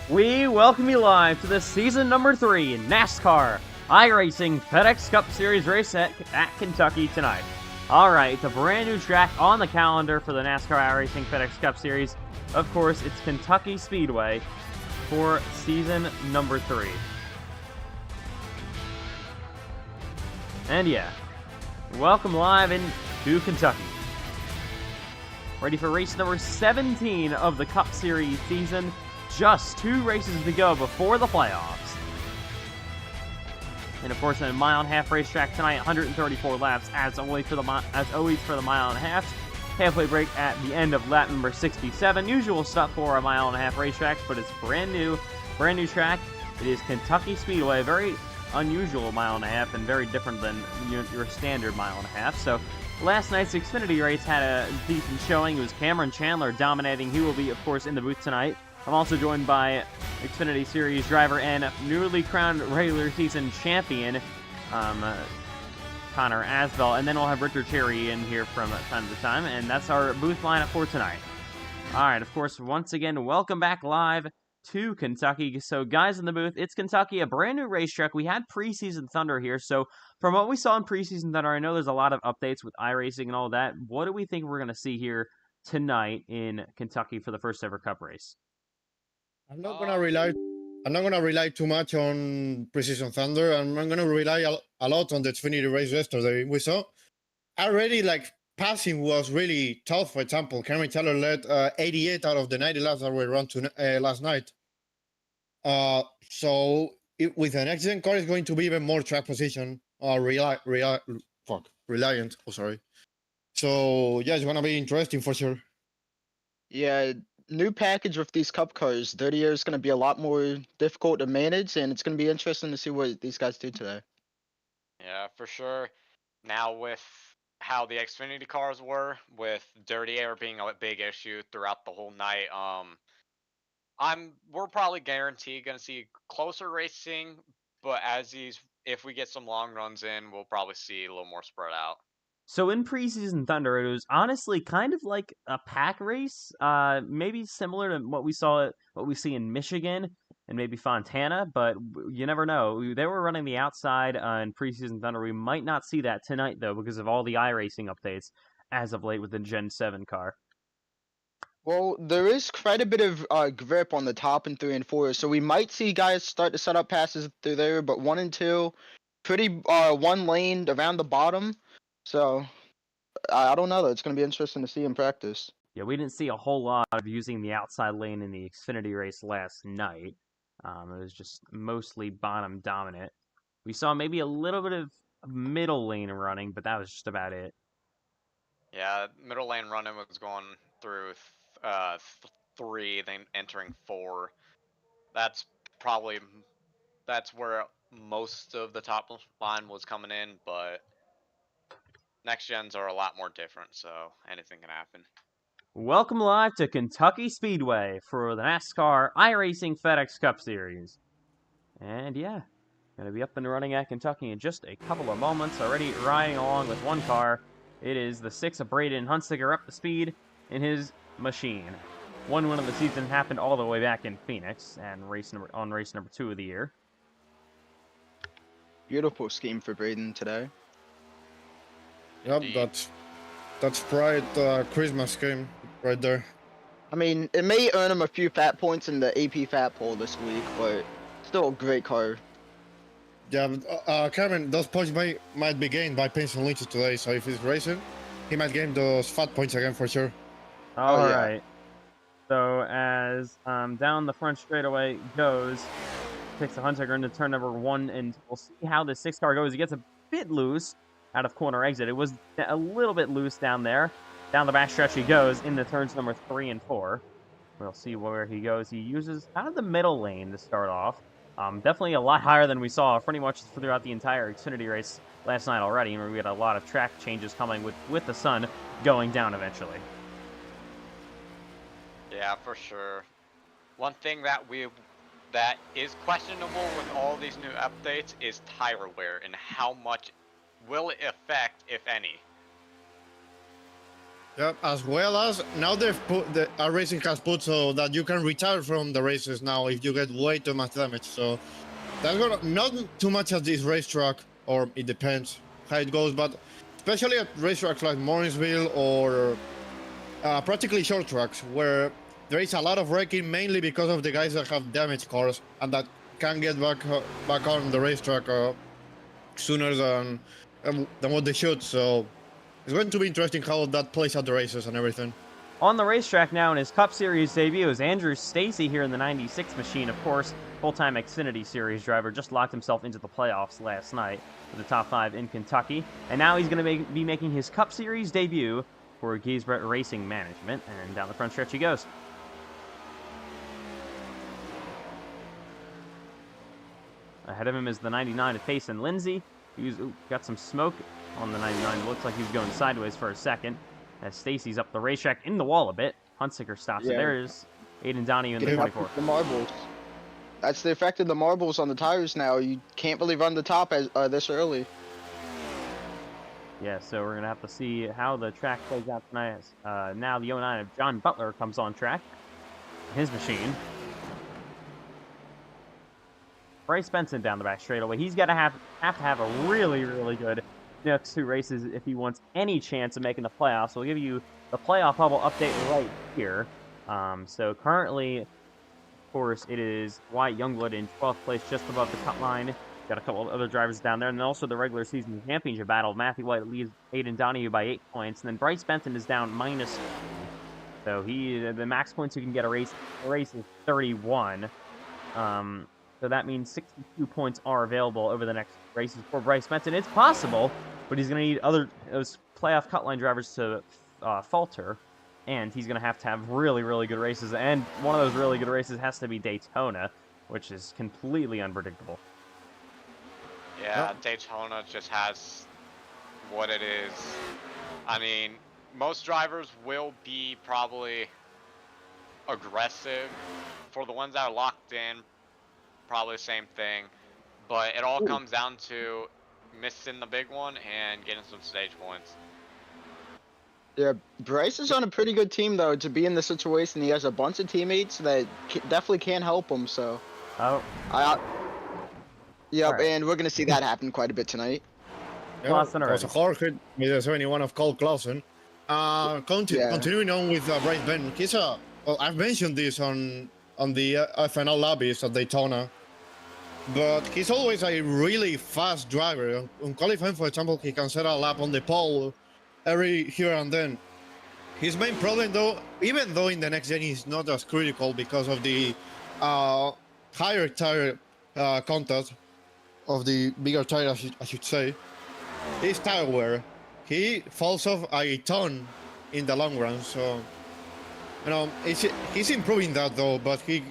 We welcome you live to the season number 3 NASCAR iRacing FedEx Cup Series race at Kentucky tonight. Alright, it's a brand new track on the calendar for the NASCAR iRacing FedEx Cup Series. Of course, it's Kentucky Speedway for season number 3. And yeah, welcome live into Kentucky. Ready for race number 17 of the Cup Series season. Just 2 races to go before the playoffs. And of course, a mile-and-a-half racetrack tonight, 134 laps as always for the mile-and-a-half. Halfway break at the end of lap number 67. Usual stuff for a mile-and-a-half racetrack, but it's brand new track. It is Kentucky Speedway, very unusual mile-and-a-half and very different than your standard mile-and-a-half. So last night's Xfinity race had a decent showing. It was Cameron Chandler dominating. He will be, of course, in the booth tonight. I'm also joined by Xfinity Series driver and newly crowned regular season champion, Connor Asbell, and then we'll have Richard Cherry in here from time to time, and that's our booth lineup for tonight. Alright, of course, once again, welcome back live to Kentucky. So, guys in the booth, it's Kentucky, a brand new racetrack. We had preseason Thunder here, so from what we saw in preseason Thunder, I know there's a lot of updates with iRacing and all that. What do we think we're going to see here tonight in Kentucky for the first ever Cup race? I'm not gonna rely too much on Precision Thunder. I'm gonna rely a lot on the Xfinity race yesterday. We saw already passing was really tough. For example, Cameron Chandler led 88 out of the 90 laps that were run last night. So with an next gen car, it's going to be even more track position reliant. Oh, sorry. So yeah, it's gonna be interesting for sure. Yeah, new package with these cup cars. 30 years is going to be a lot more difficult to manage, and it's going to be interesting to see what these guys do today. Yeah, for sure. Now with how the Xfinity cars were, with dirty air being a big issue throughout the whole night, we're probably guaranteed going to see closer racing, but if we get some long runs in, we'll probably see a little more spread out. So in preseason Thunder, it was honestly kind of like a pack race, maybe similar to what we see in Michigan and maybe Fontana, but you never know. They were running the outside in preseason Thunder. We might not see that tonight though because of all the iRacing updates as of late with the Gen 7 car. Well, there is quite a bit of grip on the top in 3 and 4, so we might see guys start to set up passes through there, but 1 and 2, pretty one lane around the bottom. So I don't know. It's going to be interesting to see in practice. Yeah, we didn't see a whole lot of using the outside lane in the Xfinity race last night. It was just mostly bottom dominant. We saw maybe a little bit of middle lane running, but that was just about it. Yeah, middle lane running was going through 3, then entering 4. That's where most of the top line was coming in, but next gens are a lot more different, so anything can happen. Welcome live to Kentucky Speedway for the NASCAR iRacing FedEx Cup Series. And yeah, going to be up and running at Kentucky in just a couple of moments. Already riding along with one car. It is the 6 of Braden Hunsicker up to speed in his machine. One win of the season happened all the way back in Phoenix and race number 2 of the year. Beautiful scheme for Braden today. Yep, that's pride Christmas game right there. I mean, it may earn him a few fat points in the AP Fat Poll this week, but still a great car. Yeah, Cameron, those points might be gained by Penson Lynch today, so if he's racing, he might gain those fat points again for sure. All right. So as down the front straightaway goes, takes the Hunsicker into turn number 1, and we'll see how the 6 car goes. He gets a bit loose out of corner exit. It was a little bit loose down there. Down the backstretch he goes into turns number 3 and 4. We'll see where he goes. He uses kind of the middle lane to start off. Definitely a lot higher than we saw pretty much throughout the entire Xfinity race last night already. We had a lot of track changes coming with the sun going down eventually. Yeah, for sure. One thing that is questionable with all these new updates is tire wear and how much will it affect, if any. Yep, as well as now they've put the iRacing has put so that you can retire from the races now if you get way too much damage. So that's gonna not too much at this racetrack, or it depends how it goes, but especially at racetracks like Morrisville or practically short tracks where there is a lot of wrecking, mainly because of the guys that have damaged cars and that can get back on the racetrack sooner than what they should. So it's going to be interesting how that plays at the races and everything. On the racetrack now in his Cup Series debut is Andrew Stacy here in the 96 machine. Of course, full-time Xfinity Series driver, just locked himself into the playoffs last night for the top 5 in Kentucky. And now he's going to be making his Cup Series debut for Giesbrecht Racing Management. And down the front stretch he goes. Ahead of him is the 99 of Payson Lindsay. He's got some smoke on the 99. It looks like he was going sideways for a second. As Stacy's up the racetrack in the wall a bit. Hunsicker stops it. There's Aiden Donahue in the 24. The marbles. That's the effect of the marbles on the tires now. You can't really run the top as this early. Yeah, so we're going to have to see how the track plays out tonight. Now the 09 of John Butler comes on track. His machine. Bryce Benson down the back straightaway. He's got to have to have a really, really good next 2 races if he wants any chance of making the playoffs. So we'll give you the playoff bubble update right here. So currently, of course, it is Wyatt Youngblood in 12th place, just above the cut line. Got a couple of other drivers down there, and then also the regular season championship battle. Matthew White leads Aiden Donahue by 8 points, and then Bryce Benson is down -2. So the max points you can get a race is 31. So that means 62 points are available over the next races for Bryce Benson. It's possible, but he's going to need those playoff cutline drivers to falter, and he's going to have really, really good races. And one of those really good races has to be Daytona, which is completely unpredictable. Yeah, Daytona just has what it is. I mean, most drivers will be probably aggressive. For the ones that are locked in, probably the same thing, but it all comes down to missing the big one and getting some stage points. Yeah, Bryce is on a pretty good team though to be in the situation. He has a bunch of teammates that definitely can help him. So, yep, right. And we're gonna see that happen quite a bit tonight. Yeah, also Jorge with the 71 of Cole Clausen. Continuing on with Bryce Ben, well, I've mentioned this on the final lobbies at Daytona, but he's always a really fast driver. On qualifying, for example, he can set a lap on the pole every here and then. His main problem, though, even though in the next gen he's not as critical because of the higher tire content of the bigger tire, I should say, is tire wear. He falls off a ton in the long run, so he's improving that though, but he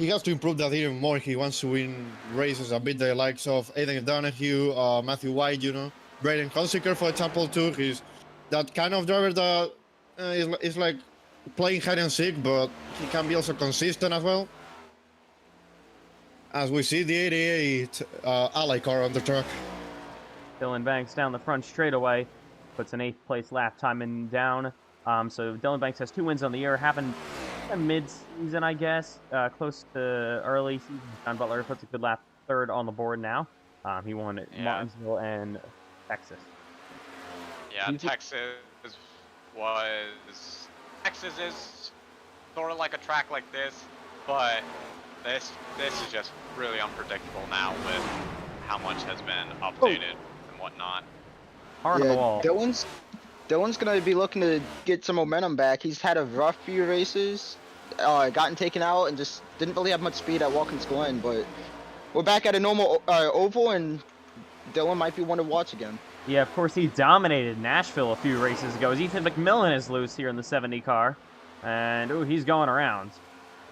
has to improve that even more. He wants to win races a bit the likes of Aiden Donahue, Matthew White, Braden Hunsicker, for example, too. He's that kind of driver that is like playing hide and seek, but he can be also consistent as well. As we see the 88 Ally car on the track. Dylan Banks down the front straightaway, puts an 8th place lap time in down. So Dylan Banks has 2 wins on the year. Happened mid-season, I guess, close to early season. John Butler puts a good lap, 3rd on the board now. He won at Martinsville and Texas. Yeah, Texas is sort of like a track like this, but this is just really unpredictable now with how much has been updated and whatnot. Hard on the wall. Dylan's gonna be looking to get some momentum back. He's had a rough few races, gotten taken out, and just didn't really have much speed at Watkins Glen. But we're back at a normal oval, and Dylan might be one to watch again. Yeah, of course, he dominated Nashville a few races ago. Ethan McMillan is loose here in the 70 car, and he's going around.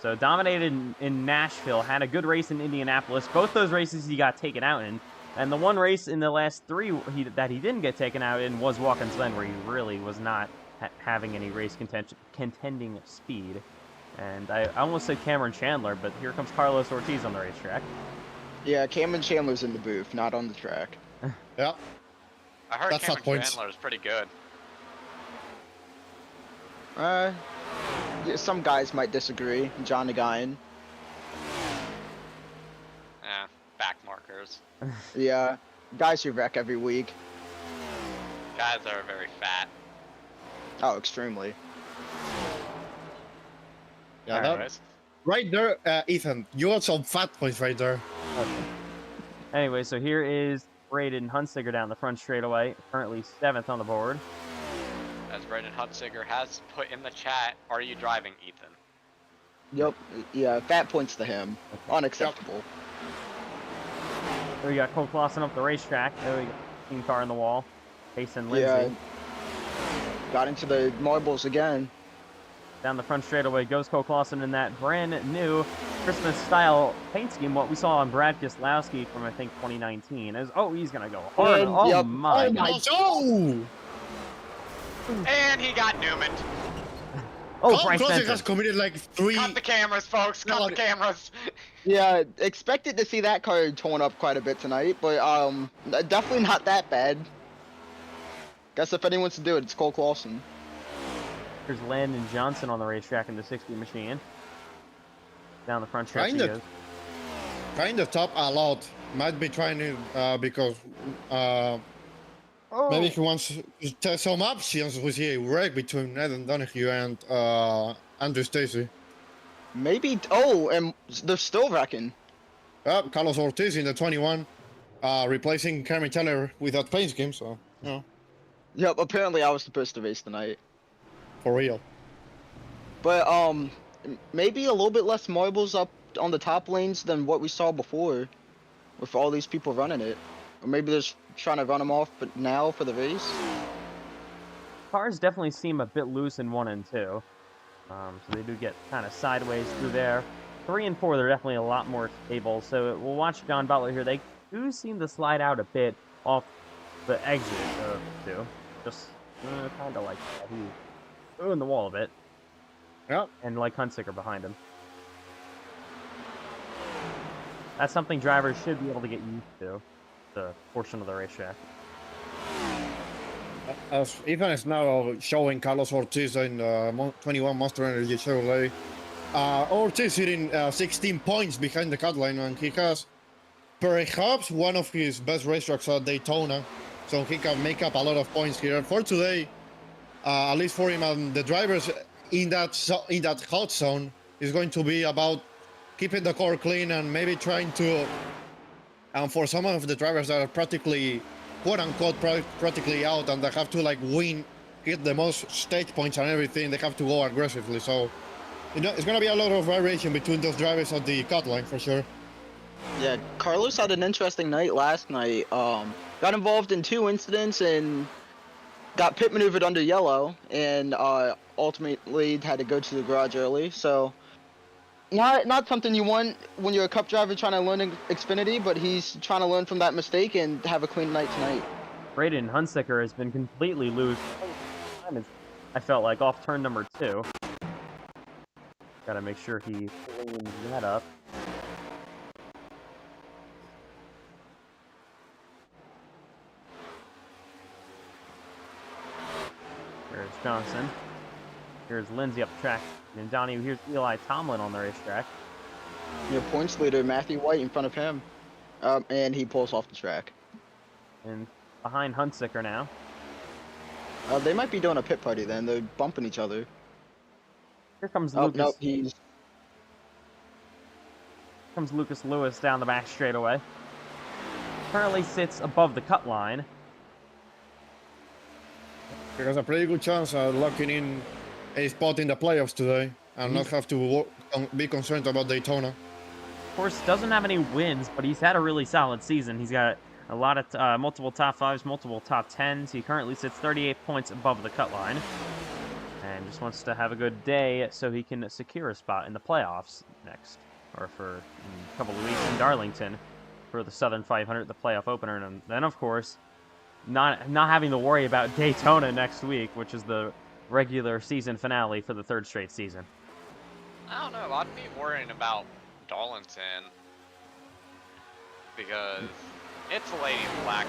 So dominated in Nashville, had a good race in Indianapolis. Both those races he got taken out in. And the one race in the last 3 that he didn't get taken out in was Watkins Glen, where he really was not having any race contending speed. And I almost said Cameron Chandler, but here comes Carlos Ortiz on the racetrack. Yeah, Cameron Chandler's in the booth, not on the track. Yeah. I heard Cameron Chandler is pretty good. Yeah, some guys might disagree. John Nagayan. Back markers. Yeah, guys who wreck every week. Guys that are very fat. Oh, extremely. Yeah, that, Anyways. right there, Ethan, you got some fat points right there. Anyway, so here is Braden Hunsicker down the front straightaway, currently 7th on the board. As Brendan Hunsicker has put in the chat, are you driving, Ethan? Yep. Yeah, fat points to him. Unacceptable. There we got Cole Clausen up the racetrack. There we go. Team car in the wall. Payson Lindsay. Yeah. Got into the marbles again. Down the front straightaway goes Cole Clausen in that brand new Christmas style paint scheme, what we saw on Brad Kieslowski from I think 2019. Oh, he's gonna go hard. And, Oh yep. my Oh my god. Oh! And he got Newman. Oh, Cole Bryce Clausen Benson. has committed like 3. Cut the cameras, folks. Cut the cameras. Yeah, expected to see that car torn up quite a bit tonight, but definitely not that bad. Guess if anyone wants to do it, it's Cole Clausen. There's Landon Johnson on the racetrack in the 60 machine. Down the front stretch he Kinda. goes. Kind of top a lot. Might be trying to, because maybe he wants to test some options. We see a wreck between Nathan Donahue and Andrew Stacy. Maybe. Oh, and they're still wrecking. Carlos Ortiz in the 21, replacing Cameron Taylor with that paint scheme, so, you know, Yep. Apparently, I was supposed to race tonight, for real. but maybe a little bit less marbles up on the top lanes than what we saw before, with all these people running it. Or maybe they're just trying to run them off, but now for the race. Cars definitely seem a bit loose in 1 and 2. So they do get kind of sideways through there. 3 and 4, they're definitely a lot more stable. So we'll watch John Butler here. They do seem to slide out a bit off the exit of 2. Just kind of like that. He's in the wall a bit. Yeah. And like Hunsicker behind him. That's something drivers should be able to get used to, the portion of the racetrack. As Ethan is now showing Carlos Ortiz in 21 Monster Energy Chevrolet. Ortiz hitting 16 points behind the cut line, and he has perhaps one of his best racetracks at Daytona, so he can make up a lot of points here for today. At least for him, and the drivers in that hot zone is going to be about keeping the car clean and maybe trying to. And for some of the drivers that are practically, quote unquote, practically out, and they have to like win, get the most stage points and everything, they have to go aggressively. So, you know, it's gonna be a lot of variation between those drivers at the cut line for sure. Yeah, Carlos had an interesting night last night. Got involved in 2 incidents and got pit maneuvered under yellow, and ultimately had to go to the garage early. So, not something you want when you're a cup driver trying to learn Xfinity, but he's trying to learn from that mistake and have a clean night tonight. Braden Hunsicker has been completely loose. I felt like off turn number 2. Gotta make sure he cleans that up. Here's Johnson. Here's Lindsay up the track. And Donnie, here's Eli Tomlin on the racetrack. Your points leader, Matthew White, in front of him. And he pulls off the track. And behind Hunsicker now. They might be doing a pit party then. They're bumping each other. Here comes Oh, Lucas. no, he's... Comes Lucas Lewis down the back straightaway. Currently sits above the cut line. He has a pretty good chance at locking in a spot in the playoffs today and not have to be concerned about Daytona. Of course, doesn't have any wins, but he's had a really solid season. He's got a lot of multiple top 5s, multiple top 10s. He currently sits 38 points above the cut line. And just wants to have a good day so he can secure a spot in the playoffs next. Or for a couple of weeks in Darlington for the Southern 500, the playoff opener. And then, of course, not having to worry about Daytona next week, which is the regular season finale for the 3rd straight season. I don't know. I'd be worrying about Darlington because it's a Lady in Black.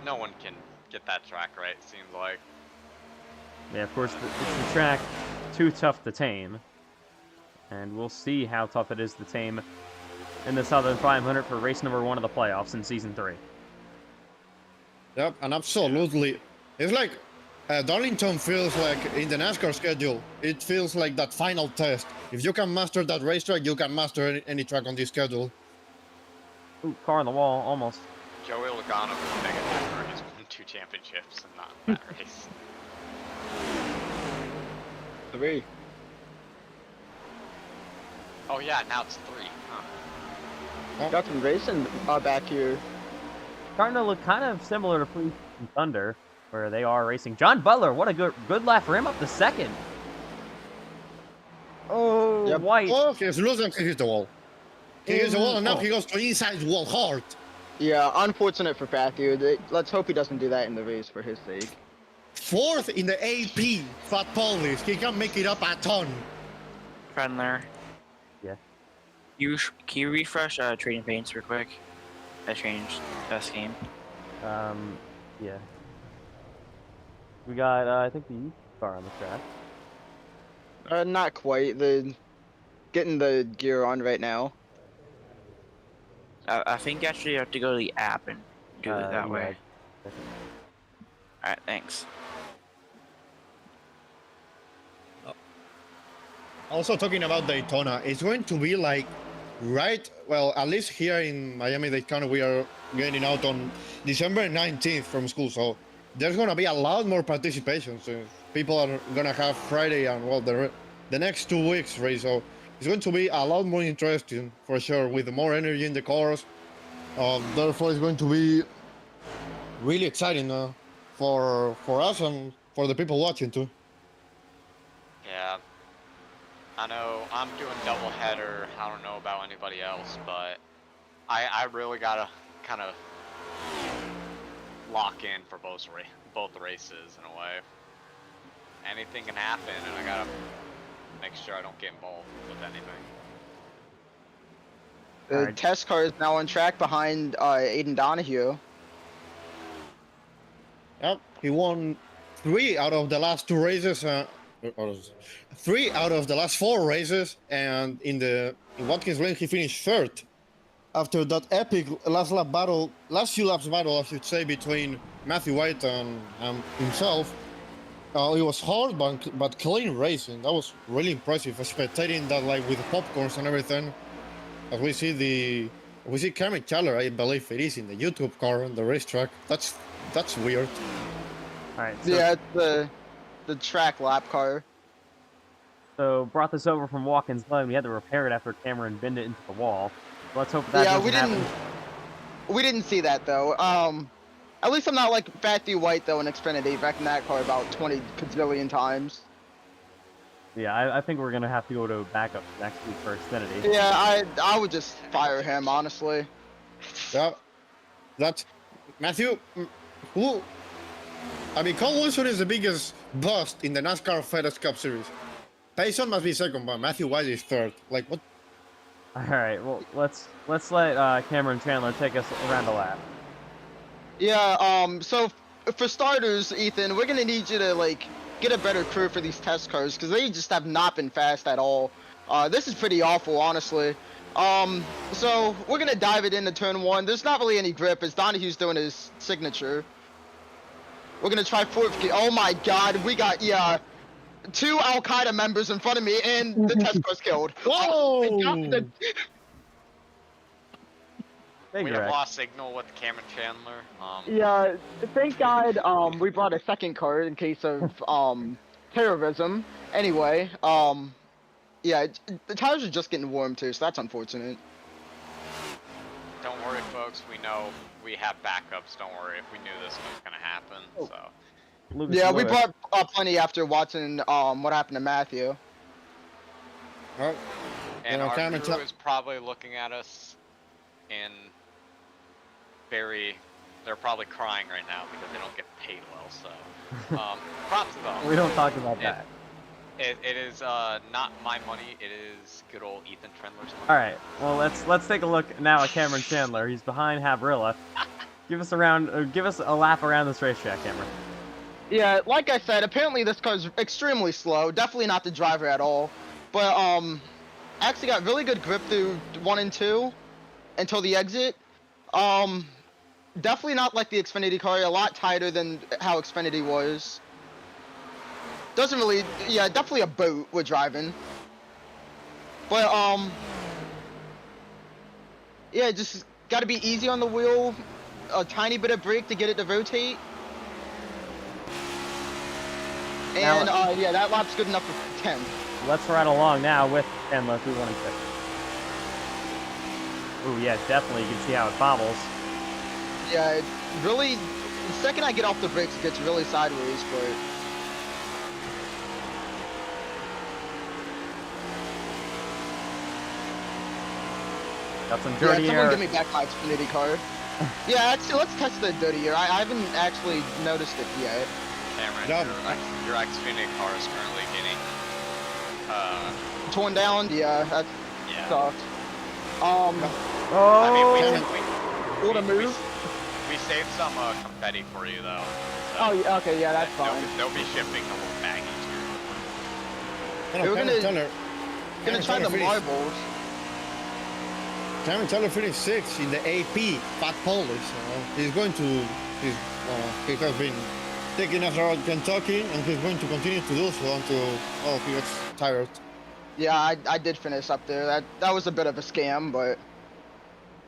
No one can get that track right. It seems like. Yeah, of course, it's the track too tough to tame. And we'll see how tough it is to tame in the Southern 500 for race number 1 of the playoffs in Season 3. Yep, and absolutely. It's like Darlington feels like in the NASCAR schedule, it feels like that final test. If you can master that racetrack, you can master any track on this schedule. Ooh, car on the wall, almost. Joey Logano was mega hyper. He's won 2 championships and not in that race. 3. Oh yeah, now it's 3. Huh. Got some racing back here. Starting to look kind of similar to Police and Thunder, where they are racing. John Butler, what a good lap for him up to second. Oh, Yep. White. Oh, he's losing, he hits the wall. He hits the wall, and now he goes to inside wall hard. Yeah, unfortunate for Matthew. Let's hope he doesn't do that in the race for his sake. 4th in the AP, Fat Police. He can make it up a ton. Friendler. Yeah. Can you refresh Trading Paints real quick? I changed best game. Yeah. We got, I think, the youth car on the track. Not quite. Getting the gear on right now. I think actually you have to go to the app and do it that yeah. way. Alright, thanks. Also talking about Daytona, it's going to be like well, at least here in Miami-Dade County, we are getting out on December 19th from school, so there's going to be a lot more participation. So people are going to have Friday and, well, the next 2 weeks race, so it's going to be a lot more interesting, for sure, with more energy in the cars. Therefore, it's going to be really exciting for us and for the people watching, too. Yeah. I know I'm doing double header. I don't know about anybody else, but I really gotta kind of lock in for both races in a way. Anything can happen, and I gotta make sure I don't get involved with anything. The test car is now on track behind Aiden Donahue. Yep, he won 3 out of the last 2 races. 3 out of the last 4 races, and in Watkins Glen he finished 3rd. After that epic last few laps battle, I should say, between Matthew White and himself. It was hard, but clean racing. That was really impressive. Spectating that, like, with popcorns and everything. As we see Cameron Chandler, I believe it is, in the YouTube car on the racetrack. That's weird. All right. So, Yeah, it's the track lap car. So brought this over from Watkins Glen. We had to repair it after Cameron bent it into the wall. Let's hope that doesn't happen. We didn't see that though. At least I'm not like Matthew White though in Xfinity, wrecking that car about 20 gazillion times. Yeah, I think we're gonna have to go to backup next week for Xfinity. Yeah, I would just fire him honestly. Yeah, that's Matthew. Who? I mean, Cole Wilson is the biggest bust in the NASCAR FedEx Cup Series. Payson must be 2nd, but Matthew White is 3rd. Like, what? All right, well let's let Cameron Chandler take us around the lap. Yeah, so for starters, Ethan, we're gonna need you to like get a better crew for these test cars because they just have not been fast at all. This is pretty awful, honestly. So we're gonna dive it into turn 1. There's not really any grip as Donahue's doing his signature. We're gonna try 4th gear. Oh my God, we got 2 Al Qaeda members in front of me, and the test car's killed. Whoa! We have lost signal with Cameron Chandler. Yeah, thank God we brought a 2nd car in case of terrorism. Anyway, yeah, the tires are just getting warm too, so that's unfortunate. Don't worry, folks. We know we have backups. Don't worry. If we knew this was gonna happen, so. Lucas We Lewis. brought plenty after watching what happened to Matthew. Oh, And know, our Cameron crew is probably looking at us in they're probably crying right now because they don't get paid well, so props to them. We don't talk about that. It is not my money, it is good old Ethan Trendler's money. All right, well let's take a look now at Cameron Chandler. He's behind Habrilla. Give us a lap around this racetrack, Cameron. Yeah, like I said, apparently this car's extremely slow. Definitely not the driver at all. But actually got really good grip through 1 and 2 until the exit. Definitely not like the Xfinity car. A lot tighter than how Xfinity was. Doesn't really, yeah, definitely a boat we're driving. But yeah, just got to be easy on the wheel. A tiny bit of brake to get it to rotate. And yeah, that lap's good enough for 10. Let's ride along now with 10 left. We want to. Ooh, yeah, definitely. You can see how it bobbles. Yeah, it really. The second I get off the brakes, it gets really sideways, but. Got some dirty yeah, air. someone give me back my Xfinity car. Yeah, actually, let's test the dirty air. I haven't actually noticed it yet. Cameron, your Xfinity car is currently getting torn down. Yeah, that sucks. Oh, I mean, Wanna move? we saved some confetti for you though. So Oh, yeah, okay, yeah, that's fine. they'll be shipping a little baggies We're gonna try the finish. marbles. Cameron Teller finished 6th in the AP Fat Polish. He's going to. He has been taking us around Kentucky, and he's going to continue to do so until he gets tired. Yeah, I did finish up there. That was a bit of a scam, but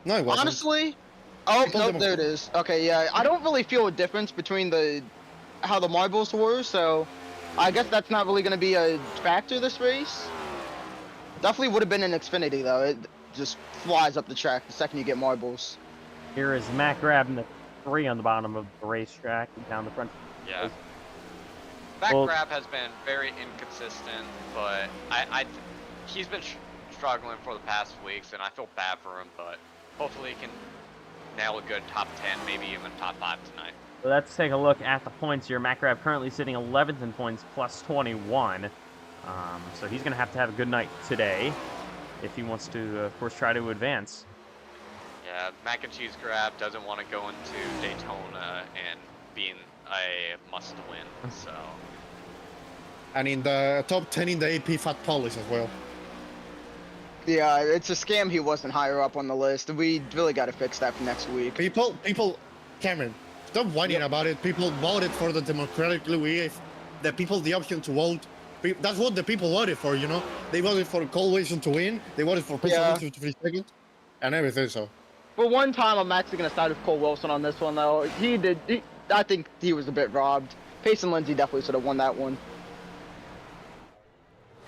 No, it wasn't. honestly, oh People no, there it is. Okay, yeah, I don't really feel a difference between how the marbles were, so I guess that's not really gonna be a factor this race. Definitely would have been an Xfinity though. It just flies up the track the second you get marbles. here is Matt grabbing the 3 on the bottom of the racetrack and down the front. Yeah. Back Well- grab has been very inconsistent, but he's been struggling for the past weeks, and I feel bad for him. But hopefully he can nail a good top 10, maybe even top 5 tonight. So let's take a look at the points here. Matt Grab currently sitting 11th in points, plus 21. So he's going to have a good night today if he wants to, of course, try to advance. Yeah, Mac and Cheese Grab doesn't want to go into Daytona and being a must-win. So. And in the top 10 in the AP Fat Polish as well. Yeah, it's a scam he wasn't higher up on the list. We really got to fix that for next week. People, Cameron, stop whining about it. People voted for the democratically. We gave the people the option to vote. That's what the people voted for, you know? They voted for Cole Wilson to win. They voted for Peyton Wilson to finish second. And everything, so. For one time, I'm actually going to side with Cole Wilson on this one, though. I think he was a bit robbed. Payson Lindsay definitely should have won that one.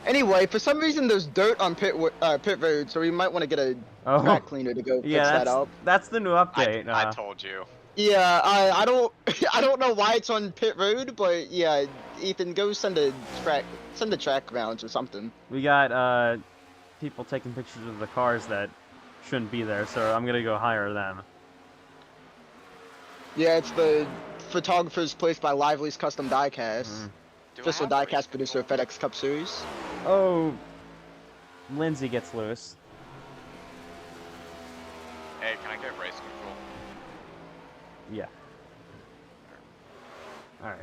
Anyway, for some reason, there's dirt on pit road, so we might want to get a track cleaner to go fix that up. That's the new update. I told you. Yeah, I don't I don't know why it's on pit road, but yeah, Ethan, go send a track rounds or something. We got people taking pictures of the cars that shouldn't be there, so I'm gonna go hire them. Yeah, it's the photographer's place by Lively's Custom Diecast. Official diecast producer of FedEx Cup Series. Oh, Lindsay gets loose. Hey, can I get race control? Yeah. Alright.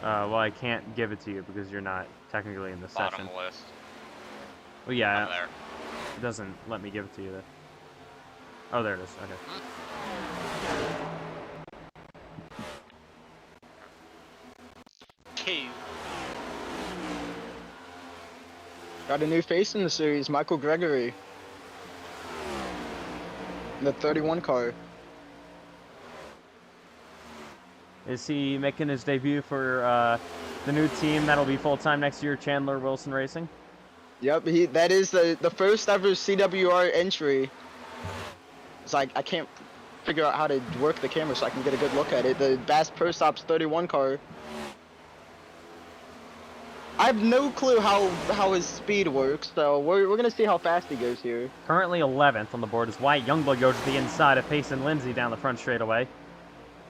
Well, I can't give it to you because you're not technically in the session. Bottom list. Well, yeah, There. it doesn't let me give it to you. Though. Oh, there it is. Okay. Key. Got a new face in the series, Michael Gregory. The 31 car. Is he making his debut for the new team that'll be full-time next year, Chandler Wilson Racing? Yep, that is the first ever CWR entry. It's like, I can't figure out how to work the camera so I can get a good look at it. The Bass Pro Stops 31 car. I have no clue how his speed works, so we're gonna see how fast he goes here. Currently 11th on the board is Wyatt Youngblood goes to the inside of Payson Lindsay down the front straightaway.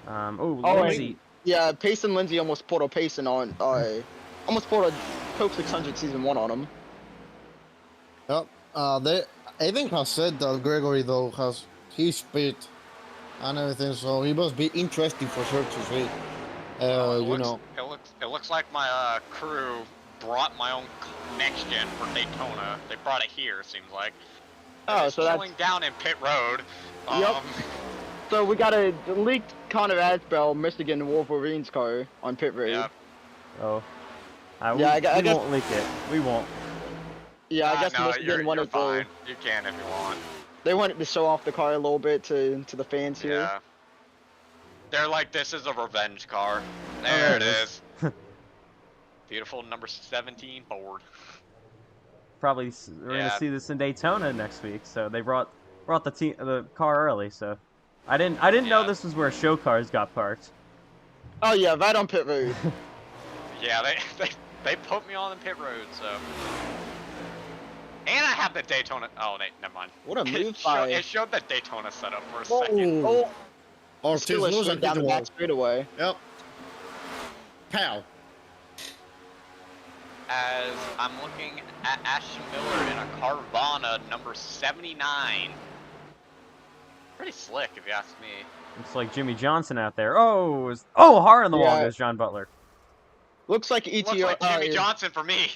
Lindsay. Yeah, Payson Lindsay almost pulled a Payson on, almost pulled a Coke 600 Season 1 on him. Yep. Aiden has said that Gregory though has his speed and everything. So it must be interesting for sure to see. It looks like my crew brought my own next gen for Daytona. They brought it here. It seems like. Oh, It's so that's chilling down in pit road. Yep. So we got a leaked Connor Asbell Michigan Wolverines car on pit road. Yep. Oh. Yeah, We I guess- won't leak it. We won't. Yeah, I guess no, Michigan you're wanted fine. to. You can if you want. They wanted to show off the car a little bit to the fans here. Yeah. They're like, this is a revenge car. There it is. Beautiful number 17 Ford. Probably we're gonna Yeah. see this in Daytona next week. So they brought the car early. So I didn't know Yeah. this was where show cars got parked. Oh yeah, right on pit road. Yeah, they put me on the pit road, so. And I have the Daytona. Oh, never mind. What a move It showed the Daytona setup for a second. Oh, Ortiz Steelers lose went and hit down the the wall. back straightaway. Yep. Pow. As I'm looking at Ashton Miller in a Carvana number 79. Pretty slick, if you ask me. It's like Jimmy Johnson out there. Hard on the wall Yeah. goes John Butler. Looks like ETR. Looks like Jimmy Johnson for me.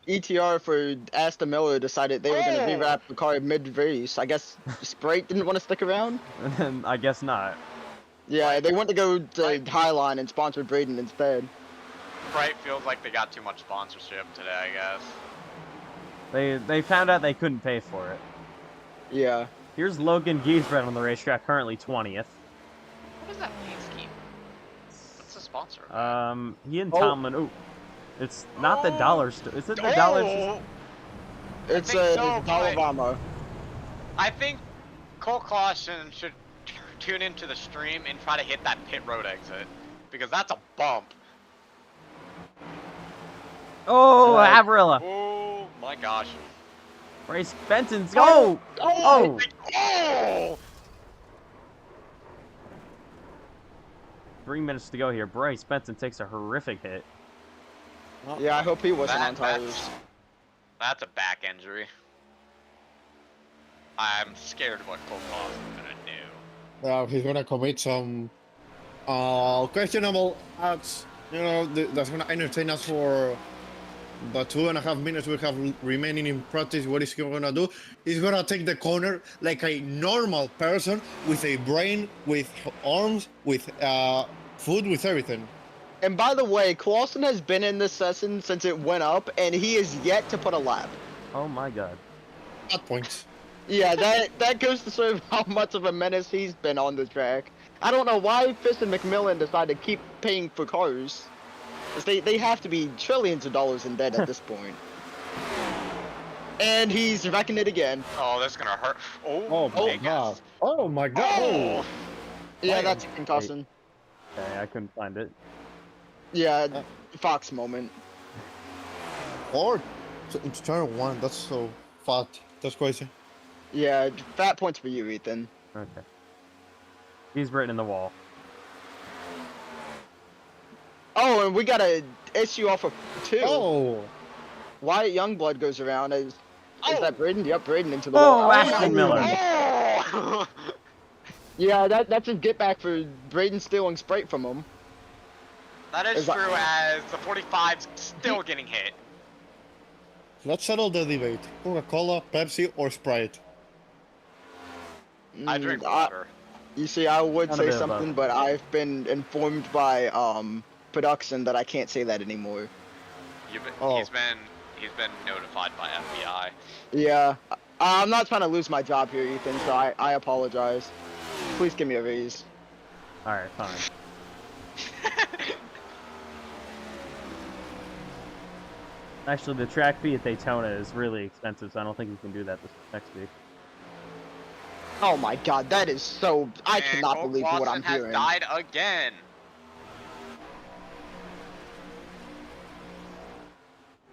ETR for Aston Miller decided they were going to Oh! rewrap the car mid-race. I guess Sprite didn't want to stick around. And I guess not. Yeah, they went to go to Right. Highline and sponsor Braden instead. Bright feels like they got too much sponsorship today, I guess. They found out they couldn't pay for it. Yeah. Here's Logan Giesbrecht on the racetrack, currently 20th. What does that mean, Scheme? What's the sponsor? He and Oh. Tomlin. Oh, it's not the dollar store. Is it the dollar? Oh! It's think a so, but- Dollarama. I think Cole Clausen should tune into the stream and try to hit that pit road exit. Because that's a bump. Oh, Right. Avrilla. Oh my gosh. Bryce Benson's. Oh! Oh! Oh! 3 minutes to go here. Bryce Benson takes a horrific hit. Yeah, I hope he wasn't on tires. That's a back injury. I'm scared what Cole Clausen's gonna do. He's gonna commit some questionable acts. That's gonna entertain us for the 2.5 minutes we have remaining in practice. What is he gonna do? He's gonna take the corner like a normal person with a brain, with arms, with food, with everything. And by the way, Clausen has been in this session since it went up, and he is yet to put a lap. Oh my god. At points. Yeah, that goes to show how much of a menace he's been on the track. I don't know why Fish and McMillan decided to keep paying for cars. 'Cause they have to be trillions of dollars in debt at this point. And he's wrecking it again. Oh, that's gonna hurt. Oh my god. Oh my god. Oh! Yeah, Wait, that's a concussion. Okay, I couldn't find it. Yeah, Fox moment. Or into turn one. That's so fat. That's crazy. Yeah, fat points for you, Ethan. Okay. He's written in the wall. Oh, and we got a issue off of 2. Oh. Wyatt Youngblood goes around. Is Oh. that Braden? Yep, Braden into the Oh, wall. Ashton Miller. Oh! Yeah, that's a get back for Braden stealing Sprite from him. That is Is that- true, as the 45's still getting hit. Let's settle the debate. Coca-Cola, Pepsi, or Sprite? I drink Mm, water. You see, I would None of say the something, above. but I've been informed by production that I can't say that anymore. Oh. He's been notified by FBI. Yeah, I'm not trying to lose my job here, Ethan. So I apologize. Please give me a raise. Alright, fine. Actually, the track fee at Daytona is really expensive, so I don't think we can do that this next week. Oh my God, that is so. I And cannot Cole believe what Clausen I'm has hearing. died again.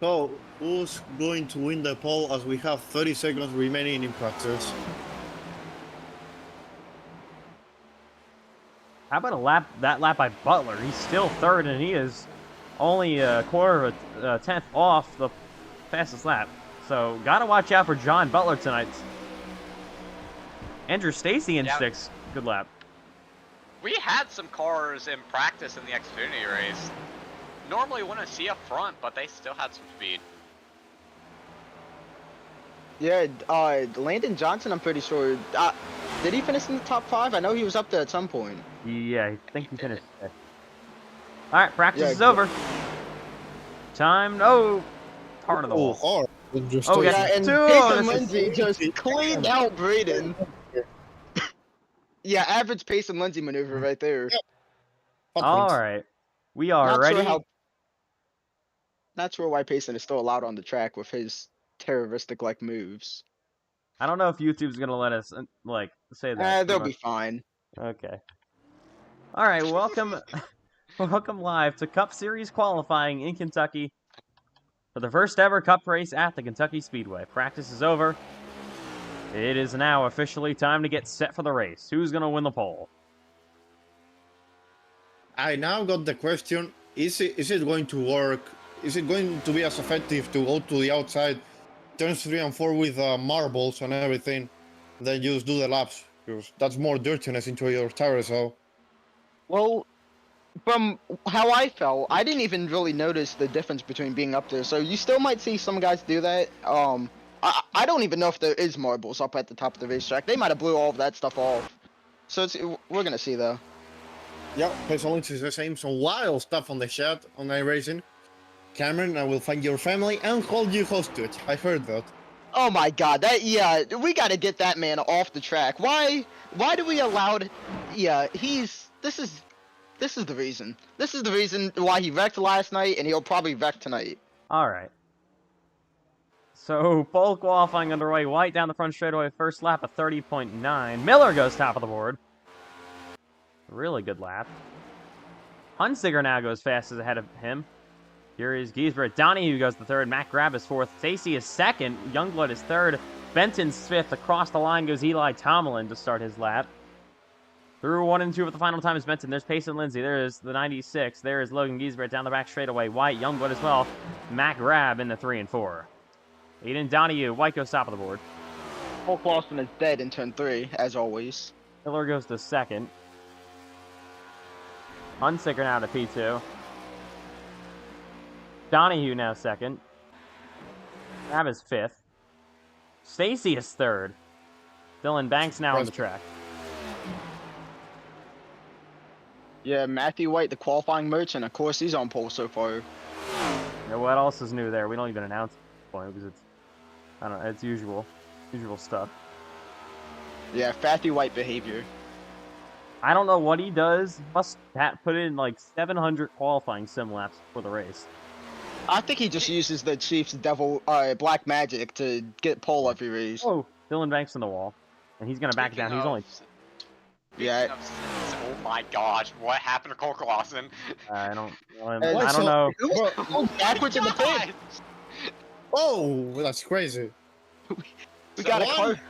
So, who's going to win the poll as we have 30 seconds remaining in practice? How about that lap by Butler? He's still third, and he is only a quarter of a tenth off the fastest lap. So, gotta watch out for John Butler tonight. Andrew Stacy in Yep. 6th. Good lap. We had some cars in practice in the Xfinity race. Normally wouldn't see up front, but they still had some speed. Yeah, Landon Johnson, I'm pretty sure. Did he finish in the top 5? I know he was up there at some point. Yeah, I think he finished fifth. All right, practice Yeah, is over. Time. Oh, hard of the wall. Oh, Oh, yeah. Yeah, and Two, Jason this is- Lindsay just cleaned out Braden. Yeah, average pace and Lindsay maneuver right there. All right, we are Not ready. Not sure why Payson is still allowed on the track with his terroristic-like moves. I don't know if YouTube's gonna let us like say that. They'll be fine. Okay. All right, welcome, welcome live to Cup Series qualifying in Kentucky for the first ever Cup race at the Kentucky Speedway. Practice is over. It is now officially time to get set for the race. Who's gonna win the pole? I now got the question: Is it going to work? Is it going to be as effective to go to the outside, turns 3 and 4 with marbles and everything, than just do the laps? Because that's more dirtiness into your tires. So Well, from how I felt, I didn't even really notice the difference between being up there. So you still might see some guys do that. I don't even know if there is marbles up at the top of the racetrack. They might have blew all of that stuff off. So we're gonna see though. yeah, Pesolins is the same. Some wild stuff on the chat on iRacing. Cameron, I will find your family and hold you hostage. I heard that. Oh my God, we gotta get that man off the track. Why do we allow? Yeah, this is the reason. This is the reason why he wrecked last night, and he'll probably wreck tonight. All right. So, pole qualifying underway. White down the front straightaway. First lap of 30.9. Miller goes top of the board. Really good lap. Hunsiger now goes fastest ahead of him. Here is Giesbert. Donahue goes to third. Matt Grab is fourth. Stacy is second. Youngblood is third. Benton's fifth. Across the line goes Eli Tomlin to start his lap. Through 1 and 2 with the final time is Benton. There's Payson Lindsay. There is the 96. There is Logan Giesbert down the back straightaway. White, Youngblood as well. Matt Grab in the 3 and 4. Aiden Donahue. White goes top of the board. Cole Clausen is dead in turn 3, as always. Miller goes to second. Hunsicker now to P2. Donahue now second. Grab is fifth. Stacy is third. Dylan Banks now on the track. Yeah, Matthew White, the qualifying merchant. Of course, he's on pole so far. Yeah, what else is new there? We don't even announce at this point because it's, I don't know, it's usual stuff. Yeah, Fatty White behavior. I don't know what he does. Must put in like 700 qualifying sim laps for the race. I think he just uses the Chiefs' black magic to get pole every race. Oh, Dylan Banks in the wall, and he's gonna back it down. He's only. Yeah. Oh my gosh, what happened to Cole Clausen? I don't so- know. Who's backwards in the pit? Oh, that's crazy. We got a car.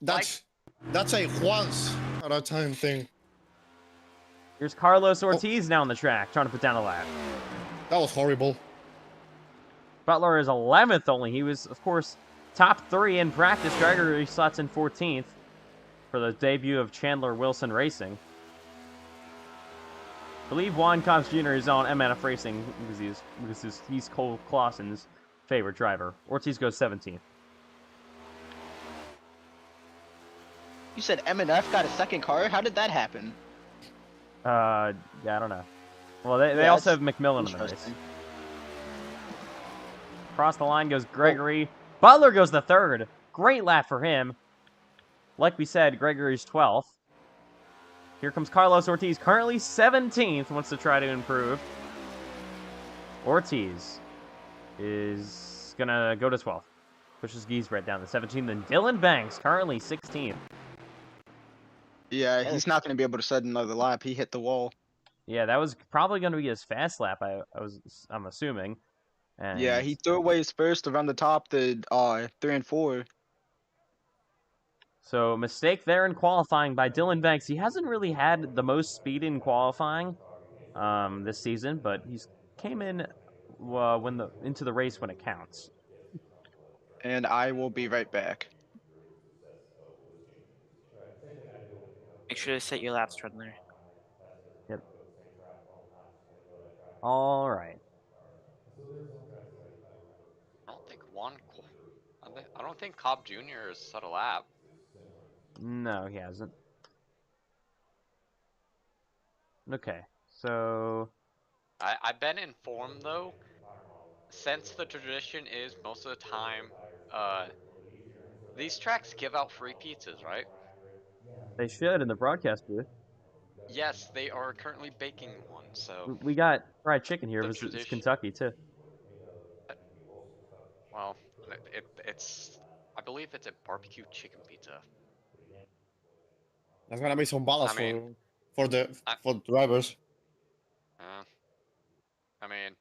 That's a once at a time thing. Here's Carlos Ortiz now on the track, trying to put down a lap. That was horrible. Butler is 11th only. He was, of course, top 3 in practice. Gregory slots in 14th for the debut of Chandler Wilson Racing. I believe Juan Cobbs Jr. is on MNF Racing because he's Cole Clausen's favorite driver. Ortiz goes 17th. You said MNF got a second car? How did that happen? Yeah, I don't know. Well, they Yeah, also have that's McMillan in the race. Interesting. Across the line goes Gregory. Butler goes the third. Great lap for him. Like we said, Gregory's 12th. Here comes Carlos Ortiz, currently 17th, wants to try to improve. Ortiz is going to go to 12th. Pushes Giesbret down to 17th. Then Dylan Banks, currently 16th. Yeah, he's not going to be able to set another lap. He hit the wall. Yeah, that was probably going to be his fast lap, I'm assuming. And Yeah, he threw away his first around the top, the 3 and 4. So, mistake there in qualifying by Dylan Banks. He hasn't really had the most speed in qualifying this season, but he's came in into the race when it counts. And I will be right back. Make sure to set your laps there. Yep. All right. I don't think Cobb Jr. has set a lap. No, he hasn't. Okay, so I've been informed though, since the tradition is most of the time, these tracks give out free pizzas, right? they should in the broadcast booth. Yes, they are currently baking one, so We got fried chicken here. the It's tradition. Kentucky too. Well, it's I believe it's a barbecue chicken pizza. That's gonna be some balance I mean, for the drivers. I mean,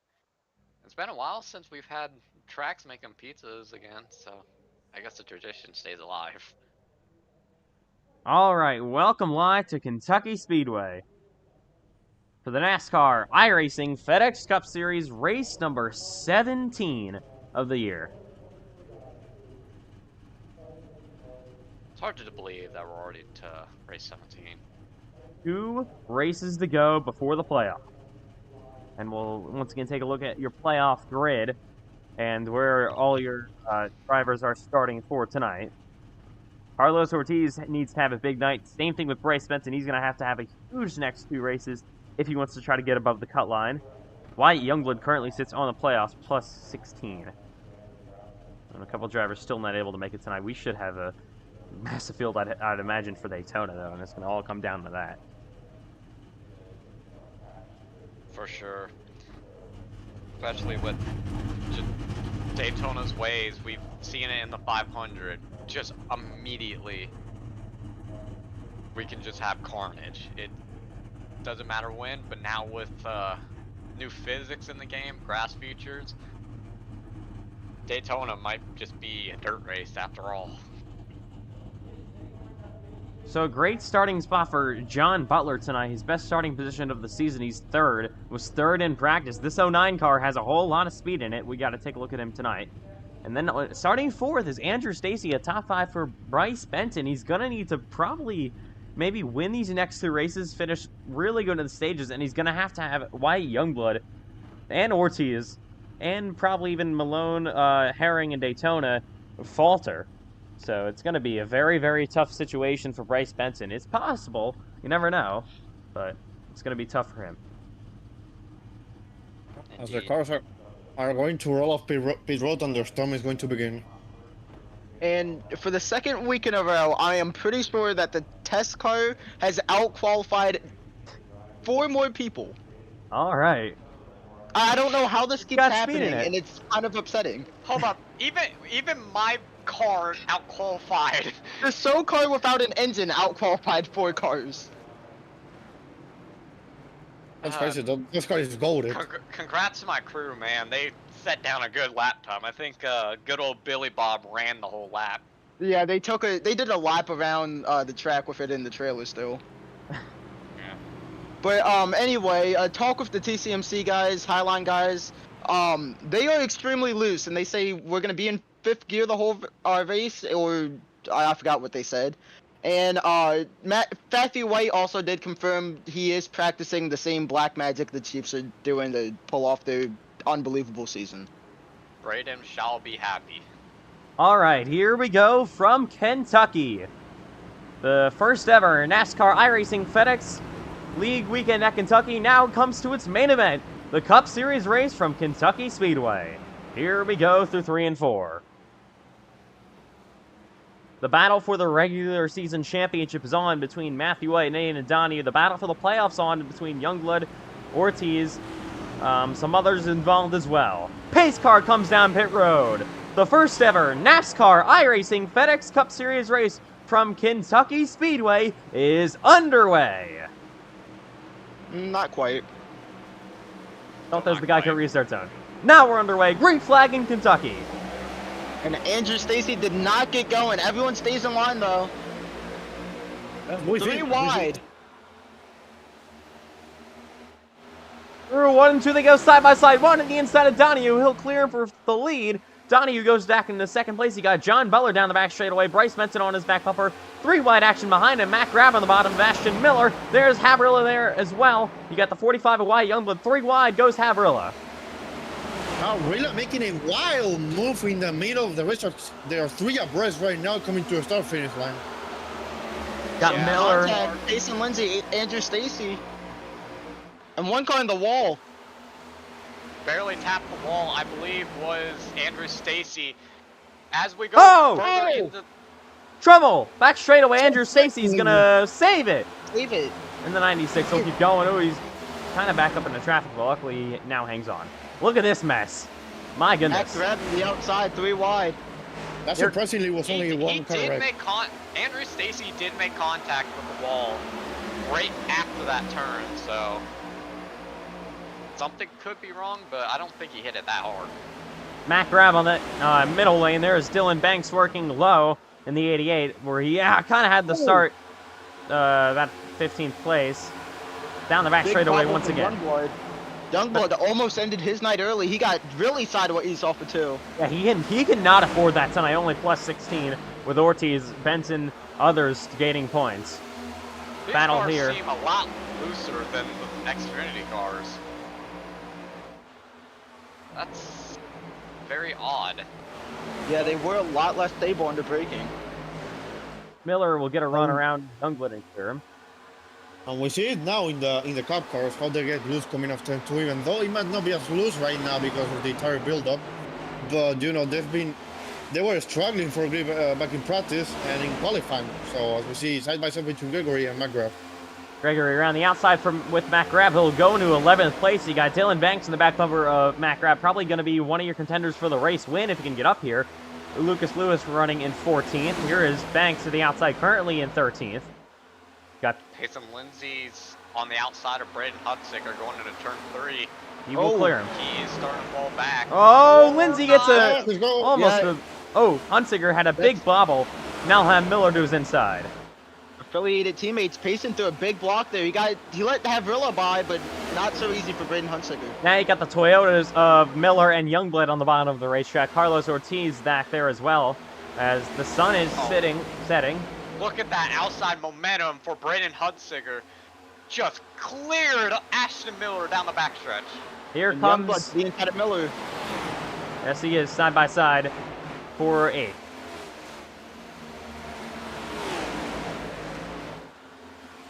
it's been a while since we've had tracks making pizzas again, so I guess the tradition stays alive. All right, welcome live to Kentucky Speedway for the NASCAR iRacing FedEx Cup Series race number 17 of the year. It's hard to believe that we're already to race 17. 2 races to go before the playoff. And we'll once again take a look at your playoff grid and where all your drivers are starting for tonight. Carlos Ortiz needs to have a big night. Same thing with Bryce Benson. He's going to have a huge next 2 races if he wants to try to get above the cut line. Wyatt Youngblood currently sits on the playoffs plus 16. And a couple drivers still not able to make it tonight. We should have a massive field, I'd imagine, for Daytona, though, and it's going to all come down to that. For sure. Especially with just Daytona's ways, we've seen it in the 500. Just immediately, we can just have carnage. It doesn't matter when, but now with new physics in the game, grass features, Daytona might just be a dirt race after all. So a great starting spot for John Butler tonight. His best starting position of the season. He's third. Was third in practice. This 09 car has a whole lot of speed in it. We got to take a look at him tonight. And then starting fourth is Andrew Stacy, a top 5 for Bryce Benton. He's going to need to probably maybe win these next 2 races, finish really good in the stages, and he's going to have Wyatt Youngblood and Ortiz and probably even Malone, Herring, and Daytona falter. So it's going to be a very, very tough situation for Bryce Benson. It's possible. You never know. But it's going to be tough for him. As the cars are going to roll off pit road and the storm is going to begin. And for the second week in a row, I am pretty sure that the test car has out-qualified 4 more people. All right. I don't know how this keeps happening, and it's kind of upsetting. Hold up, even my car out-qualified. The SO car without an engine out-qualified 4 cars. Let's face it, this car is golded. Congrats to my crew, man. They set down a good lap time. I think good old Billy Bob ran the whole lap. Yeah, they did a lap around the track with it in the trailer still. Yeah. But anyway, talk with the TCMC guys, Highline guys. They are extremely loose, and they say we're gonna be in 5th gear the whole race, or I forgot what they said. And Matthew White also did confirm he is practicing the same black magic the Chiefs are doing to pull off their unbelievable season. Braden shall be happy. All right, here we go from Kentucky. The first ever NASCAR iRacing FedEx League weekend at Kentucky now comes to its main event, the Cup Series race from Kentucky Speedway. Here we go through 3 and 4. The battle for the regular season championship is on between Matthew White, Nate, and Donnie. The battle for the playoffs on between Youngblood, Ortiz, some others involved as well. Pace car comes down pit road. The first ever NASCAR iRacing FedEx Cup Series race from Kentucky Speedway is underway. Not quite. Thought that was the guy at restart zone. Now we're underway. Green flag in Kentucky. And Andrew Stacy did not get going. Everyone stays in line though. 3 wide. Through 1 and 2, they go side by side. 1 at the inside of Donahue. He'll clear for the lead. Donahue goes back into second place. You got John Butler down the back straightaway. Bryce Benson on his back bumper. 3 wide action behind him. Matt Grab on the bottom of Ashton Miller. There's Havrilla there as well. You got the 45 of wide. Youngblood 3 wide goes Havrilla. Really making a wild move in the middle of the race. There are 3 abreast right now coming to a start-finish line. Got Miller. Contact, Jason Lindsay, Andrew Stacy. And one car in the wall. Barely tapped the wall, I believe, was Andrew Stacy. As we go further into... Trouble! Back straightaway. Andrew Stacy's gonna save it. Leave it. In the 96, he'll keep going. Oh, he's kind of back up in the traffic, but luckily he now hangs on. Look at this mess. My goodness. Matt Grab to the outside, 3 wide. That surprisingly was only one car right. Andrew Stacy did make contact with the wall right after that turn, so something could be wrong, but I don't think he hit it that hard. Matt Grab on the middle lane. There is Dylan Banks working low in the 88, where he kind of had the start that 15th place. Down the back straightaway once again. Youngblood almost ended his night early. He got really sideways off the 2. Yeah, he cannot afford that tonight. Only plus 16 with Ortiz, Benson, others gaining points. These Battle cars here. seem a lot looser than the Xfinity cars. That's very odd. Yeah, they were a lot less stable under braking. Miller will get a run around Youngblood and clear him. And we see it now in the cup cars, how they get loose coming off turn 2, even though it might not be as loose right now because of the tire build-up. But, you know, they were struggling for grip back in practice and in qualifying. So, as we see, side-by-side between Gregory and McGrath. Gregory around the outside with Matt Grab. He'll go into 11th place. You got Dylan Banks in the back bumper of Matt Grab. Probably going to be one of your contenders for the race win if he can get up here. Lucas Lewis running in 14th. Here is Banks to the outside, currently in 13th. Got Payson Lindsay's on the outside of Braden Hudsicker going into turn 3. He will clear him. He is starting to fall back. Oh, Lindsay gets a Let's go. almost Yeah. Hunsiker had a big bobble. Now he'll have Miller to his inside. Affiliated teammates pacing through a big block there. He let Havrilla by, but not so easy for Braden Hunsicker. Now you got the Toyotas of Miller and Youngblood on the bottom of the racetrack. Carlos Ortiz back there as well, as the sun is setting. Look at that outside momentum for Braden Hudsicker. Just cleared Ashton Miller down the backstretch. Here And comes, Youngblood being ahead of Miller. yes he is, side by side for 8th.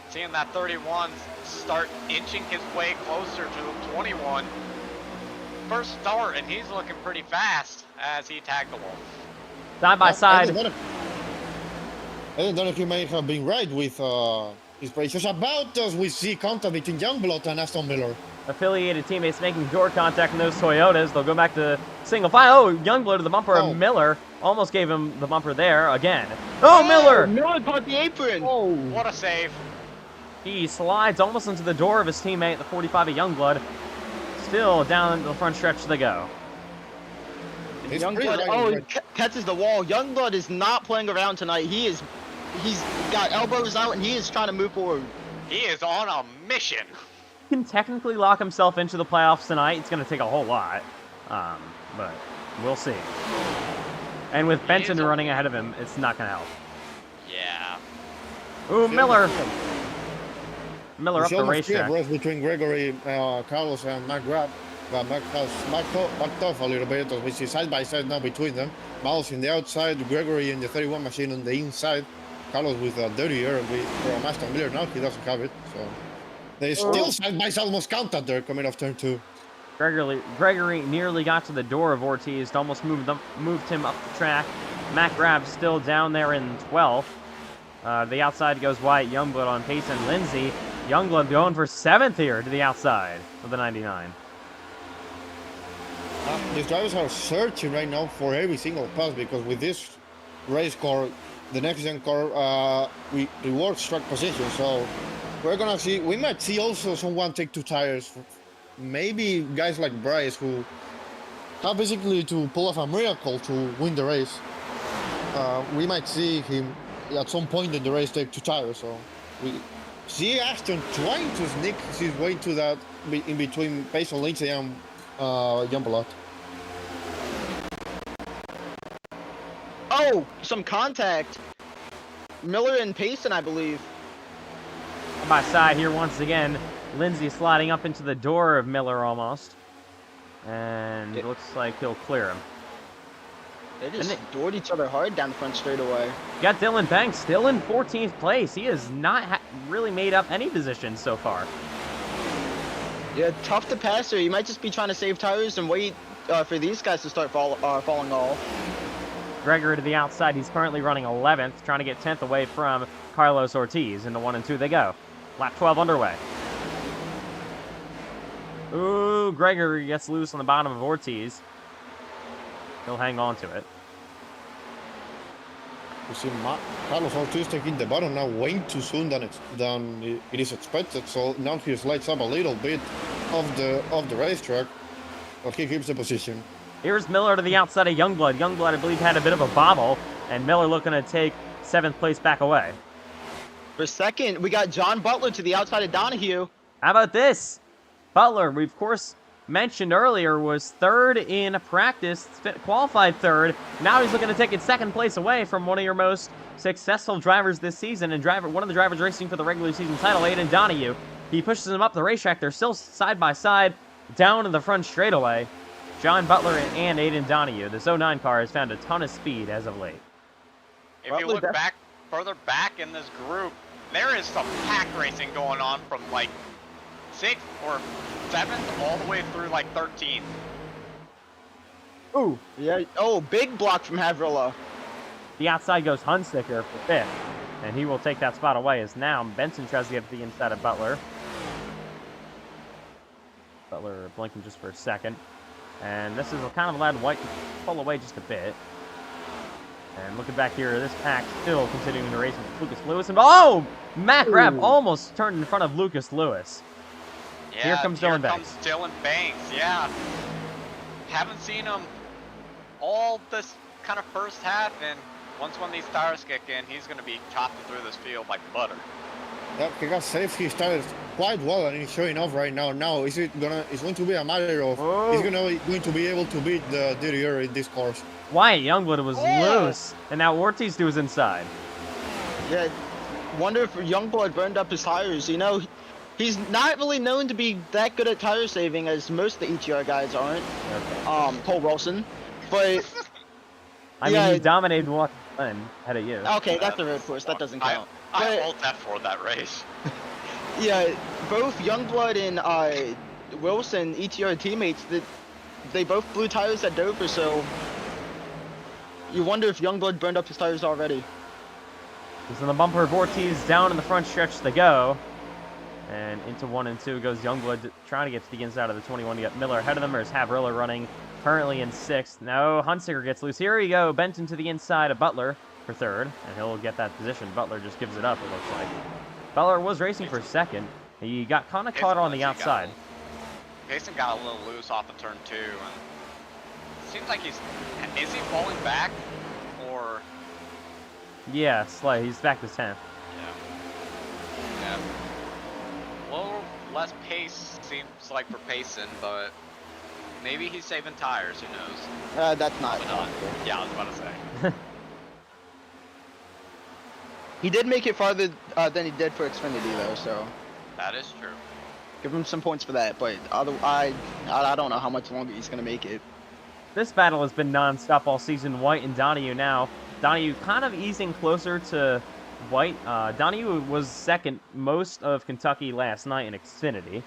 Seeing that 31 start inching his way closer to the 21. First start, and he's looking pretty fast as he tagged along. Side by side. I don't know if you may have been right with his predictions. About as we see contact between Youngblood and Aston Miller. Affiliated teammates making door contact in those Toyotas. They'll go back to single file. Oh, Youngblood to the bumper of Miller. Almost gave him the bumper there again. Oh, Miller! Miller caught the apron. Oh, What a save. he slides almost into the door of his teammate, the 45 of Youngblood. Still down the front stretch they go. He's pretty Youngblood, right. catches the wall. Youngblood is not playing around tonight. He's got elbows out and he is trying to move forward. He is on a mission. He can technically lock himself into the playoffs tonight. It's going to take a whole lot, but we'll see. And with Benson running ahead of him, it's not going to help. Yeah. Ooh, Miller. Miller up the racetrack. Race between Gregory, Carlos, and McGrath. But Mac has backed off a little bit, as we see side by side now between them. Miles in the outside, Gregory in the 31 machine on the inside. Carlos with a dirty air from Aston Miller now. He doesn't have it, so they still side by side almost counted there coming off turn 2. Gregory nearly got to the door of Ortiz to almost moved him up the track. Matt Grab still down there in 12th. The outside goes Wyatt Youngblood on pace and Lindsay. Youngblood going for 7th here to the outside of the 99. These drivers are searching right now for every single pass because with this race car, the next gen car, we reward track position. So we might see also someone take 2 tires. Maybe guys like Bryce who have basically to pull off a miracle to win the race. We might see him at some point in the race take 2 tires. So we see Ashton trying to sneak his way to that in between Payson Lindsay and Youngblood. Oh, some contact. Miller and Payson, I believe. By side here once again. Lindsay sliding up into the door of Miller almost. And it looks like he'll clear him. They just doored each other hard down the front straightaway. Got Dylan Banks still in 14th place. He has not really made up any positions so far. Yeah, tough to pass here. You might just be trying to save tires and wait for these guys to start falling off. Gregory to the outside. He's currently running 11th, trying to get 10th away from Carlos Ortiz. In the 1 and 2 they go. Lap 12 underway. Ooh, Gregory gets loose on the bottom of Ortiz. He'll hang on to it. You see Carlos Ortiz taking the bottom now way too soon than it is expected. So now he slides up a little bit of the racetrack, but he keeps the position. Here's Miller to the outside of Youngblood. Youngblood, I believe, had a bit of a bobble, and Miller looking to take 7th place back away. For second, we got John Butler to the outside of Donahue. How about this? Butler, we of course mentioned earlier, was 3rd in practice, qualified 3rd. Now he's looking to take his 2nd place away from one of your most successful drivers this season, and one of the drivers racing for the regular season title, Aiden Donahue. He pushes him up the racetrack. They're still side by side down in the front straightaway. John Butler and Aiden Donahue. The 09 car has found a ton of speed as of late. If you look further back in this group, there is some pack racing going on from like 6th or 7th all the way through like 13th. Ooh, yeah. Oh, big block from Havrilla. The outside goes Hunsicker for 5th, and he will take that spot away as now Benson tries to get to the inside of Butler. Butler blinking just for a second. And this is kind of allowed White to pull away just a bit. And looking back here, this pack still continuing to race with Lucas Lewis. And oh! Mac Rapp almost turned in front of Lucas Lewis. Yeah, here comes Dylan Banks. Yeah. Haven't seen him all this kind of first half, and once one of these tires kick in, he's going to be chopping through this field like butter. Yeah, he got safe. He started quite well, and he's showing off right now. Now, it's going to be a matter of he's going to be able to beat the DDR in this course. Wyatt Youngblood was loose, and now Ortiz was inside. Yeah, wonder if Youngblood burned up his tires. You know, he's not really known to be that good at tire saving, as most of the ETR guys aren't. Okay. Cole Wilson, but I mean, he dominated one ahead of you. Okay, that's the road course. That doesn't count. I ult F4 that race. Yeah, both Youngblood and Wilson, ETR teammates, they both blew tires at Dover, so you wonder if Youngblood burned up his tires already. He's in the bumper of Ortiz, down in the front stretch they go. And into 1 and 2 goes Youngblood, trying to get to the inside of the 21. You got Miller ahead of them. There's Havrilla running currently in 6th. No, Hunsicker gets loose. Here we go. Benton to the inside of Butler for 3rd, and he'll get that position. Butler just gives it up, it looks like. Butler was racing for 2nd. He got kind of caught on the outside. Payson got a little loose off of turn 2, and it seems like is he falling back, or? Yeah, Slay. He's back to 10th. Yeah. A little less pace seems like for Payson, but maybe he's saving tires. Who knows? That's not. Yeah, I was about to say. He did make it farther than he did for Xfinity, though, so. That is true. Give him some points for that, but I don't know how much longer he's going to make it. This battle has been non-stop all season. White and Donahue now. Donahue kind of easing closer to White. Donahue was 2nd most of Kentucky last night in Xfinity.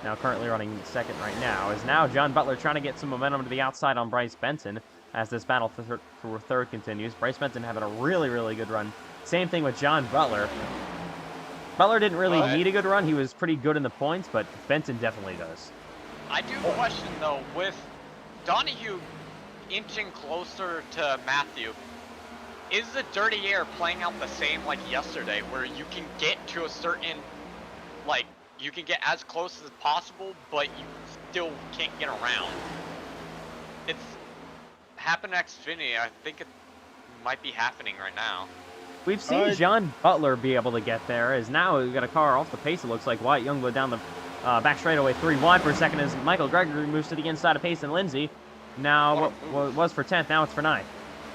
Now currently running 2nd right now. Is now John Butler trying to get some momentum to the outside on Bryce Benson as this battle for 3rd continues. Bryce Benson having a really, really good run. Same thing with John Butler. Butler didn't really need a good run. He was pretty good in the points, but Benson definitely does. I do question, though, with Donahue inching closer to Matthew, is the dirty air playing out the same like yesterday, where you can get to a certain, like, you can get as close as possible, but you still can't get around? It's happened at Xfinity. I think it might be happening right now. We've seen John Butler be able to get there, as now we've got a car off the pace, it looks like. Wyatt Youngblood down the back straightaway 3 wide for a second as Michael Gregory moves to the inside of Pace and Lindsay. Now, what was for 10th, now it's for 9th.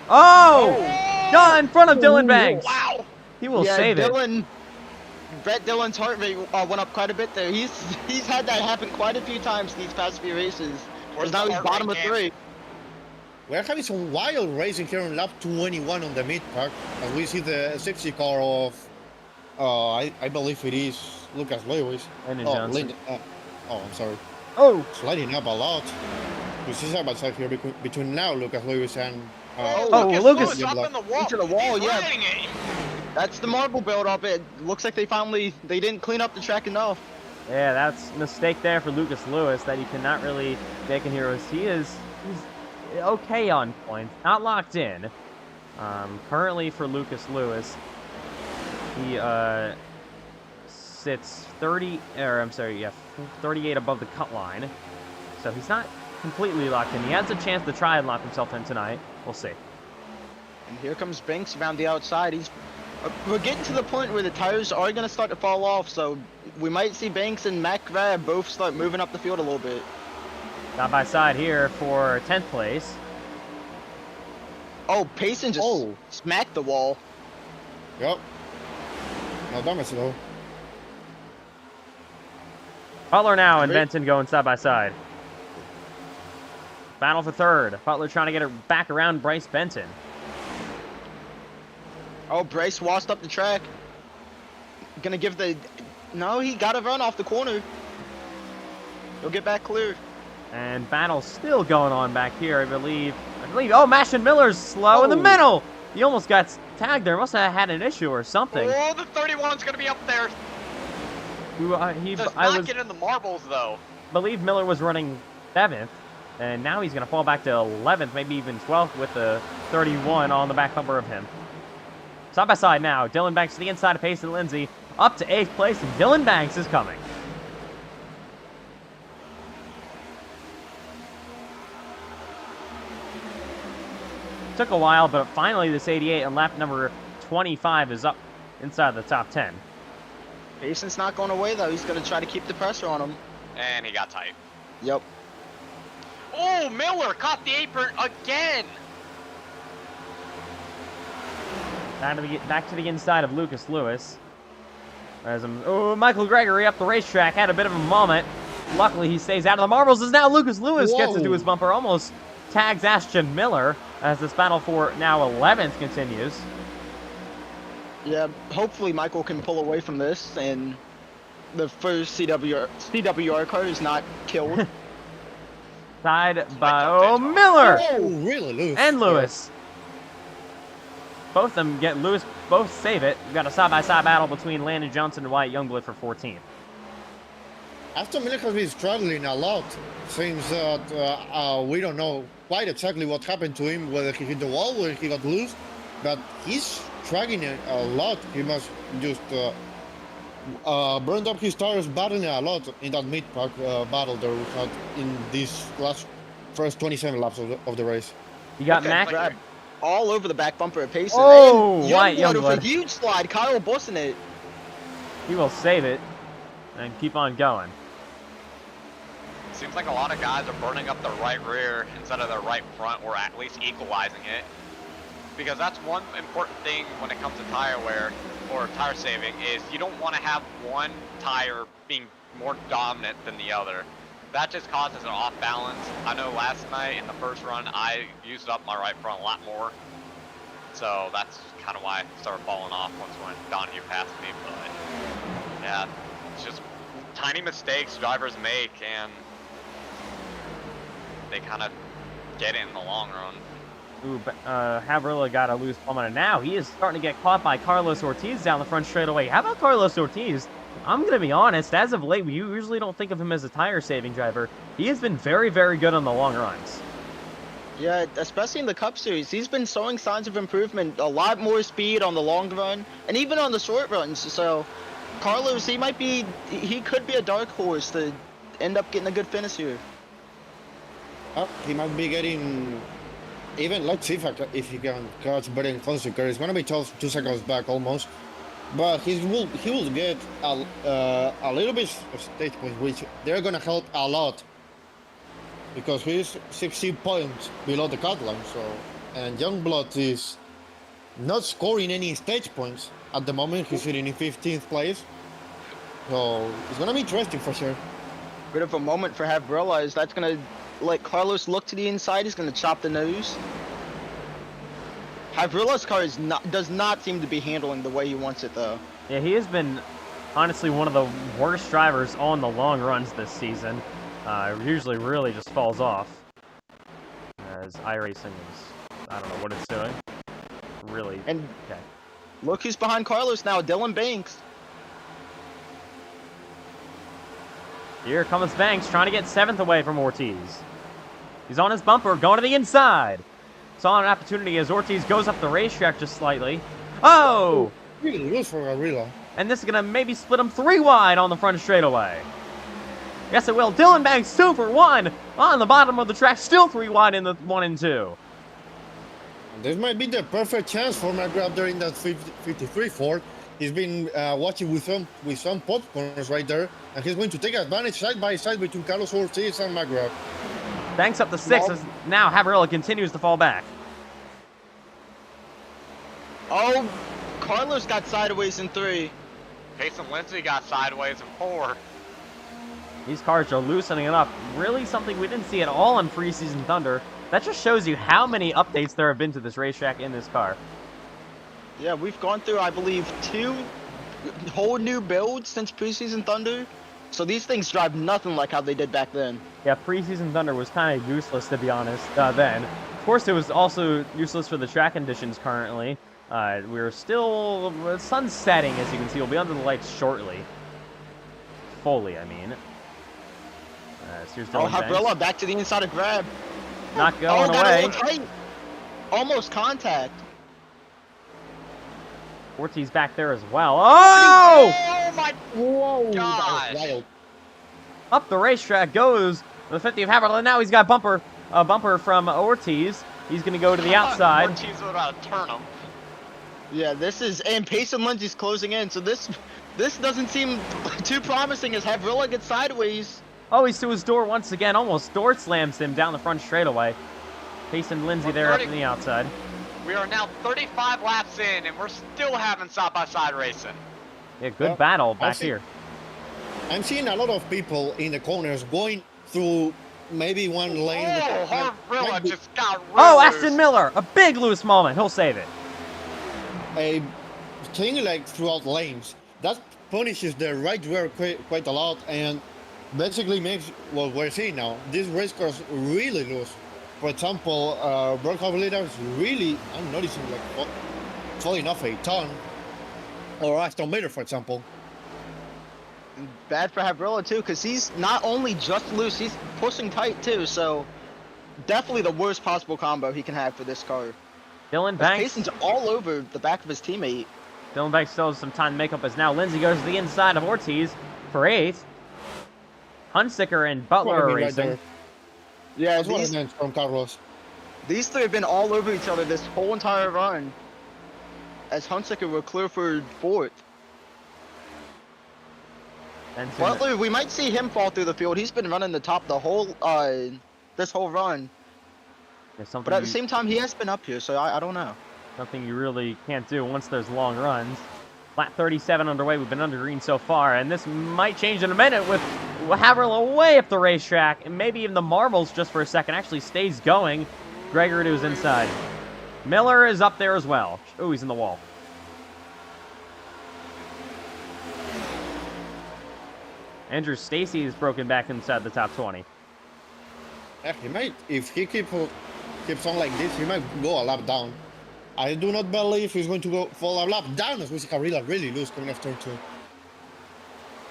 Oh! In front of Dylan Banks. Wow! He will yeah, save it. Brett Dillon's heart rate went up quite a bit there. He's had that happen quite a few times these past few races. Where's Because now the he's heart bottom rate of cam? 3. We're having some wild racing here on lap 21 on the mid pack, as we see the 60 car of, I believe it is Lucas Lewis. Lyndon Oh, Johnson. I'm sorry. Oh! Sliding up a lot. We see side by side here between now Lucas Lewis and. Oh, Lucas Lewis up in the wall. Into the wall, He's yeah. riding it. That's the marble build-up. It looks like they didn't clean up the track enough. Yeah, that's a mistake there for Lucas Lewis that he cannot really make in here. He's okay on points, not locked in. Currently for Lucas Lewis, he sits 38 above the cut line. So he's not completely locked in. He has a chance to try and lock himself in tonight. We'll see. And here comes Banks around the outside. We're getting to the point where the tires are going to start to fall off, so we might see Banks and Mac Grab both start moving up the field a little bit. Side by side here for 10th place. Oh, Payson just smacked the wall. Yep. No damage though. Butler now and Great. Benton going side by side. Battle for third. Butler trying to get it back around Bryce Benton. Oh, Bryce washed up the track. Gonna give the... No, he got a run off the corner. He'll get back clear. And battle still going on back here, I believe. Oh, Mashin Miller's slow in the middle. He almost got tagged there. Must have had an issue or something. Oh, the 31's gonna be up there. Does not get in the marbles though. Believe Miller was running 7th, and now he's gonna fall back to 11th, maybe even 12th with the 31 on the back bumper of him. Side by side now, Dylan Banks to the inside of Payson Lindsay, up to 8th place, and Dylan Banks is coming. Took a while, but finally this 88 and lap number 25 is up inside the top 10. Payson's not going away, though. He's going to try to keep the pressure on him. And he got tight. Yep. Oh, Miller caught the apron again. Back to the inside of Lucas Lewis. As Michael Gregory up the racetrack had a bit of a moment. Luckily, he stays out of the marbles. As now Lucas Lewis gets into his bumper, almost tags Ashton Miller as this battle for now 11th continues. Yeah, hopefully Michael can pull away from this and the first CWR car is not killed. Side by Miller Oh, really, Lewis? and Lewis. Both of them get Lewis, both save it. We've got a side-by-side battle between Landon Johnson and Wyatt Youngblood for 14th. Aston Miller has been struggling a lot. Seems that we don't know quite exactly what happened to him, whether he hit the wall, whether he got loose, but he's struggling a lot. He must just burned up his tires, battling a lot in that mid-pack battle that we had in these first 27 laps of the race. You got Okay, Mac. Grab all over the back bumper of Payson. Oh, and Wyatt Youngblood with Youngblood. a huge slide. Kyle bussing it. He will save it and keep on going. Seems like a lot of guys are burning up their right rear instead of their right front, or at least equalizing it. Because that's one important thing when it comes to tire wear or tire saving, is you don't want to have one tire being more dominant than the other. That just causes an off balance. I know last night in the first run, I used up my right front a lot more. So that's kind of why I started falling off once when Donahue passed me. But yeah, it's just tiny mistakes drivers make, and they kind of get it in the long run. Ooh, Havrilla got a loose plumb on it. Now he is starting to get caught by Carlos Ortiz down the front straightaway. How about Carlos Ortiz? I'm going to be honest, as of late, we usually don't think of him as a tire-saving driver. He has been very, very good on the long runs. Yeah, especially in the Cup Series. He's been showing signs of improvement. A lot more speed on the long run, and even on the short runs. So, Carlos, he could be a dark horse to end up getting a good finish here. He might be getting... Even let's see if he can catch better in closer car. It's gonna be tough, 2 seconds back almost, but he will get a little bit of stage points, which they're gonna help a lot because he's 60 points below the cut line. So and Youngblood is not scoring any stage points at the moment. He's sitting in 15th place. So it's gonna be interesting for sure. Bit of a moment for Havrilla, is that's gonna let Carlos look to the inside. He's gonna chop the nose. Havrilla's car does not seem to be handling the way he wants it though. Yeah, he has been honestly one of the worst drivers on the long runs this season. Usually really just falls off. As iRacing is, I don't know what it's doing. Really. And okay. Look who's behind Carlos now, Dylan Banks. Here comes Banks trying to get 7th away from Ortiz. He's on his bumper, going to the inside. Saw an opportunity as Ortiz goes up the racetrack just slightly. Oh! Really good for Gavrila. And this is going to maybe split him 3 wide on the front straightaway. Yes, it will. Dylan Banks 2 for 1 on the bottom of the track. Still 3 wide in the 1 and 2. This might be the perfect chance for McGrath there in that 53 Ford. He's been watching with some popcorns right there, and he's going to take advantage side by side between Carlos Ortiz and McGrath. Banks up to 6 as now Havrilla continues to fall back. Oh, Carlos got sideways in 3. Payson Lindsay got sideways in 4. These cars are loosening it up. Really something we didn't see at all in preseason Thunder. That just shows you how many updates there have been to this racetrack in this car. Yeah, we've gone through, I believe, 2 whole new builds since preseason Thunder. So these things drive nothing like how they did back then. Yeah, preseason Thunder was kind of useless, to be honest, then. Of course, it was also useless for the track conditions currently. We're still sunsetting, as you can see. We'll be under the lights shortly. Fully, I mean. So here's Dylan Banks. Havrilla back to the inside of grab. Not going got away. a little tight. Almost contact. Ortiz back there as well. Oh! Oh my Whoa! gosh! That was wild. Up the racetrack goes the 50 of Havrilla. Now he's got a bumper from Ortiz. He's going to go to the outside. Ortiz was about to turn him. Yeah, and Payson Lindsay's closing in, so this doesn't seem too promising as Havrilla gets sideways. Oh, he's to his door once again. Almost door slams him down the front straightaway. Payson Lindsay there up on the outside. We are now 35 laps in, and we're still having side-by-side racing. Yeah, good battle back here. I'm seeing a lot of people in the corners going through maybe one lane. Oh, Havrilla just got real Oh, loose. Aston Miller. A big loose moment. He'll save it. A thing like throughout lanes. That punishes the right rear quite a lot and basically makes what we're seeing now. These race cars really loose. For example, Brock Cavalera is really, I'm noticing like falling off a ton. Or Aston Martin, for example. Bad for Havrilla too, because he's not only just loose, he's pushing tight too, so definitely the worst possible combo he can have for this car. Dylan Banks. Payson's all over the back of his teammate. Dylan Banks still has some time to make up as now Lindsay goes to the inside of Ortiz for 8th. Hunsicker and Butler are racing. Yeah, That's what I meant from Carlos. these 3 have been all over each other this whole entire run. As Hunsicker will clear for 4th. Butler, we might see him fall through the field. He's been running the top the whole this whole run. But at the same time, he has been up here, so I don't know. Something you really can't do once there's long runs. Lap 37 underway. We've been under green so far, and this might change in a minute with Havrilla way up the racetrack, and maybe even the marbles just for a second actually stays going. Gregory to his inside. Miller is up there as well. Oh, he's in the wall. Andrew Stacy is broken back inside the top 20. Yeah, he might, if he keeps on like this, he might go a lap down. I do not believe he's going to fall a lap down as we see Gavrila really loose coming after 2.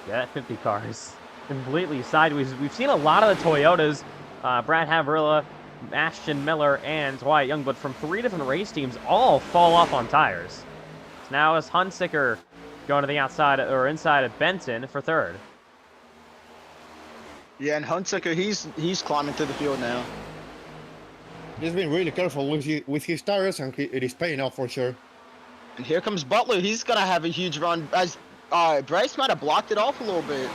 Yeah, that 50 car is completely sideways. We've seen a lot of the Toyotas, Brad Havrilla, Ashton Miller, and Wyatt Youngblood from 3 different race teams all fall off on tires. So now is Hunsicker going to the outside or inside of Benton for 3rd. Yeah, and Hunsicker, he's climbing through the field now. He's been really careful with his tires, and it is paying off for sure. And here comes Butler. He's gonna have a huge run as Bryce might have blocked it off a little bit.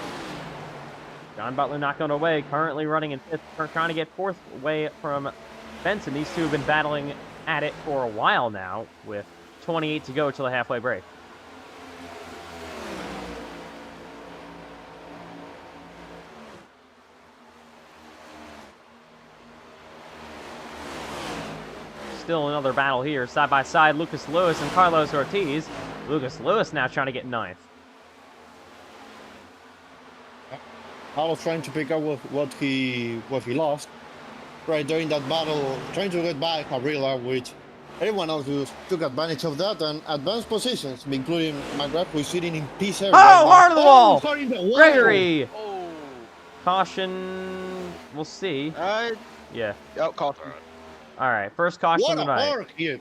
John Butler not going away, currently running in 5th, trying to get 4th away from Benson. These two have been battling at it for a while now, with 28 to go till the halfway break. Still another battle here, side by side, Lucas Lewis and Carlos Ortiz. Lucas Lewis now trying to get ninth. I was trying to pick up what he lost right during that battle, trying to get back Cabrera, which everyone else just took advantage of that and advanced positions, including McGrath, who's sitting in P7. Oh, hard of the wall! Hard in the wall! Gregory! Oh. Caution, we'll see. Yeah. Oh, caution. All right, first caution What of the a night. arc here!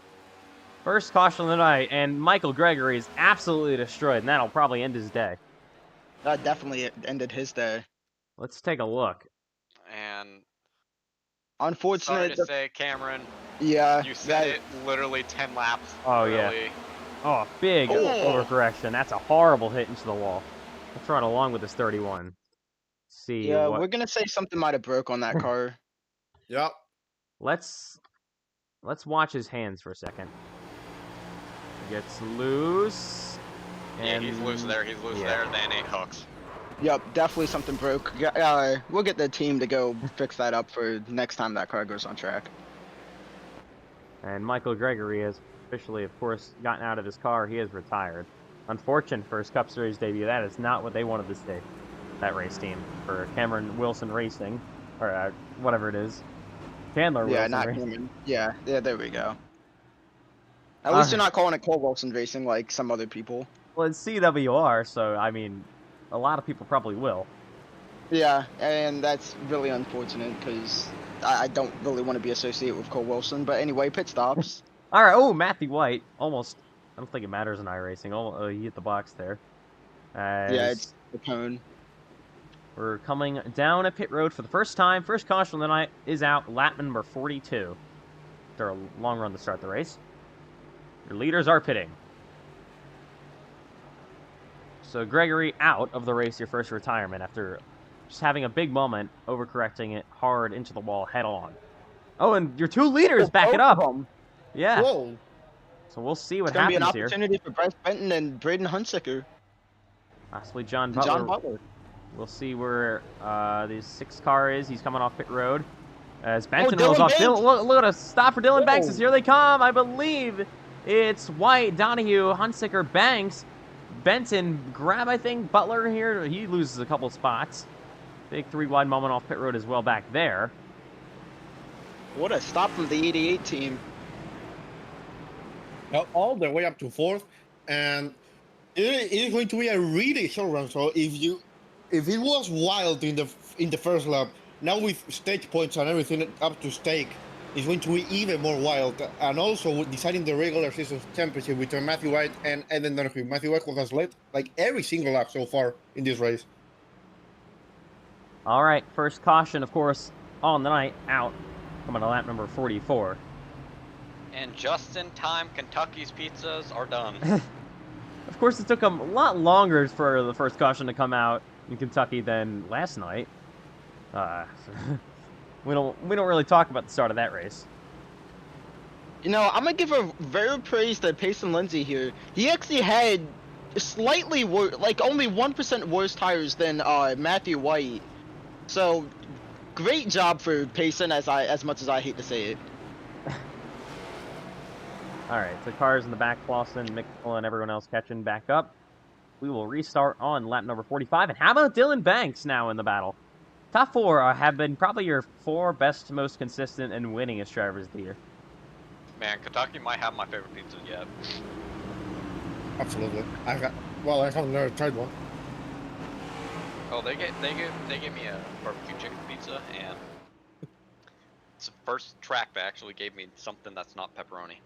First caution of the night, and Michael Gregory is absolutely destroyed, and that'll probably end his day. That definitely ended his day. Let's take a look. And sorry Unfortunate. to say, Cameron, Yeah. you said it literally 10 laps. Oh, yeah. early. Oh, big Oh. overcorrection. That's a horrible hit into the wall. Let's run along with this 31. See Yeah, what... we're gonna say something might have broke on that car. Yeah. Let's watch his hands for a second. Gets loose. Yeah, he's loose and- there, he's loose yeah. there, then it hooks. Yep, definitely something broke. We'll get the team to go fix that up for next time that car goes on track. And Michael Gregory has officially, of course, gotten out of his car. He has retired. Unfortunate for his Cup Series debut. That is not what they wanted to see. That race team for Cameron Wilson Racing, or whatever it is. Chandler Yeah, Wilson not Racing. human. Yeah, there we go. At least you're not calling it Cole Wilson Racing like some other people. Well, it's CWR, so, I mean, a lot of people probably will. Yeah, and that's really unfortunate because I don't really want to be associated with Cole Wilson. But anyway, pit stops. All right, oh, Matthew White. Almost, I don't think it matters in iRacing. Oh, he hit the box there. Yeah, it's the cone. We're coming down a pit road for the first time. First caution of the night is out, lap number 42. After a long run to start the race. Your leaders are pitting. So Gregory out of the race, your first retirement after just having a big moment, overcorrecting it hard into the wall head on. Oh, and your two leaders back it up. Yeah. Whoa! So we'll see what It's gonna be an happens here. opportunity for Bryce Benton and Braden Hunsicker. Possibly John and Butler. John Butler. We'll see where the 6 car is. He's coming off pit road. As Benton Dylan rolls off. Banks! Look at a stop for Dylan Banks. Whoa. Here they come. I believe it's White, Donahue, Hunsicker, Banks. Benton grab, I think, Butler here. He loses a couple spots. Big 3 wide moment off pit road as well back there. What a stop from the 88 team. All the way up to 4th, and it is going to be a really short run. So if it was wild in the first lap, now with stage points and everything up to stake, it's going to be even more wild. And also with deciding the regular season championship between Matthew White and Eden Donahue. Matthew White has led like every single lap so far in this race. All right, first caution, of course, on the night, out. Coming to lap number 44. And just in time, Kentucky's pizzas are done. Of course, it took them a lot longer for the first caution to come out in Kentucky than last night. We don't really talk about the start of that race. You know, I'm gonna give a very praise to Payson Lindsay here. He actually had slightly worse, like only 1% worse tires than Matthew White. So, great job for Payson, as much as I hate to say it. All right, so cars in the back, Clausen, Mickle, and everyone else catching back up. We will restart on lap number 45. And how about Dylan Banks now in the battle? Top 4 have been probably your 4 best, most consistent, and winningest drivers of the year. Man, Kentucky might have my favorite pizza yet. Absolutely. I have never tried one. Oh, they gave me a barbecue chicken pizza, and it's the first track that actually gave me something that's not pepperoni.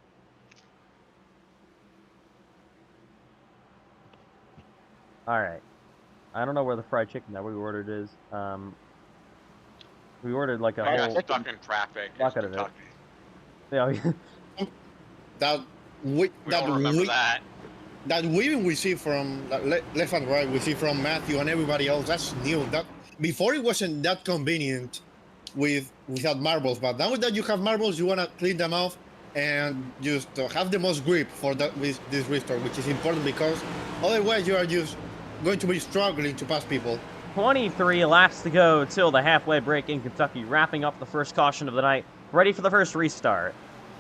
All right. I don't know where the fried chicken that we ordered is. We ordered like a I whole... got stuck in traffic. It's bucket of it. Kentucky. Yeah, That We don't remember that. That weaving we see from left and right, we see from Matthew and everybody else. That's new. That before it wasn't that convenient without marbles, but now that you have marbles, you wanna clean them off. and just have the most grip for this restart, which is important because otherwise you are just going to be struggling to pass people. 23 laps to go till the halfway break in Kentucky, wrapping up the first caution of the night, ready for the first restart.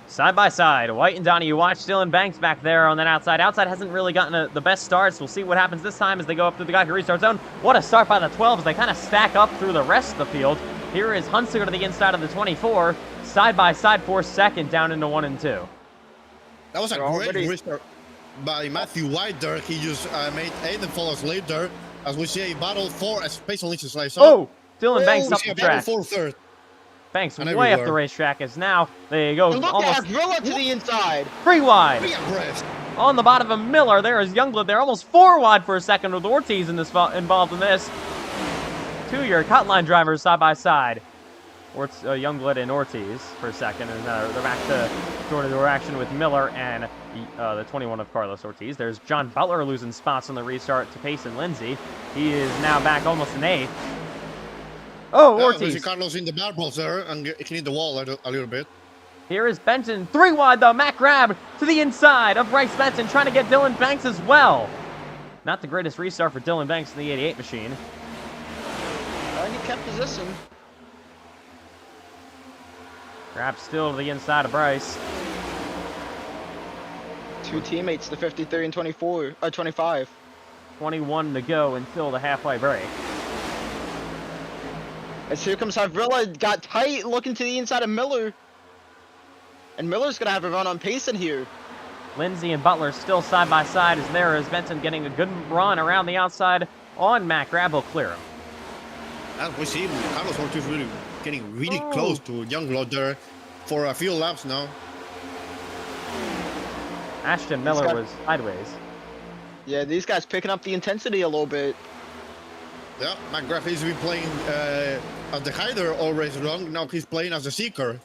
Side by side, White and Donnie, you watch Dylan Banks back there on that outside. Outside hasn't really gotten the best starts. We'll see what happens this time as they go up through the Geiger restart zone. What a start by the 12s. They kind of stack up through the rest of the field. Here is Hunsinger to the inside of the 24. Side by side for second, down into 1 and 2. That was a great restart by Matthew White there. He just made Aiden fall asleep there. As we see a battle for a space on each slice. Oh! Dylan Banks up the track. For third. Banks way up the racetrack as now they go and look almost at Grilla to the inside. 3 wide. Abreast. On the bottom of Miller, there is Youngblood. They're almost 4 wide for a second with Ortiz involved in this. 2-year cut line drivers side by side. Youngblood and Ortiz for a second, and they're back to door-to-door action with Miller and the 21 of Carlos Ortiz. There's John Butler losing spots on the restart to Pace and Lindsay. He is now back almost in 8th. Oh, Ortiz. Carlos in the marbles there and hitting the wall a little bit. Here is Benton, 3 wide though. Matt Grab to the inside of Bryce Benton, trying to get Dylan Banks as well. Not the greatest restart for Dylan Banks in the 88 machine. And he kept position. Grab still to the inside of Bryce. 2 teammates, the 53 and 25. 21 to go until the halfway break. As here comes Havrilla, got tight, looking to the inside of Miller. And Miller's gonna have a run on Pace in here. Lindsay and Butler still side by side as there is Benton getting a good run around the outside on Matt Grab will clear him. As we see Carlos Ortiz getting really close to Youngblood there for a few laps now. Ashton Miller was sideways. Yeah, these guys picking up the intensity a little bit. Yeah, McGrath has been playing as the hider all race long. Now he's playing as a seeker.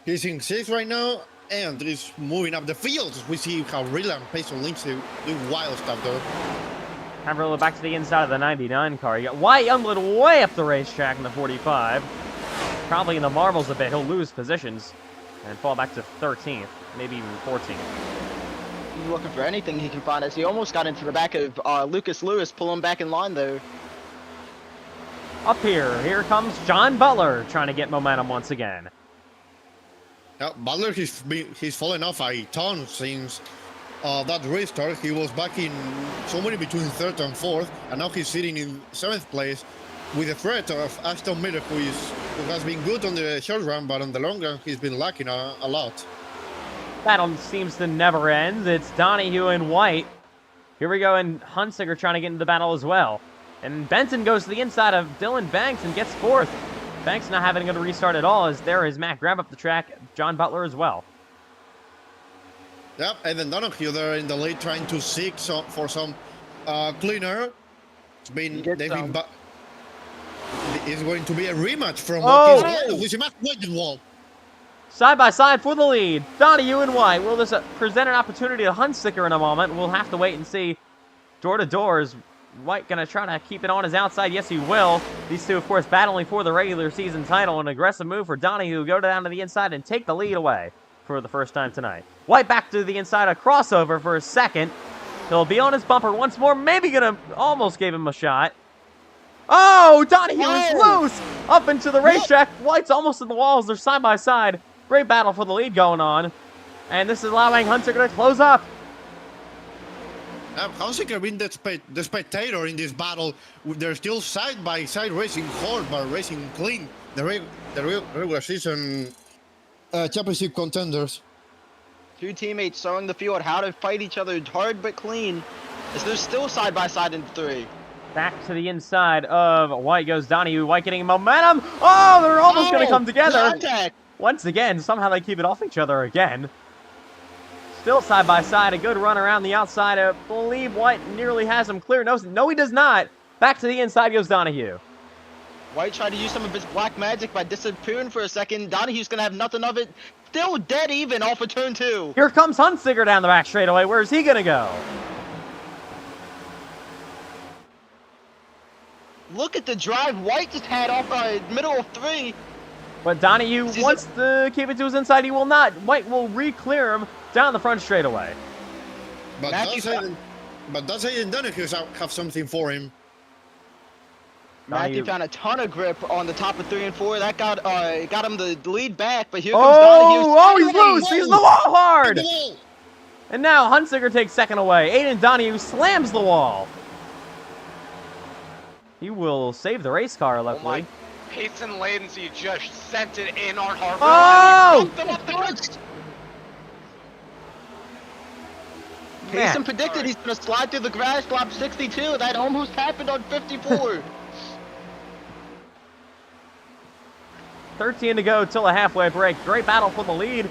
He's in 6th right now, and he's moving up the field. We see how Rilla and Payson Lynch doing wild stuff there. Haverilla back to the inside of the 99 car. You got Wyatt Youngblood way up the racetrack in the 45. Probably in the marbles a bit. He'll lose positions and fall back to 13th, maybe even 14th. He's looking for anything he can find as he almost got into the back of Lucas Lewis, pulling back in line there. Up here comes John Butler trying to get momentum once again. Yeah, Butler, he's fallen off a ton since that restart. He was back in somewhere between 3rd and 4th, and now he's sitting in 7th place with the threat of Ashton Miller, who has been good on the short run, but on the long run, he's been lacking a lot. Battle seems to never end. It's Donahue and White. Here we go, and Hunsinger trying to get into the battle as well. And Benton goes to the inside of Dylan Banks and gets 4th. Banks not having a good restart at all, as there is Matt Grab up the track, John Butler as well. Yep, and then Donahue there in the lead trying to seek for some cleaner. It's going to be a rematch from wall. Side by side for the lead. Donahue and White. Will this present an opportunity to Hunsinger in a moment? We'll have to wait and see. Door to door, is White going to try to keep it on his outside? Yes, he will. These two, of course, battling for the regular season title. An aggressive move for Donahue. Go down to the inside and take the lead away for the first time tonight. White back to the inside, a crossover for a second. He'll be on his bumper once more. Maybe going to almost gave him a shot. Oh, Donahue is loose. Up into the racetrack. White's almost in the walls. They're side by side. Great battle for the lead going on. And this is allowing Hunsinger to close up. Hunsinger being the spectator in this battle. They're still side by side racing hard, but racing clean. The regular season championship contenders. 2 teammates showing the field how to fight each other hard but clean. As they're still side by side in 3. Back to the inside of White goes Donahue. White getting momentum. Oh, they're almost going to come together. Contact. Once again, somehow they keep it off each other again. Still side by side, a good run around the outside. I believe White nearly has him clear. No, he does not. Back to the inside goes Donahue. White tried to use some of his black magic by disappearing for a second. Donahue's going to have nothing of it. Still dead even off of turn 2. Here comes Hunsinger down the back straightaway. Where's he going to go? Look at the drive White just had off middle of 3. But Donahue Sees wants to keep it to his inside. He will not. White will re-clear him down the front straightaway. But Matthew does Aiden Donahue have something for him? Matthew Donahue- found a ton of grip on the top of 3 and 4. That got him the lead back, but here comes Donahue. Oh, he's sideways. loose. He's in the wall hard. The wall! And now Hunsicker takes second away. Aiden Donahue slams the wall. He will save the race car, Oh my. luckily. Payson Lindsay just sent it in on Harvard. Oh! Them up the crest. Payson predicted he's going to slide through the grass, lap 62. That almost happened on 54. 13 to go till a halfway break. Great battle for the lead.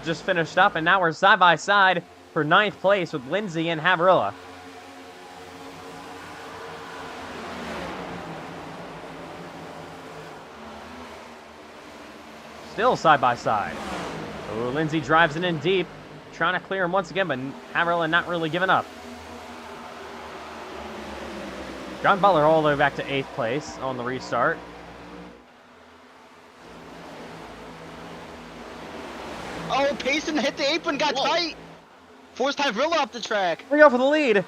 Just finished up, and now we're side by side for 9th place with Lindsay and Havrilla. Still side by side. Oh, Lindsay drives it in deep, trying to clear him once again, but Havrilla not really giving up. John Butler all the way back to 8th place on the restart. Oh, Payson hit the apron, got tight. Forced Havrilla off the track. Here we go for the lead.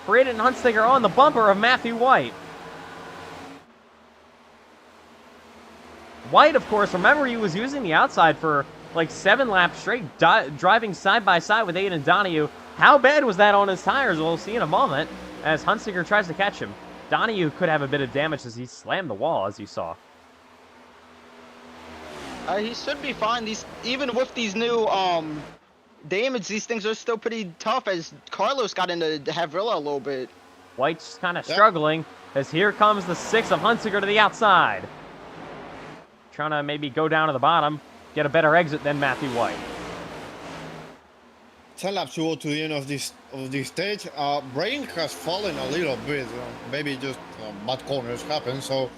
Braden Hunsticker on the bumper of Matthew White. White, of course, remember he was using the outside for like 7 laps straight, driving side by side with Aiden Donahue. How bad was that on his tires? We'll see in a moment as Hunsticker tries to catch him. Donahue could have a bit of damage as he slammed the wall, as you saw. He should be fine. Even with these new damage, these things are still pretty tough as Carlos got into Havrilla a little bit. White's kind of struggling as here comes the 6 of Hunsicker to the outside. Trying to maybe go down to the bottom, get a better exit than Matthew White. 10 laps to go to the end of this stage. Braden has fallen a little bit. Maybe just bad corners happen. So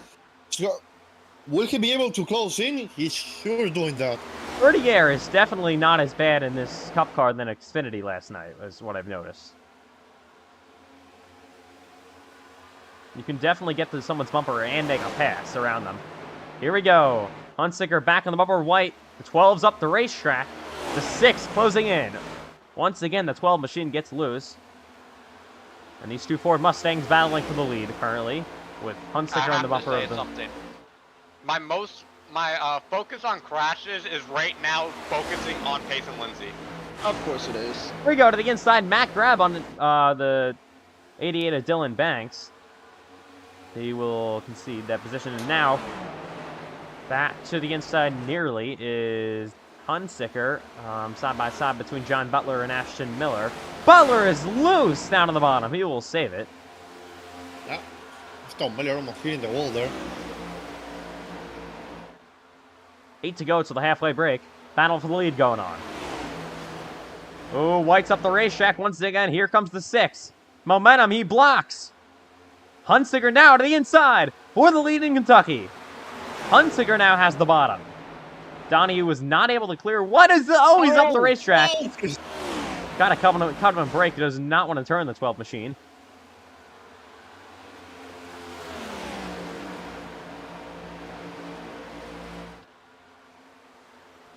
will he be able to close in? He's sure doing that. Verdier is definitely not as bad in this Cup car than Xfinity last night, is what I've noticed. You can definitely get to someone's bumper and make a pass around them. Here we go. Hunsicker back on the bumper. White. The 12's up the racetrack. The 6 closing in. Once again, the 12 machine gets loose. And these 2 Ford Mustangs battling for the lead currently, with Hunsicker on the bumper of the... Something. My focus on crashes is right now focusing on Payson Lindsay. Of course it is. Here we go to the inside. Matt Grab on the 88 of Dylan Banks. He will concede that position. And now, back to the inside nearly is Hunsicker, side by side between John Butler and Ashton Miller. Butler is loose down on the bottom. He will save it. Yeah, Tom Miller almost hitting the wall there. 8 to go till the halfway break. Battle for the lead going on. Oh, White's up the racetrack once again. Here comes the 6. Momentum, he blocks. Hunsicker now to the inside for the lead in Kentucky. Hunsicker now has the bottom. Donahue was not able to clear. What is the... Oh, he's up the racetrack. Got a cut him a break. He does not want to turn the 12 machine.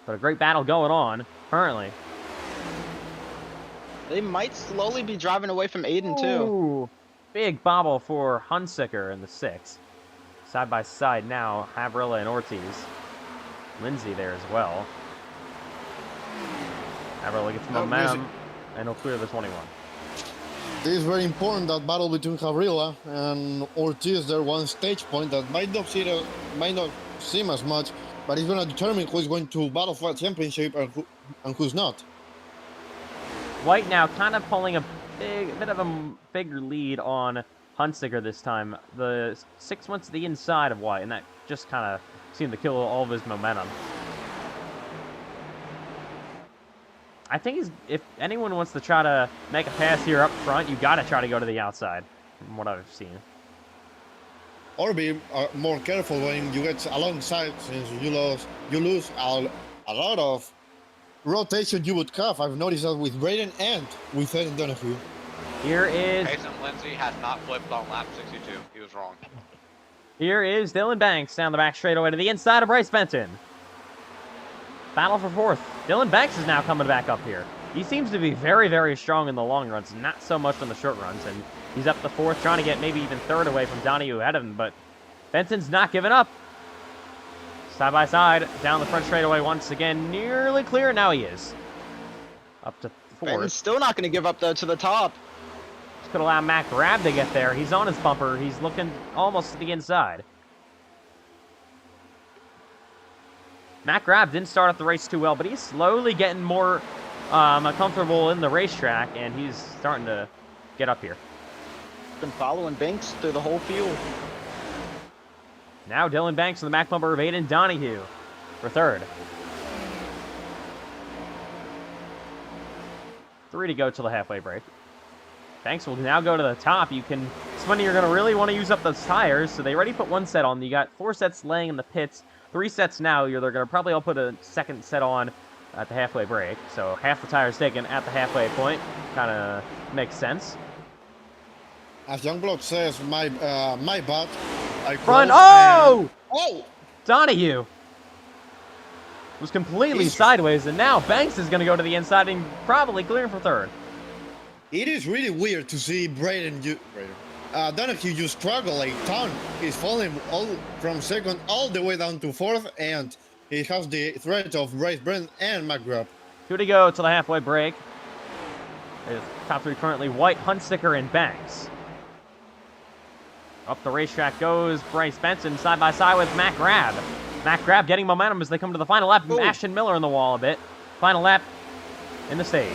But a great battle going on currently. They might slowly be driving away from Aiden, too. Ooh, big bobble for Hunsicker in the 6. Side by side now, Havrilla and Ortiz. Lindsay there as well. Havrilla gets momentum, and he'll clear the 21. This is very important, that battle between Havrilla and Ortiz. There one stage point that might not seem as much, but it's going to determine who's going to battle for a championship and who's not. White now kind of pulling a bit of a bigger lead on Hunsicker this time. The 6 went to the inside of White, and that just kind of seemed to kill all of his momentum. I think if anyone wants to try to make a pass here up front, you got to try to go to the outside, from what I've seen. Or be more careful when you get alongside, since you lose a lot of rotation you would have. I've noticed that with Braden and with Aiden Donahue. Here is... Payson Lindsay has not flipped on lap 62. He was wrong. Here is Dylan Banks down the back straightaway to the inside of Bryce Benton. Battle for fourth. Dylan Banks is now coming back up here. He seems to be very, very strong in the long runs, not so much on the short runs. And he's up to fourth, trying to get maybe even third away from Donahue ahead of him. But Benson's not giving up. Side by side, down the front straightaway once again. Nearly clear. Now he is. Up to Benton's fourth. still not going to give up, though, to the top. This could allow Matt Grab to get there. He's on his bumper. He's looking almost to the inside. Matt Grab didn't start off the race too well, but he's slowly getting more comfortable in the racetrack, and he's starting to get up here. Been following Banks through the whole field. Now Dylan Banks on the back bumper of Aiden Donahue for third. 3 to go till the halfway break. Banks will now go to the top. It's when you're going to really want to use up those tires, so they already put 1 set on. You got 4 sets laying in the pits. 3 sets now. They're going to probably all put a second set on at the halfway break. So half the tires taken at the halfway point. Kind of makes sense. As Youngblood says, my bad. Front. Oh! Oh! Donahue was completely sideways, and now Banks is going to go to the inside and probably clear for third. It is really weird to see Donahue just struggle a ton. He's falling from second all the way down to fourth, and he has the threat of Bryce Brent and McGrath. 2 to go till the halfway break. There's top 3 currently White, Huntsicker, and Banks. Up the racetrack goes Bryce Benson side by side with Matt Grab. Matt Grab getting momentum as they come to the final lap. Ooh. Ashton Miller in the wall a bit. Final lap in the stage.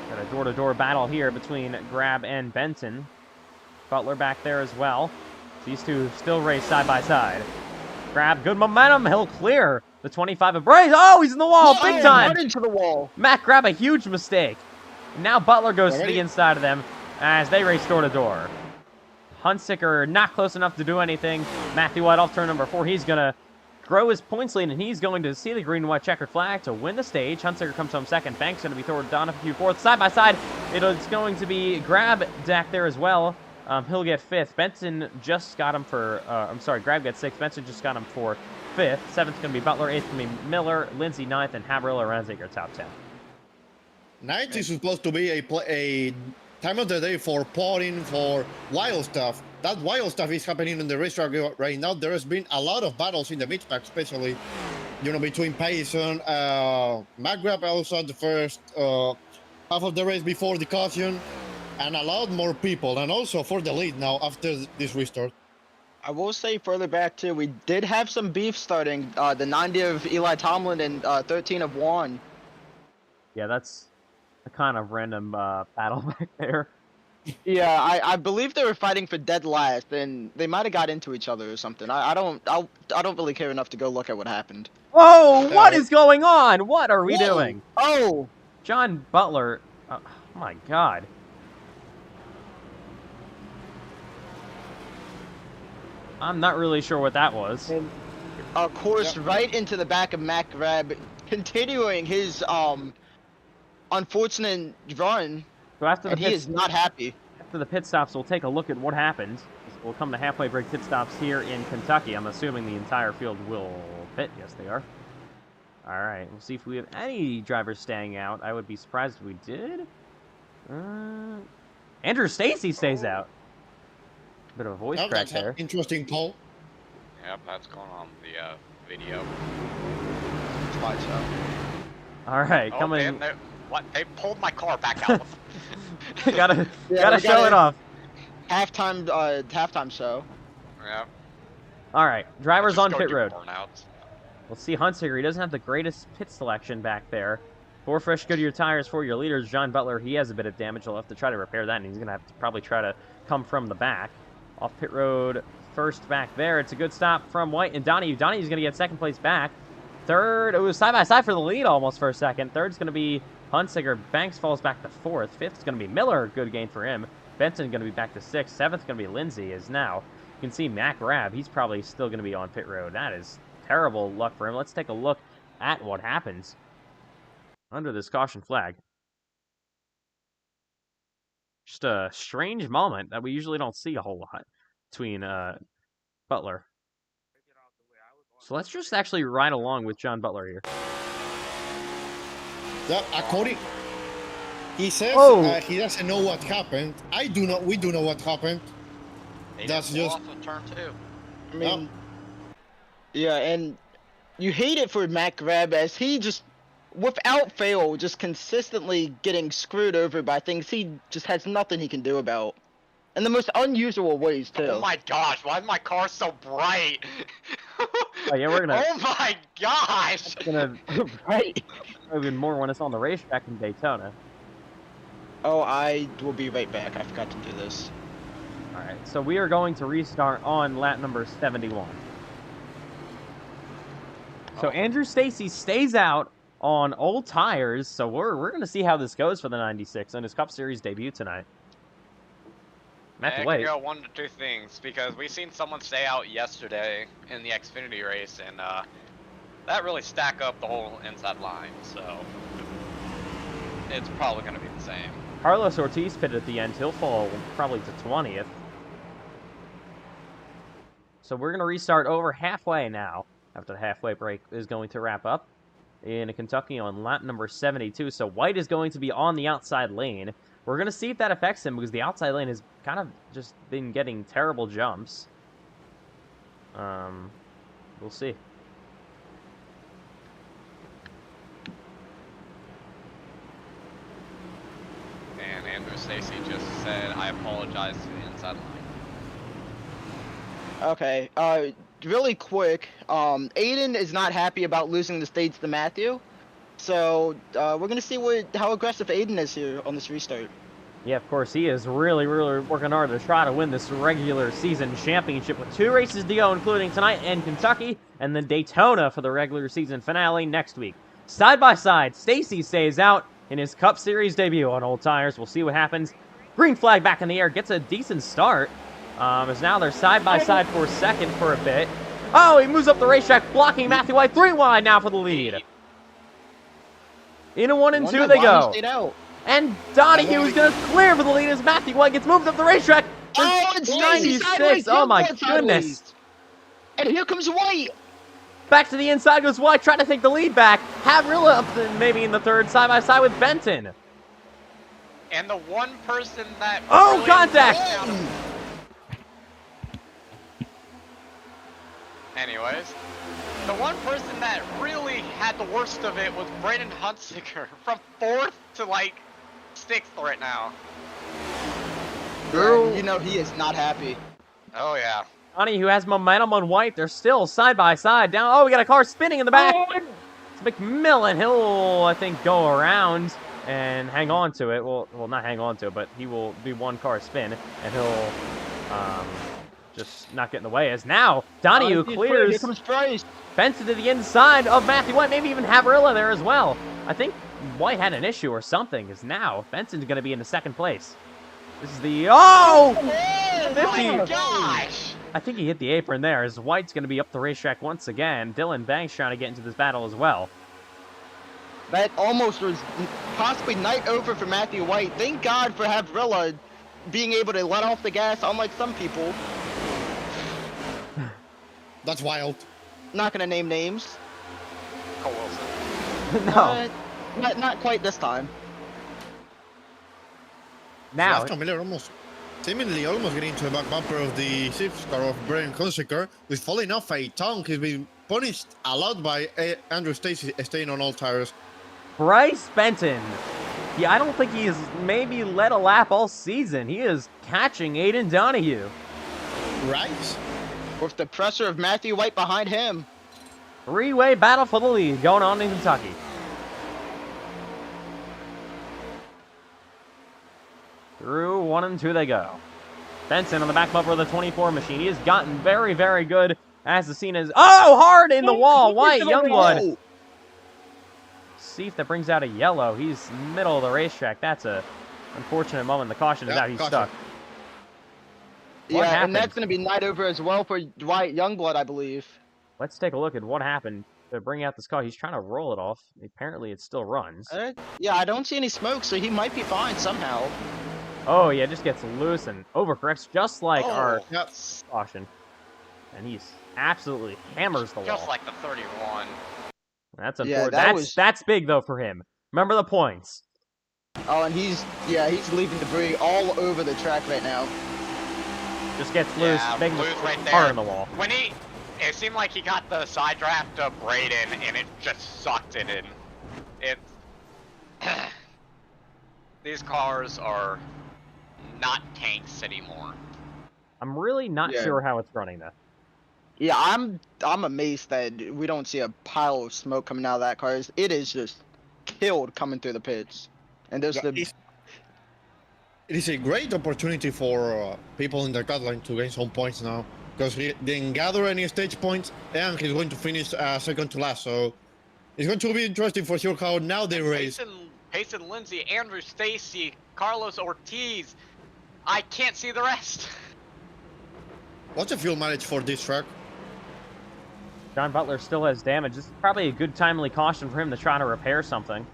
Got a door-to-door battle here between Grab and Benson. Butler back there as well. These two still race side by side. Grab, good momentum. He'll clear the 25 of Bryce. Oh, he's in the wall big time. Right into the wall. Matt Grab, a huge mistake. Now Butler goes to the inside of them as they race door-to-door. Huntsicker not close enough to do anything. Matthew White off turn number 4. He's going to grow his points lead, and he's going to see the green and white checkered flag to win the stage. Huntsicker comes home second. Banks going to be third. Donahue fourth. Side by side, it's going to be Grab back there as well. He'll get fifth. Benson just got him for, Grab gets sixth. Benson just got him for fifth. Seventh going to be Butler. Eighth going to be Miller. Lindsay ninth, and Haberilla rounds out your top 10. Ninth is supposed to be a time of the day for potting, for wild stuff. That wild stuff is happening in the racetrack right now. There has been a lot of battles in the mid-pack, especially, between Payson, McGrath also at the first half of the race before the caution, and a lot more people, and also for the lead now after this restart. I will say further back, too, we did have some beef starting. The 90 of Eli Tomlin and 13 of Juan. Yeah, that's a kind of random battle back there. Yeah, I believe they were fighting for dead last, and they might have got into each other or something. I don't really care enough to go look at what happened. Whoa! What is going on? What are we doing? Oh! John Butler. Oh my God. I'm not really sure what that was. And, of course, right into the back of Matt Grab, continuing his unfortunate run. So after the he is not happy. After the pit stops, we'll take a look at what happened. We'll come to halfway break pit stops here in Kentucky. I'm assuming the entire field will pit. Yes, they are. All right, we'll see if we have any drivers staying out. I would be surprised if we did. Andrew Stacy stays out. Bit of a voice crack That's there. an interesting call. Yep, that's going on the video. Slideshow. All right, Oh, coming. man, what? They pulled my car back out. gotta we show it off. Halftime show. Yep. All right, drivers Just on go pit do road. burnouts. We'll see Huntsicker. He doesn't have the greatest pit selection back there. 4 fresh Goodyear tires for your leaders. John Butler, he has a bit of damage. He'll have to try to repair that, and he's going to have to probably try to come from the back. Off pit road, first back there. It's a good stop from White and Donahue. Donahue's going to get second place back. Third, it was side-by-side for the lead almost for a second. Third's going to be Huntsicker. Banks falls back to fourth. Fifth's going to be Miller. Good gain for him. Benson going to be back to sixth. Seventh's going to be Lindsay. Is now. You can see Mac Grab. He's probably still going to be on pit road. That is terrible luck for him. Let's take a look at what happens under this caution flag. Just a strange moment that we usually don't see a whole lot between Butler. So let's just actually ride along with John Butler here. That, according, he says Oh. he doesn't know what happened. I do not. We do know what happened. They That's didn't pull just- off of turn 2. I mean, yeah, and you hate it for Matt Grab as he just, without fail, just consistently getting screwed over by things he just has nothing he can do about. In the most unusual ways, too. Oh my gosh, why is my car so bright? Oh, yeah, we're gonna- Oh my gosh! It's gonna Right. even more when it's on the racetrack in Daytona. Oh, I will be right back. I forgot to do this. All right, so we are going to restart on lap number 71. So Oh. Andrew Stacy stays out on old tires, so we're gonna see how this goes for the 96 on his Cup Series debut tonight. It Matthew can White. go one to two things, because we seen someone stay out yesterday in the Xfinity race, and that really stack up the whole inside line, so it's probably going to be the same. Carlos Ortiz pitted at the end. He'll fall probably to 20th. So we're gonna restart over halfway now. After the halfway break is going to wrap up in Kentucky on lap number 72. So White is going to be on the outside lane. We're going to see if that affects him because the outside lane has kind of just been getting terrible jumps. We'll see. And Andrew Stacy just said, I apologize to the inside line. Okay, really quick, Aiden is not happy about losing the stage to Matthew. So, we're gonna see how aggressive Aiden is here on this restart. Yeah, of course, he is really working hard to try to win this regular season championship with 2 races to go, including tonight in Kentucky, and then Daytona for the regular season finale next week. Side by side, Stacy stays out in his Cup Series debut on old tires. We'll see what happens. Green flag back in the air, gets a decent start. As now they're side by side for second for a bit. Oh, he moves up the racetrack, blocking Matthew White. 3 wide now for the lead. In a 1 and 2 they go. Stayed out. And Donahue is going to clear for the lead as Matthew White gets moved up the racetrack. for Oh, it's Stacy 96. sideways. Oh my Youngblood sideways. goodness. And here comes White. Back to the inside goes White, trying to take the lead back. Havrilla up maybe in the third, side by side with Benton. And the one person that Oh, really contact! out of- Anyways, the one person that really had the worst of it was Braden Hunsicker, from 4th to like 6th right now. Yeah, you know he is not happy. Oh yeah. Donahue, who has momentum on White, they're still side by side down. Oh, we got a car spinning in the back. It's McMillan. He'll, I think, go around and hang on to it. Well, not hang on to it, but he will be one car spin, and he'll just not get in the way. As now, Donahue Here clears comes Price. Benson to the inside of Matthew White, maybe even Havrilla there as well. I think White had an issue or something, as now Benson's going to be in the second place. This is the, oh! Oh 50. my gosh! I think he hit the apron there, as White's going to be up the racetrack once again. Dylan Banks trying to get into this battle as well. That almost was possibly night over for Matthew White. Thank God for Havrilla being able to let off the gas, unlike some people. That's wild. Not gonna name names. Cole Wilson. No. Not quite this time. Now, Aston Miller seemingly almost getting into the back bumper of the sixth car of Brian Hunsicker with falling off a tongue. He's been punished a lot by Andrew Stacy staying on all tires. Bryce Benton. Yeah, I don't think he has maybe led a lap all season. He is catching Aiden Donahue. Right? With the pressure of Matthew White behind him. 3-way battle for the lead going on in Kentucky. Through 1 and 2 they go. Benson on the back bumper of the 24 machine. He has gotten very, very good as the scene is. Oh, hard in the wall. White, Youngblood. See if that brings out a yellow. He's middle of the racetrack. That's a unfortunate moment. The caution is Yeah, out. He's caution. stuck. What Yeah, happened? and that's gonna be night over as well for Dwight Youngblood, I believe. Let's take a look at what happened to bring out this car. He's trying to roll it off. Apparently, it still runs. Yeah, I don't see any smoke, so he might be fine somehow. Oh, yeah, just gets loose and overcorrects just like our Yep. caution. and he's absolutely hammers the Just wall. like the 31. That's Yeah, unfortunate. That's big though for him. Remember the points. Oh, and he's leaving debris all over the track right now. Just gets loose, Yeah, making loose the right car there. in the wall. When it seemed like he got the side draft to Braden, and it just sucked it in. It. These cars are not tanks anymore. I'm really not Yeah. sure how it's running though. Yeah, I'm amazed that we don't see a pile of smoke coming out of that car. It is just killed coming through the pits. And there's the It is a great opportunity for people in the cut line to gain some points now, because he didn't gather any stage points, and he's going to finish second to last. So it's going to be interesting for sure how now they race. Payson Lindsay, Andrew Stacy, Carlos Ortiz. I can't see the rest. What's the fuel mileage for this track? John Butler still has damage. This is probably a good timely caution for him to try to repair something.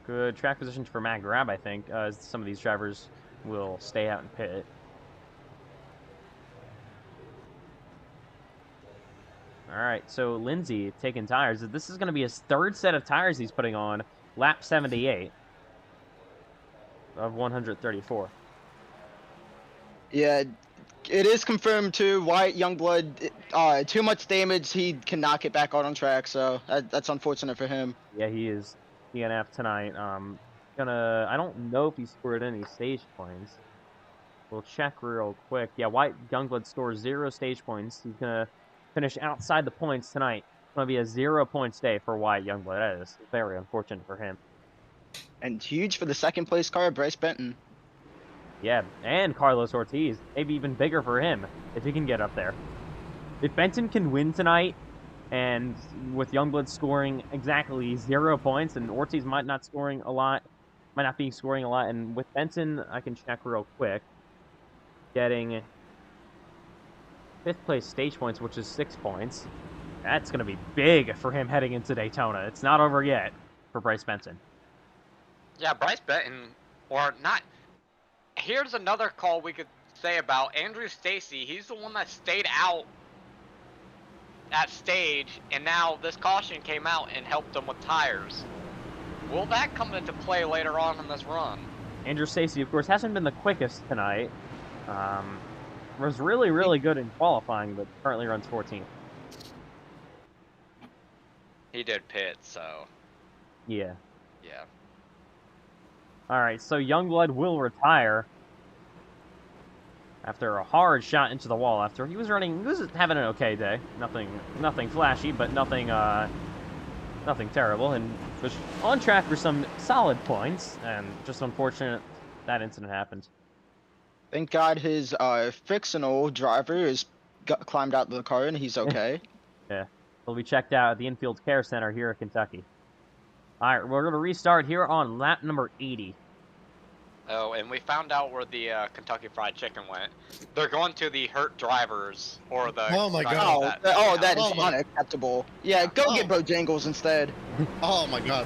Good track position for Matt Grab, I think, as some of these drivers will stay out and pit. All right, so Lindsay taking tires. This is going to be his third set of tires he's putting on, lap 78 of 134. Yeah, it is confirmed too. Wyatt Youngblood, too much damage. He cannot get back out on track, so that's unfortunate for him. Yeah, he is DNF tonight. I don't know if he scored any stage points. We'll check real quick. Yeah, Wyatt Youngblood scores 0 stage points. He's gonna finish outside the points tonight. It's gonna be a 0 points day for Wyatt Youngblood. That is very unfortunate for him. And huge for the second place car, Bryce Benton. Yeah, and Carlos Ortiz. Maybe even bigger for him if he can get up there. If Benton can win tonight, and with Youngblood scoring exactly 0 points, and Ortiz might not be scoring a lot, and with Benton, I can check real quick. Getting 5th place stage points, which is 6 points. That's going to be big for him heading into Daytona. It's not over yet for Bryce Benton. Yeah, Bryce Benton, or not. Here's another call we could say about Andrew Stacy. He's the one that stayed out at stage, and now this caution came out and helped him with tires. Will that come into play later on in this run? Andrew Stacy, of course, hasn't been the quickest tonight. Was really, really good in qualifying, but currently runs 14th. He did pit, so Yeah. yeah. All right, so Youngblood will retire after a hard shot into the wall. After he was having an okay day. Nothing flashy, but nothing terrible, and was on track for some solid points. And just unfortunate that incident happened. Thank God his fictional driver climbed out of the car and he's okay. Yeah, he'll be checked out at the infield care center here in Kentucky. All right, we're going to restart here on lap number 80. Oh, and we found out where the Kentucky Fried Chicken went. They're going to the hurt drivers, or the... Oh my drivers God. That is Oh my- unacceptable. Yeah, go get Bojangles instead. Oh my God.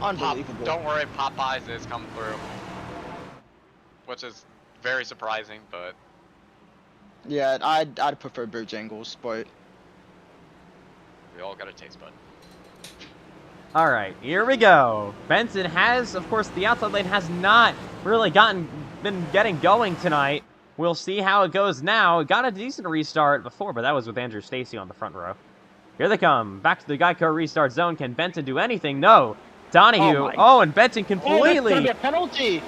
Unbelievable. Don't worry, Popeyes is coming through. Which is very surprising, but... Yeah, I'd prefer Bojangles, but we all got a taste bud. All right, here we go. Benson has, of course, the outside lane has not really been getting going tonight. We'll see how it goes now. It got a decent restart before, but that was with Andrew Stacy on the front row. Here they come. Back to the Geico restart zone. Can Benson do anything? No. Donahue. Oh, and Benson completely. that's gonna be a penalty.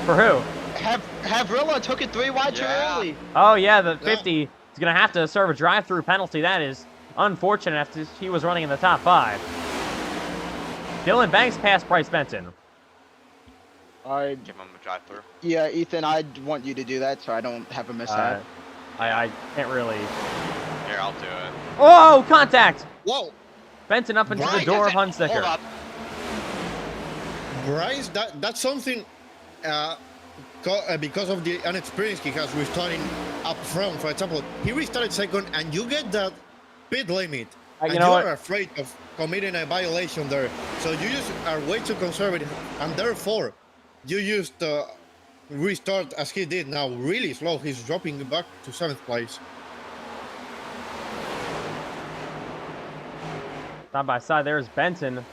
For who? Havrilla took it 3 wide too early. Oh, yeah, the 50 is going to have to serve a drive-through penalty. That is unfortunate after he was running in the top 5. Dylan Banks passed Bryce Benton. Give him a drive-through. Yeah, Ethan, I'd want you to do that so I don't have a mishap. I can't really... Here, I'll do it. Oh, contact! Whoa. Benton up into Bryce, the door of Hold Hunziker. up. Bryce, that's something because of the inexperience he has restarting up front. For example, he restarted second, and you get that pit limit, and you know what? are afraid of committing a violation there. So you just are way too conservative, and therefore you used restart as he did now really slow. He's dropping back to 7th place. Side by side, there's Benton.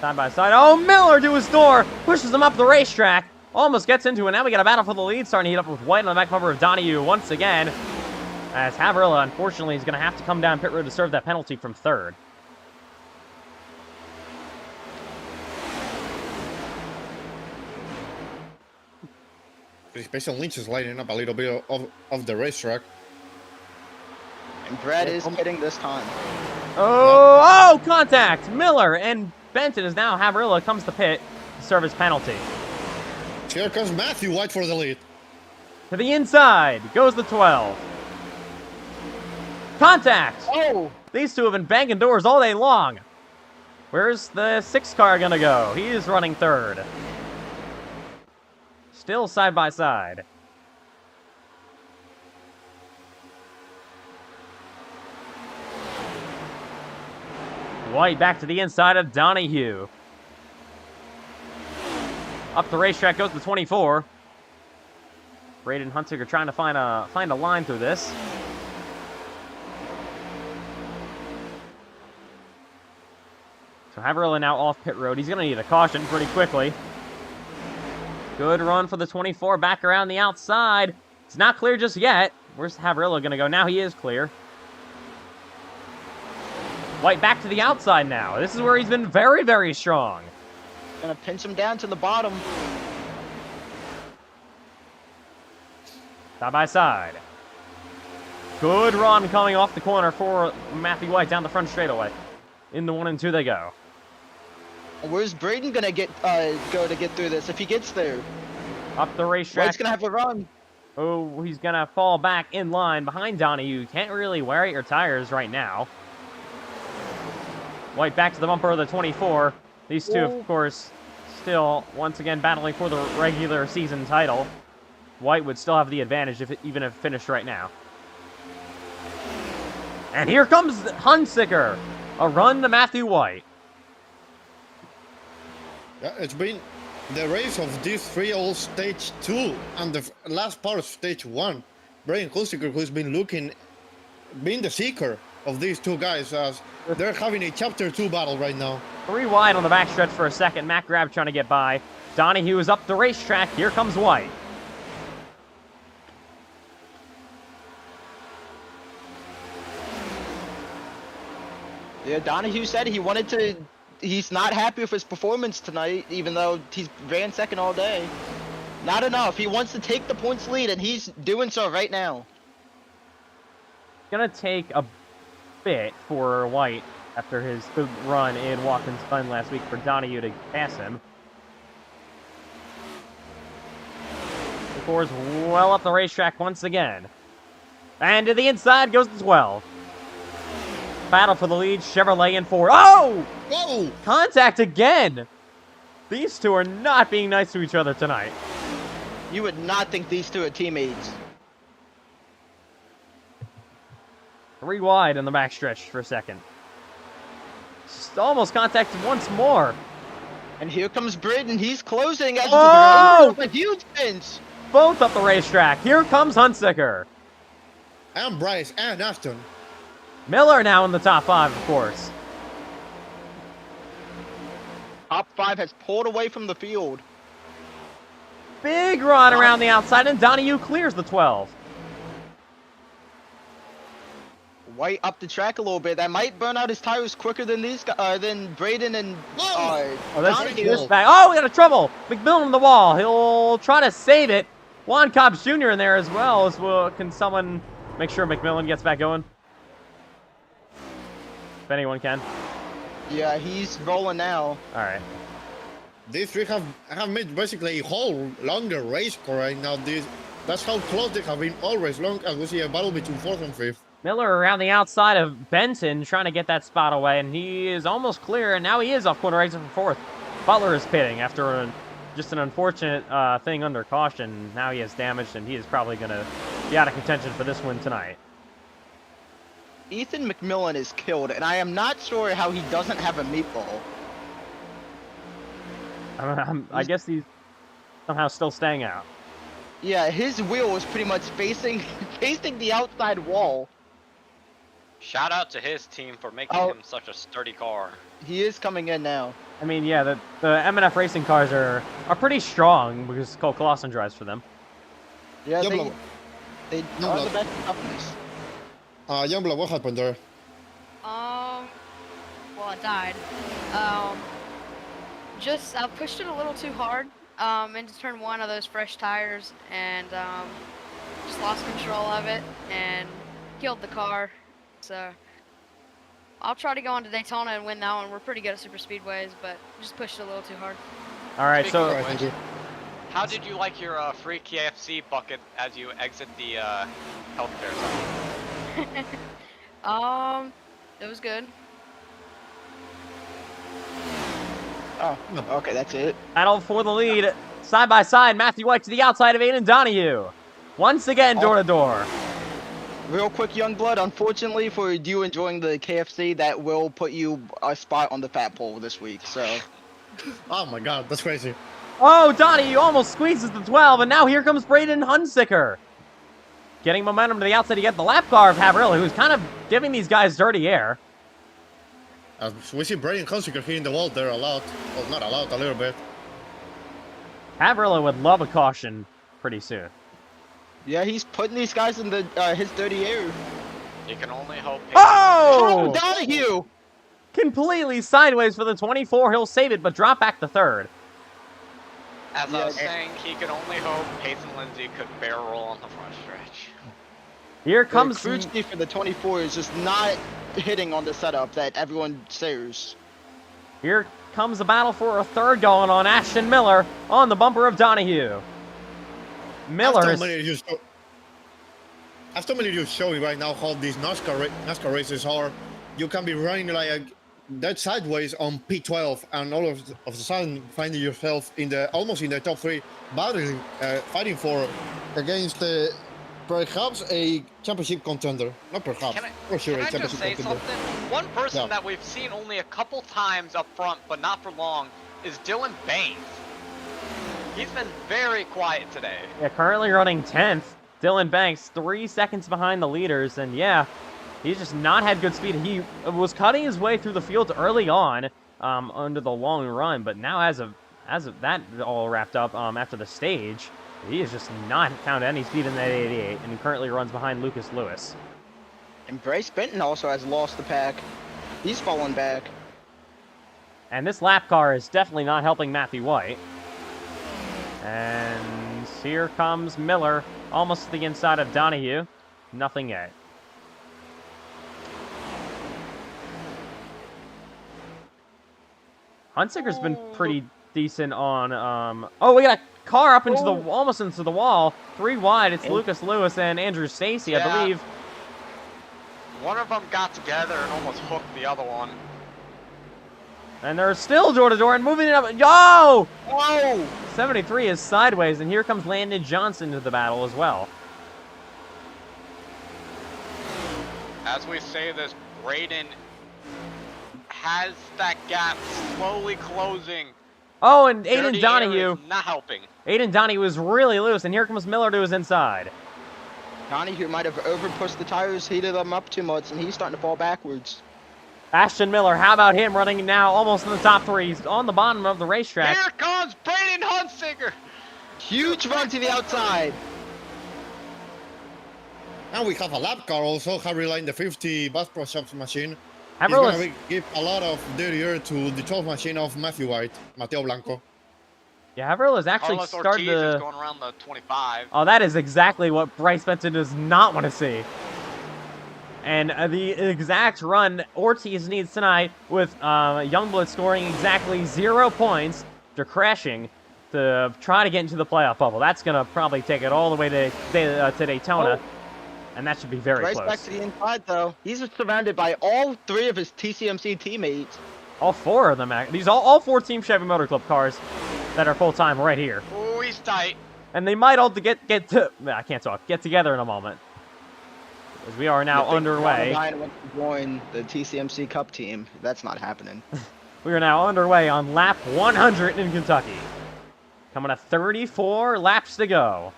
Side by side. Oh, Miller to his door. Pushes him up the racetrack. Almost gets into it. Now we got a battle for the lead starting to heat up with White on the back bumper of Donahue once again. As Haverilla, unfortunately, is going to have to come down pit road to serve that penalty from third. Special Lynch is lighting up a little bit of the racetrack. And Brad is pitting this time. Oh, contact! Miller and Benton is now Haverilla comes to pit to serve his penalty. Here comes Matthew White for the lead. To the inside goes the 12. Contact! Oh! These two have been banging doors all day long. Where's the 6 car gonna go? He is running third. Still side by side. White back to the inside of Donahue. Up the racetrack goes the 24. Braden Hunsicker trying to find a line through this. So Haverilla now off pit road. He's going to need a caution pretty quickly. Good run for the 24 back around the outside. It's not clear just yet. Where's Haverilla going to go? Now he is clear. White back to the outside now. This is where he's been very, very strong. Gonna pinch him down to the bottom. Side by side. Good run coming off the corner for Matthew White down the front straightaway. Into 1 and 2 they go. Where's Braden gonna go to get through this if he gets there? Up the racetrack. White's gonna have a run. Oh, he's gonna fall back in line behind Donahue. Can't really wear out your tires right now. White back to the bumper of the 24. These two, of course, still once again battling for the regular season title. White would still have the advantage even if it finished right now. And here comes Hunsicker. A run to Matthew White. Yeah, it's been the race of these three all stage 2 and the last part of stage 1. Braden Hunsicker, who's been being the seeker of these two guys, as they're having a chapter 2 battle right now. 3 wide on the backstretch for a second. Matt Grab trying to get by. Donahue is up the racetrack. Here comes White. Yeah, Donahue said he's not happy with his performance tonight, even though he's ran second all day. Not enough. He wants to take the points lead, and he's doing so right now. Gonna take a bit for White after his good run in Watkins Glen last week for Donahue to pass him. He pours well up the racetrack once again. And to the inside goes the 12. Battle for the lead, Chevrolet in 4. Oh! Whoa! Contact again! These two are not being nice to each other tonight. You would not think these two are teammates. 3 wide on the backstretch for a second. Just almost contacted once more. And here comes Braden. He's closing as Oh! a huge pinch. Both up the racetrack. Here comes Hunsicker. And Bryce and Aston. Miller now in the top 5, of course. Top 5 has pulled away from the field. Big run around the outside, and Donahue clears the 12. White up the track a little bit. That might burn out his tires quicker than than Braden and Oh, Donahue. this back. Oh, we got a trouble. McMillan on the wall. He'll try to save it. Juan Cobbs Jr. in there as well. As well. Can someone make sure McMillan gets back going? If anyone can. Yeah, he's rolling now. All right. These three have made basically a whole longer race car right now. That's how close they have been always, long as we see a battle between 4th and 5th. Miller around the outside of Benton trying to get that spot away, and he is almost clear, and now he is off quarter exit for 4th. Butler is pitting after just an unfortunate thing under caution. Now he has damaged, and he is probably going to be out of contention for this win tonight. Ethan McMillan is killed, and I am not sure how he doesn't have a meatball. I guess he's somehow still staying out. Yeah, his wheel is pretty much facing the outside wall. Shout out to his team for making him such a sturdy car. He is coming in now. I mean, yeah, the M&F racing cars are pretty strong because Cole Clausen drives for them. Yeah, Youngblood, they are the best in toughness. Youngblood, what happened there? Well, it died. Just I pushed it a little too hard into turn one of those fresh tires, and just lost control of it and killed the car. So I'll try to go on to Daytona and win that one. We're pretty good at super speedways, but just pushed it a little too hard. All right, Speaking so of Thank which, you. how did you like your free KFC bucket as you exit the healthcare center? It was good. Oh, okay, that's it. battle for the lead, side by side. Matthew White to the outside of Aiden Donahue. Once again, door to door. Real quick, Youngblood, unfortunately for you enjoying the KFC, that will put you a spot on the fat pole this week, so. Oh my god, that's crazy. Oh, Donahue almost squeezes the 12, and now here comes Braden Hunsicker. Getting momentum to the outside to get the lap car of Haverilla, who's kind of giving these guys dirty air. We see Brian Hunsicker hitting the wall there a lot. Well, not a lot, a little bit. Haverilla would love a caution pretty soon. Yeah, he's putting these guys in the his dirty air. You can only hope. Oh! Donahue! Completely sideways for the 24. He'll save it, but drop back to third. As I was saying, he could only hope Peyton Lindsay could barrel roll on the front stretch. Here comes... The crew chief for the 24 is just not hitting on the setup that everyone says. Here comes the battle for a third going on. Ashton Miller on the bumper of Donahue. Miller is... After many you showing right now how these NASCAR races are, you can be running like dead sideways on P12 and all of a sudden finding yourself in the almost in the top three, battling, fighting for against perhaps a championship contender. Not perhaps, for sure, Can a I championship just say contender. something? One person Yeah. that we've seen only a couple times up front, but not for long, is Dylan Baines. He's been very quiet today. Yeah, currently running 10th. Dylan Banks, 3 seconds behind the leaders, and yeah, he's just not had good speed. He was cutting his way through the field early on under the long run, but now as of that all wrapped up after the stage, he has just not found any speed in that 88, and he currently runs behind Lucas Lewis. And Bryce Benton also has lost the pack. He's fallen back. And this lap car is definitely not helping Matthew White. And here comes Miller, almost to the inside of Donahue. Nothing yet. Hunsicker's been pretty decent on, oh, we got a car up into the, almost into the wall. 3 wide, it's Lucas Lewis and Andrew Stacy, I believe. One of them got together and almost hooked the other one. And they're still door-to-door and moving it up. Yo! Whoa! 73 is sideways, and here comes Landon Johnson to the battle as well. As we say this, Braden has that gap slowly closing. Oh, and Aiden Dirty Donahue. air is not helping. Aiden Donahue is really loose, and here comes Miller to his inside. Donahue might have over-pushed the tires, heated them up too much, and he's starting to fall backwards. Ashton Miller, how about him running now almost in the top 3? He's on the bottom of the racetrack. Here comes Braden Hunsicker. Huge run to the outside. And we have a lap car also, Harry Line, the 50 Bass Pro Shops machine. He's Haverilla going to give a lot of dirty air to the 12 machine of Matthew White, Mateo Blanco. Yeah, Haverilla's actually Carlos started Ortiz is to... going around the 25. Oh, that is exactly what Bryce Benson does not want to see. And the exact run Ortiz needs tonight with Youngblood scoring exactly 0 points after crashing to try to get into the playoff bubble. That's going to probably take it all the way to Daytona. And that should be very Bryce close. back to the inside, though. He's surrounded by all 3 of his TCMC teammates. All 4 of them. These all 4 Team Chevy Motor Club cars that are full-time right here. Oh, he's tight. And they might all get together in a moment. As we are now underway. Ryan wants to join the TCMC Cup team. That's not happening. We are now underway on lap 100 in Kentucky. Coming to 34 laps to go.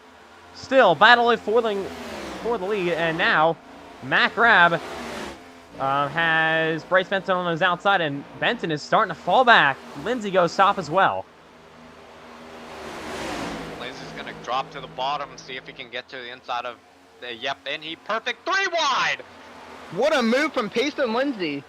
Still battling for the lead, and now Mac Rabb has Bryce Benson on his outside, and Benson is starting to fall back. Lindsay goes top as well. Lindsay's gonna drop to the bottom, see if he can get to the inside of the, yep, and he perfect 3 wide! What a move from Payson Lindsay.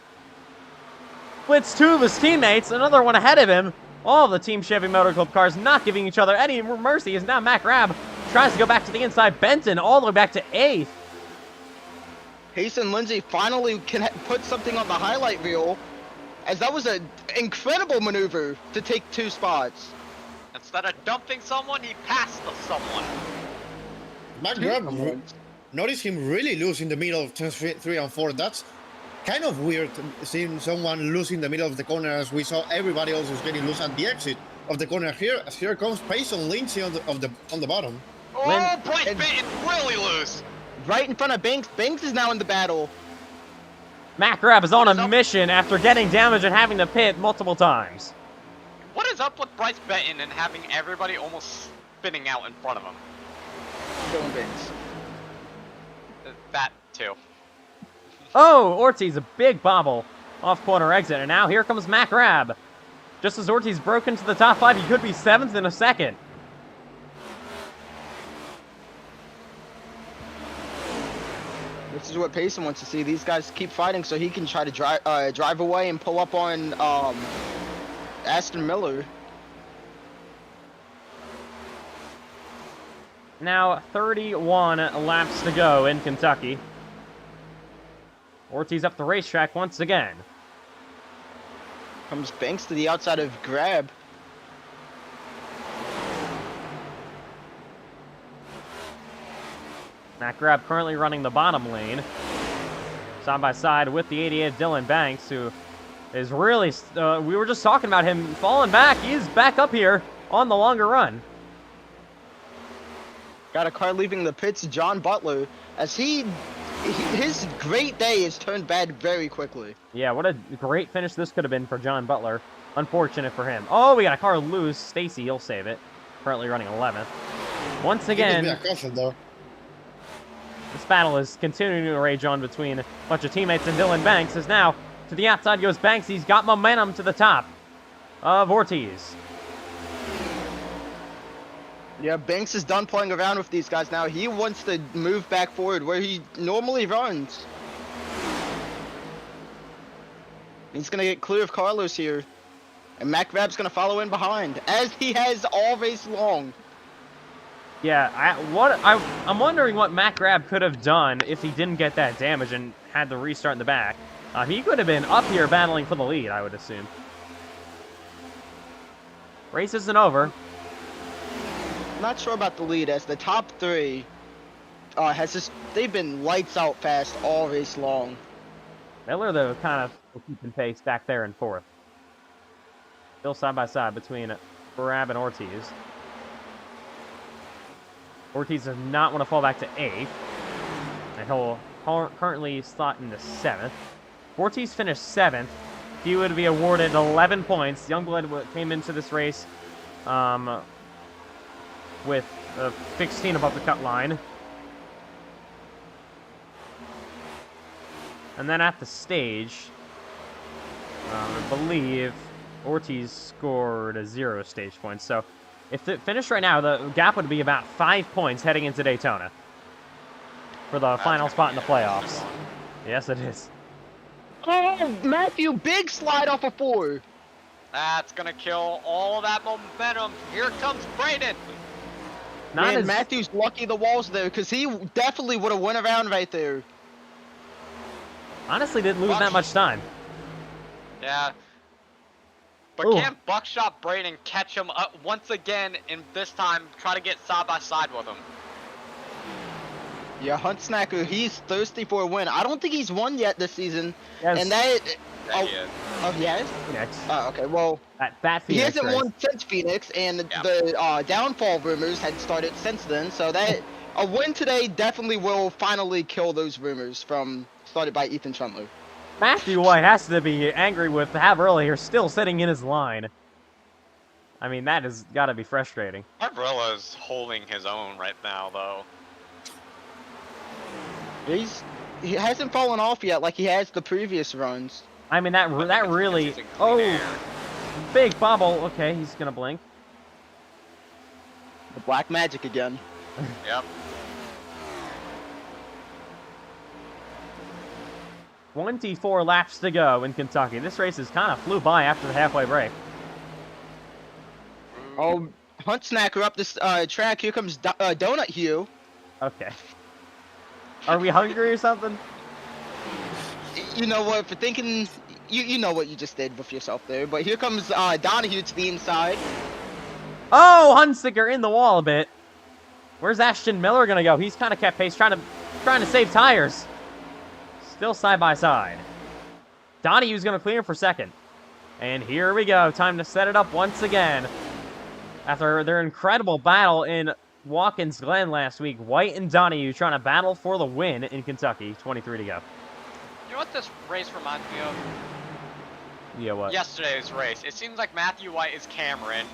Splits 2 of his teammates, another one ahead of him. All of the Team Chevy Motor Club cars not giving each other any mercy as now Matt Grab tries to go back to the inside. Benton all the way back to 8th. Payson Lindsay finally can put something on the highlight reel, as that was an incredible maneuver to take 2 spots. Instead of dumping someone, he passed the someone. Matt Grab, notice him really lose in the middle of turns 3 and 4. That's kind of weird, seeing someone lose in the middle of the corner, as we saw everybody else was getting loose at the exit of the corner. Here comes Payson Lindsay on the bottom. Oh, Bryce Benton really loose. Right in front of Banks. Banks is now in the battle. Matt Grab is on a mission after getting damage and having to pit multiple times. What is up with Bryce Benton and having everybody almost spinning out in front of him? Dylan Banks. That too. Oh, Ortiz, a big bobble off corner exit, and now here comes Matt Grab. Just as Ortiz broke into the top 5, he could be 7th in a second. This is what Payson wants to see. These guys keep fighting so he can try to drive away and pull up on Aston Miller. Now 31 laps to go in Kentucky. Ortiz up the racetrack once again. Comes Banks to the outside of Grab. Matt Grab currently running the bottom lane. Side by side with the 88 Dylan Banks, who is really, we were just talking about him falling back. He's back up here on the longer run. Got a car leaving the pits, John Butler, as his great day is turned bad very quickly. Yeah, what a great finish this could have been for John Butler. Unfortunate for him. Oh, we got a car loose. Stacy, he'll save it. Currently running 11th. Once again, this battle is continuing to rage on between a bunch of teammates and Dylan Banks, as now to the outside goes Banks. He's got momentum to the top of Ortiz. Yeah, Banks is done playing around with these guys now. He wants to move back forward where he normally runs. He's going to get clear of Carlos here. And Matt Grab's going to follow in behind, as he has all race long. Yeah, I'm wondering what Matt Grab could have done if he didn't get that damage and had the restart in the back. He could have been up here battling for the lead, I would assume. Race isn't over. Not sure about the lead, as the top 3 they've been lights out fast all race long. Miller, though, kind of keeping pace back there in 4th. Still side by side between Grab and Ortiz. Ortiz does not want to fall back to 8th. And he'll currently slot into 7th. If Ortiz finished 7th, he would be awarded 11 points. Youngblood came into this race with 16 above the cut line. And then at the stage, I believe Ortiz scored 0 stage points. So if it finished right now, the gap would be about 5 points heading into Daytona for the final spot in the playoffs. Yes, it is. Oh, Matthew, big slide off of 4. That's gonna kill all that momentum. Here comes Brayden. Man, Matthew's lucky the wall's there, because he definitely would have went around right there. Honestly, didn't lose that much time. Yeah. But Ooh. can Buckshot Brayden catch him up once again, and this time try to get side by side with him? Yeah, Hunt Snacker, he's thirsty for a win. I don't think he's won yet this season. Yes. And that... Yeah, he is. Oh, he has? Phoenix. Oh, okay, well... That he Phoenix hasn't race. won since Phoenix, and Yeah. the downfall rumors had started since then, so that... A win today definitely will finally kill those rumors started by Ethan Trundler. Matthew White has to be angry with Hav earlier still sitting in his line. I mean, that has got to be frustrating. Arbrella's holding his own right now, though. He's he hasn't fallen off yet like he has the previous runs. I mean, that But it's really... because he's in clean air. Big bubble. Okay, he's going to blink. The black magic again. Yep. 24 laps to go in Kentucky. This race has kind of flew by after the halfway break. Oh, Hunt Snacker up this track. Here comes Donut Hugh. Okay. Are we hungry or something? You know what? For thinking, you know what you just did with yourself there. But here comes Donahue to the inside. Oh, Hunsicker in the wall a bit. Where's Ashton Miller gonna go? He's kind of kept pace, trying to save tires. Still side by side. Donahue's gonna clear for second. And here we go. Time to set it up once again. After their incredible battle in Watkins Glen last week, White and Donahue trying to battle for the win in Kentucky. 23 to go. You know what this race reminds me of? Yeah, what? Yesterday's race. It seems like Matthew White is Cameron,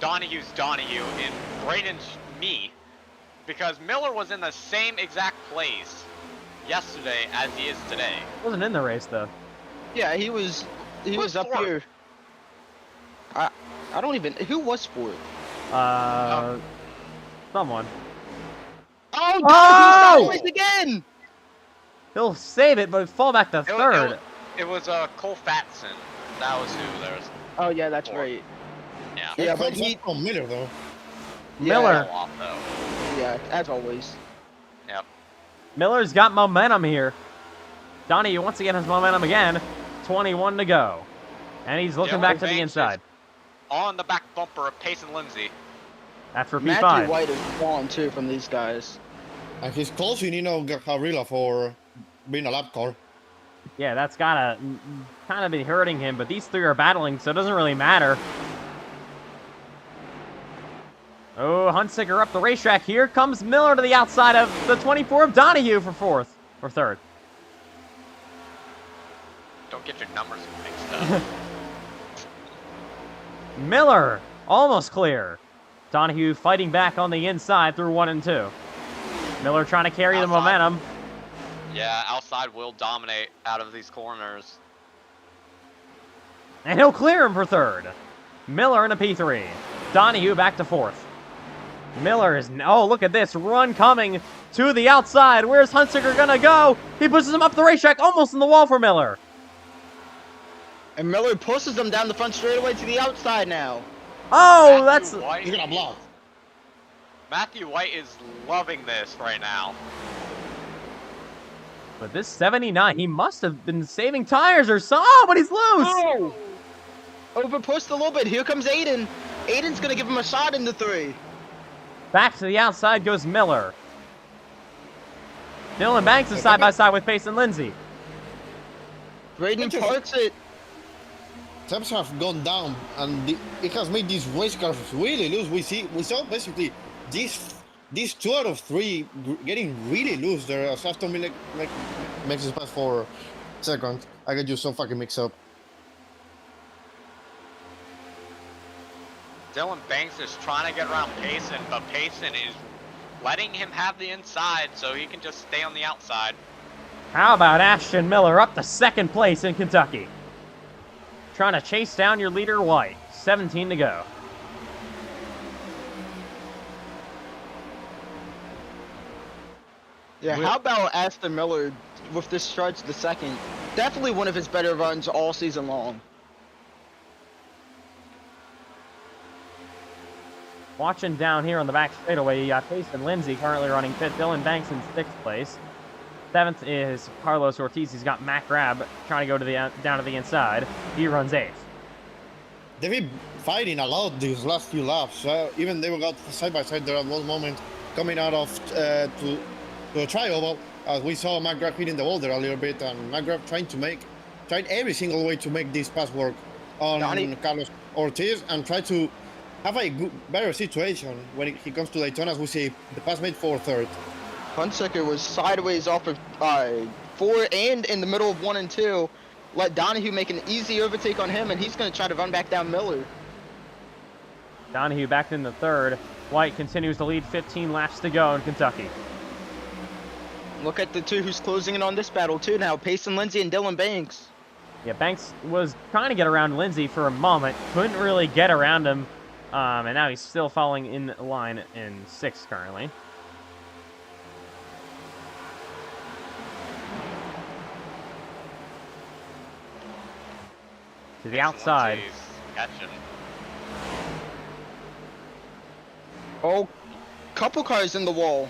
Donahue's Donahue, and Braden's me. Because Miller was in the same exact place yesterday as he is today. Wasn't in the race though. Yeah, he was up fourth? here. I don't even. Who was fourth? Someone. Oh, Oh! Donahue sideways again. He'll save it, but fall back to third. It was Cole Fatson. That was who there was. Oh yeah, that's Fourth. right. Yeah. Yeah, Yeah, but he- from Miller though. Miller. Fell off, though. Yeah, as always. Yep. Miller's got momentum here. Donahue once again has momentum again. 21 to go. And he's looking Dylan back to the Banks inside. is on the back bumper of Pace and Lindsay. After Matthew P5. White is falling too from these guys. And he's closing Gavrila for being a lap car. Yeah, that's gotta kind of be hurting him, but these three are battling, so it doesn't really matter. Oh, Hunsicker up the racetrack. Here comes Miller to the outside of the 24 of Donahue for fourth or third. Don't get your numbers mixed up. Miller almost clear. Donahue fighting back on the inside through 1 and 2. Miller trying to carry the Outside. momentum. Yeah, outside will dominate out of these corners. And he'll clear him for third. Miller in a P3. Donahue back to fourth. Miller is... Oh, look at this. Run coming to the outside. Where's Hunsicker going to go? He pushes him up the racetrack, almost in the wall for Miller. And Miller pushes them down the front straightaway to the outside now. Oh, Matthew that's... White He's gonna block. Matthew White is loving this right now. But this 79, he must have been saving tires or so. Oh, but he's loose. Oh! Overpushed a little bit. Here comes Aiden. Aiden's gonna give him a shot in the 3. Back to the outside goes Miller. Dylan Banks is side by side with Pace and Lindsay. Braden parks it. Temps have gone down, and it has made these race cars really loose. We saw basically these 2 out of 3 getting really loose there. As Aston Martin makes his pass for second. I got you so fucking mixed up. Dylan Banks is trying to get around Payson, but Payson is letting him have the inside so he can just stay on the outside. How about Ashton Miller up to second place in Kentucky? Trying to chase down your leader, White. 17 to go. Yeah, how about Aston Miller with this stretch the second? Definitely one of his better runs all season long. Watching down here on the back straightaway, you got Pace and Lindsay currently running fifth. Dylan Banks in 6th place. 7th is Carlos Ortiz. He's got Matt Grab trying to go to the down to the inside. He runs 8th. They've been fighting a lot these last few laps. Even they got side by side there at one moment, coming out of to a tri-oval. As we saw McGrath hitting the wall there a little bit, and McGrath tried every single way to make this pass work on Carlos Ortiz and try to have a better situation when he comes to Daytona. As we see the pass made for third. Hunsicker was sideways off of 4 and in the middle of 1 and 2. Let Donahue make an easy overtake on him, and he's going to try to run back down Miller. Donahue back in the third. White continues to lead, 15 laps to go in Kentucky. Look at the two who's closing in on this battle too now. Payson Lindsay and Dylan Banks. Yeah, Banks was trying to get around Lindsay for a moment. Couldn't really get around him. And now he's still falling in line in 6th currently. To the outside. Catching. Oh, couple cars in the wall.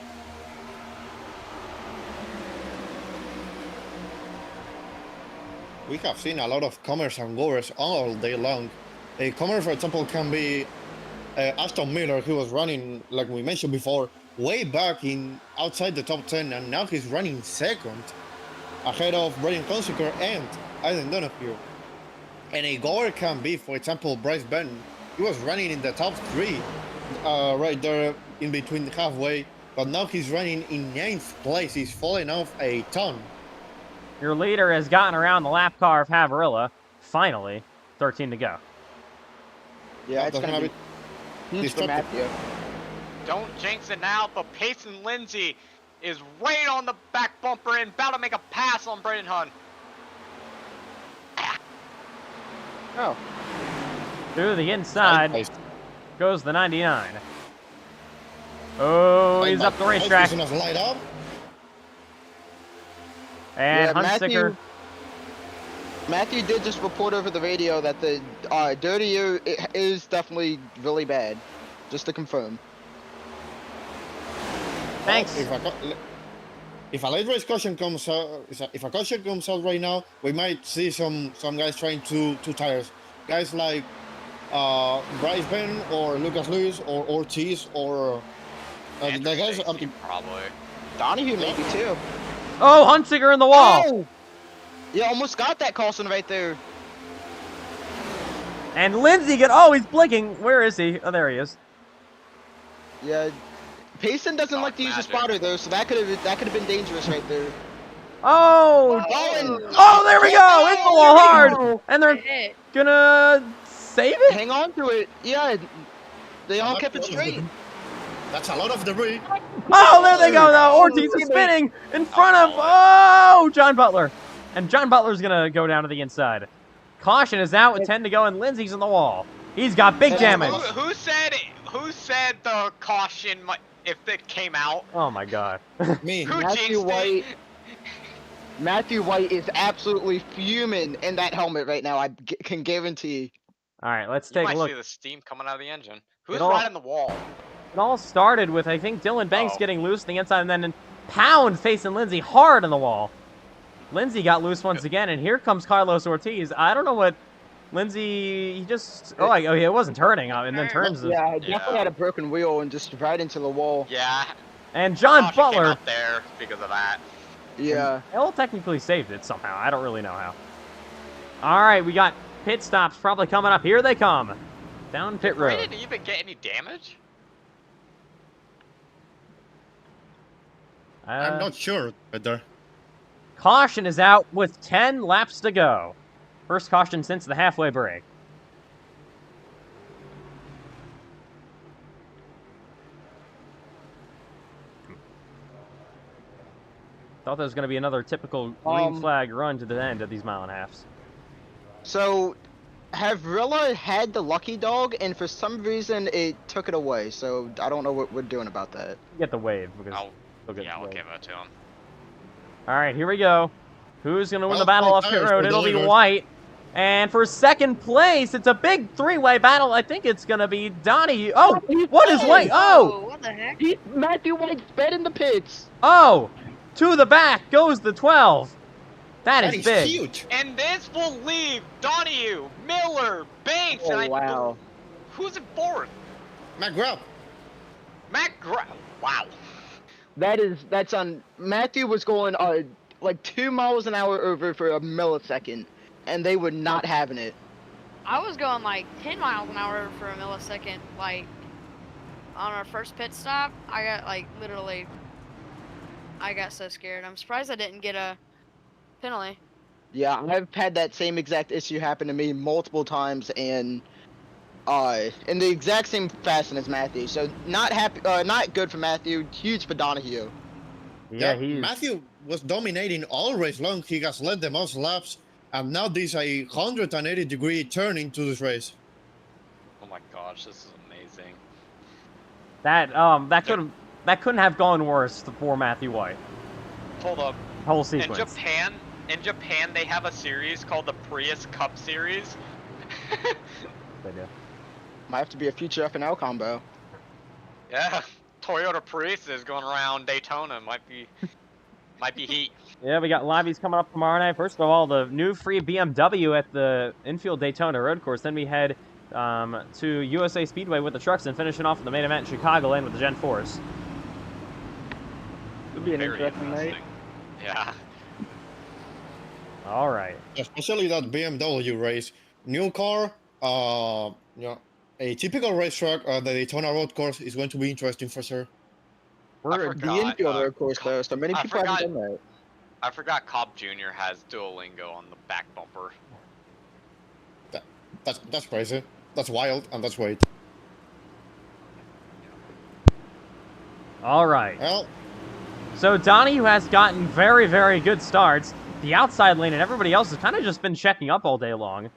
We have seen a lot of comers and goers all day long. A comer, for example, can be Aston Miller, who was running, like we mentioned before, way back in outside the top 10, and now he's running 2nd, ahead of Brian Consequer and Aiden Donahue. And a goer can be, for example, Bryce Benton. He was running in the top 3, right there in between halfway, but now he's running in 9th place. He's falling off a ton. Your leader has gotten around the lap car of Havarilla. Finally, 13 to go. Yeah, it's gonna be huge for Matthew. Don't jinx it now, but Payson Lindsay is right on the back bumper and about to make a pass on Braden Hunt. Oh. To the inside goes the 99. Oh, he's up the racetrack. He's gonna light up. And Yeah, Huntsicker. Matthew did just report over the radio that the dirty U is definitely really bad. Just to confirm. Thanks. If a late race caution comes out, if a caution comes out right now, we might see some guys trying two tires. Guys like Bryce Ben or Lucas Lewis or Ortiz or the guys. Probably. Donahue maybe too. Oh, Huntsicker in the wall. Oh! You almost got that Carlson right there. And Lindsay oh, he's blinking. Where is he? Oh, there he is. Yeah. Payson doesn't like to use a spotter though, so that could have been dangerous right there. Oh! Oh, Oh, there we go! It's the wall hard! go. And they're Hit. gonna save it? Hang on to it. Yeah. They all kept it straight. That's a lot of debris. Oh, there they go now. Ortiz is spinning in front of, oh, John Butler. And John Butler's gonna go down to the inside. Caution is out with 10 to go, and Lindsay's in the wall. He's got big damage. Who said the caution if it came out? Oh my god. Me. Who Matthew jinxed it? Matthew White is absolutely fuming in that helmet right now. I can guarantee. All right, let's You take might a look. see the steam coming out of the engine. Who's It all- riding the wall? It all started with, I think, Dylan Banks Oh. getting loose on the inside, and then Pound facing Lindsay hard on the wall. Lindsay got loose once again, and here comes Carlos Ortiz. I don't know what Lindsay, he just, it wasn't turning in the terms of, Yeah, I definitely had a broken wheel and just right into the wall. Yeah. and John Caution came Butler, out there because of that. Yeah. Hill technically saved it somehow. I don't really know how. All right, we got pit stops probably coming up. Here they come. Down pit Did road. Braden even get any damage? I'm not sure, Peter. Caution is out with 10 laps to go. First caution since the halfway break. Thought there was going to be another typical green flag run to the end of these mile and a halves. So, Havrilla had the lucky dog, and for some reason it took it away. So I don't know what we're doing about that. Get the wave because I'll they'll get the I'll wave. give it to him. All right, here we go. Who's going to win the Well, battle my off pit tires road? were It'll be delivered. White. And for second place, it's a big three-way battle. I think it's going to be Donahue. Oh, what is White? Oh, What the heck? Matthew White's bed in the pits. oh, to the back goes the 12. That is big. Huge. And this will leave Donahue, Miller, Banks, and Wow. who's in fourth? McGrath. Wow. That's on. Matthew was going like 2 miles an hour over for a millisecond, and they were not having it. I was going like 10 miles an hour for a millisecond. Like on our first pit stop, I got like literally. I got so scared. I'm surprised I didn't get a penalty. Yeah, I've had that same exact issue happen to me multiple times, and in the exact same fashion as Matthew. So not happy, not good for Matthew. Huge for Donahue. Yeah, he's... Matthew was dominating all race long. He has led the most laps, and now this a 180-degree turn into this race. Oh my gosh, this is amazing. That couldn't have gone worse for Matthew White. Hold up. Whole sequence. In Japan, they have a series called the Prius Cup Series. They do. Might have to be a future F&L combo. Yeah, Toyota Prius is going around Daytona. Might be heat. Yeah, we got lobbies coming up tomorrow night. First of all, the new free BMW at the infield Daytona road course. Then we head to USA Speedway with the trucks and finishing off the main event in Chicagoland with the Gen 4s. Would be an Very interesting night. interesting. Yeah. All right. Especially that BMW race. New car, a typical racetrack, the Daytona road course is going to be interesting for sure. The infield road course though, so many people haven't done that. I forgot Cobb Jr. has Duolingo on the back bumper. That's crazy. That's wild, and that's great. All right. Well, So Donnie, who has gotten very, very good starts, the outside lane, and everybody else has kind of just been checking up all day long.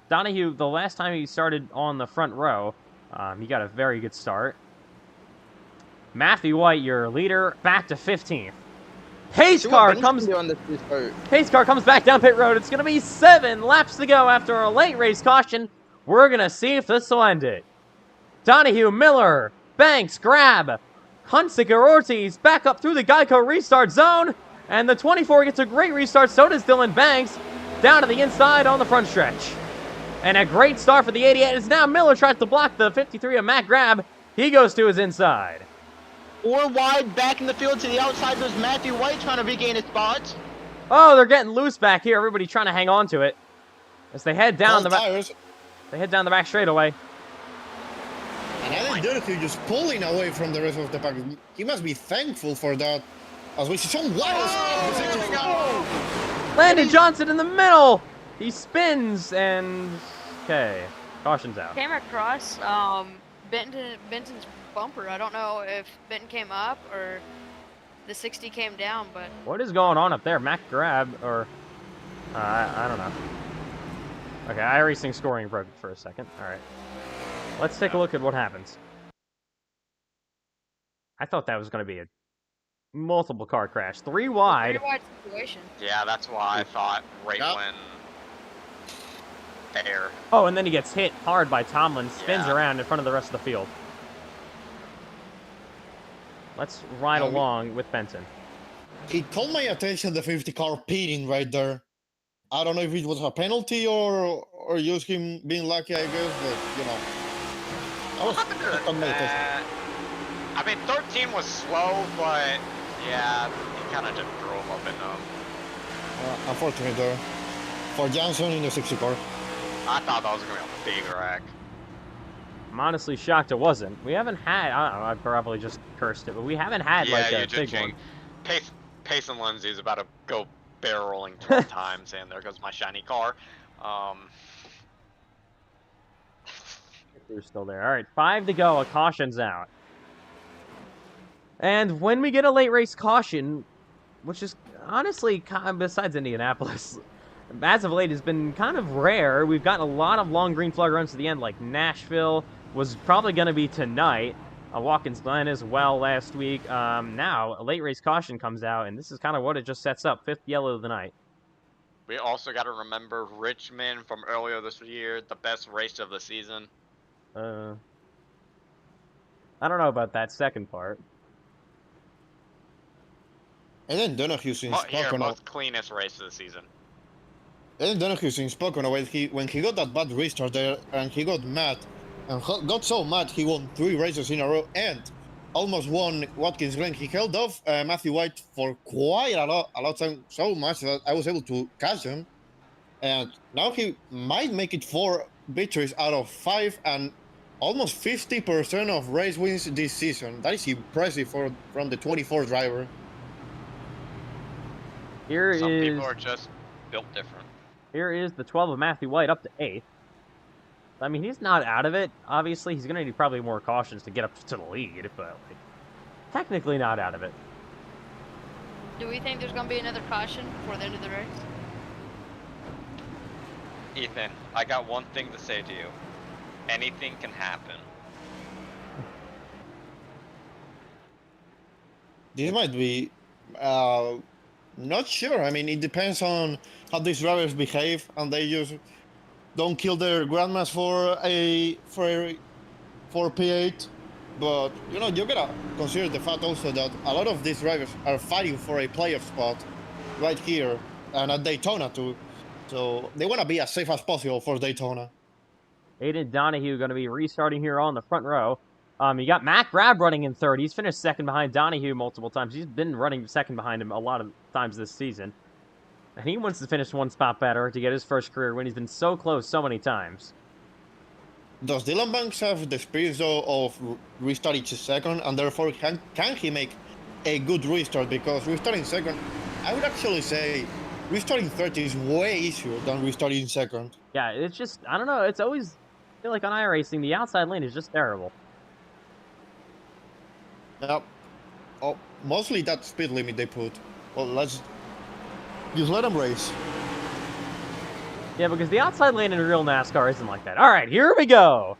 Donahue, the last time he started on the front row, he got a very good start. Matthew White, your leader, back to 15th. Pace car comes back down pit road. It's going to be 7 laps to go after a late race caution. We're going to see if this will end it. Donahue, Miller, Banks, Grab, Hunsiker, Ortiz back up through the Geico restart zone. And the 24 gets a great restart. So does Dylan Banks down to the inside on the front stretch. And a great start for the 88 is now Miller tries to block the 53 of Matt Grab. He goes to his inside. 4 wide back in the field to the outside. There's Matthew White trying to regain his spot. Oh, they're getting loose back here. Everybody trying to hang on to it as they head down the back. They head down the back straightaway. And I think Dirty just pulling away from the rest of the pack. He must be thankful for that. As we see some wild. Landon Johnson in the middle. He spins and okay, caution's out. Came across Benton's bumper. I don't know if Benton came up or the 60 came down, but What is going on up there? Mac Grab or I don't know. Okay, iRacing scoring broke for a second. All right, let's take a look at what happens. I thought that was going to be a multiple car crash. 3 wide. 3 wide situation. Yeah, that's why I thought right when there. Oh, and then he gets hit hard by Tomlin, spins Yeah. around in front of the rest of the field. Let's ride along with Benton. It caught my attention, the 50 car pitting right there. I don't know if it was a penalty or just him being lucky, I guess, but you know. I mean, 13 was slow, but yeah, he kind of just drove up in them. Unfortunately, though, for Johnson in the 60 car. I thought that was going to be a big wreck. I'm honestly shocked it wasn't. We haven't had, I don't know, I probably just cursed it, but we haven't had like a big one. Pace and Lindsay's about to go barrel rolling 12 times, and there goes my shiny car. They're still there. All right, 5 to go. A caution's out. And when we get a late race caution, which is honestly, besides Indianapolis, as of late has been kind of rare. We've gotten a lot of long green flag runs to the end, like Nashville was probably going to be tonight. Watkins Glen as well last week. Now, a late race caution comes out, and this is kind of what it just sets up. 5th yellow of the night. We also got to remember Richmond from earlier this year, the best race of the season. I don't know about that second part. And then Donahue seems most cleanest race of the season. And then Donahue seems spoken away. When he got that bad restart there, and he got mad, and got so mad he won 3 races in a row and almost won Watkins Glen. He held off Matthew White for quite a lot of time, so much that I was able to catch him. And now he might make it 4 victories out of 5 and almost 50% of race wins this season. That is impressive from the 24 driver. Some people are just built different. Here is the 12 of Matthew White up to 8th. I mean, he's not out of it. Obviously, he's going to need probably more cautions to get up to the lead, but like, technically not out of it. Do we think there's gonna be another caution before the end of the race? Ethan, I got one thing to say to you. Anything can happen. This might be, not sure. I mean, it depends on how these drivers behave, and they just don't kill their grandmas for P8. But you know, you gotta consider the fact also that a lot of these drivers are fighting for a playoff spot right here and at Daytona too. So they want to be as safe as possible for Daytona. Aiden Donahue going to be restarting here on the front row. You got Matt Grab running in third. He's finished second behind Donahue multiple times. He's been running second behind him a lot of times this season. And he wants to finish one spot better to get his first career win. He's been so close so many times. Does Dylan Banks have the experience though of restarting to second, and therefore can he make a good restart? Because restarting second, I would actually say restarting third is way easier than restarting second. Yeah, it's just, I don't know, it's always, I feel like on iRacing, the outside lane is just terrible. Yeah. Oh, mostly that speed limit they put. Well, let's just let them race. Yeah, because the outside lane in real NASCAR isn't like that. All right, here we go.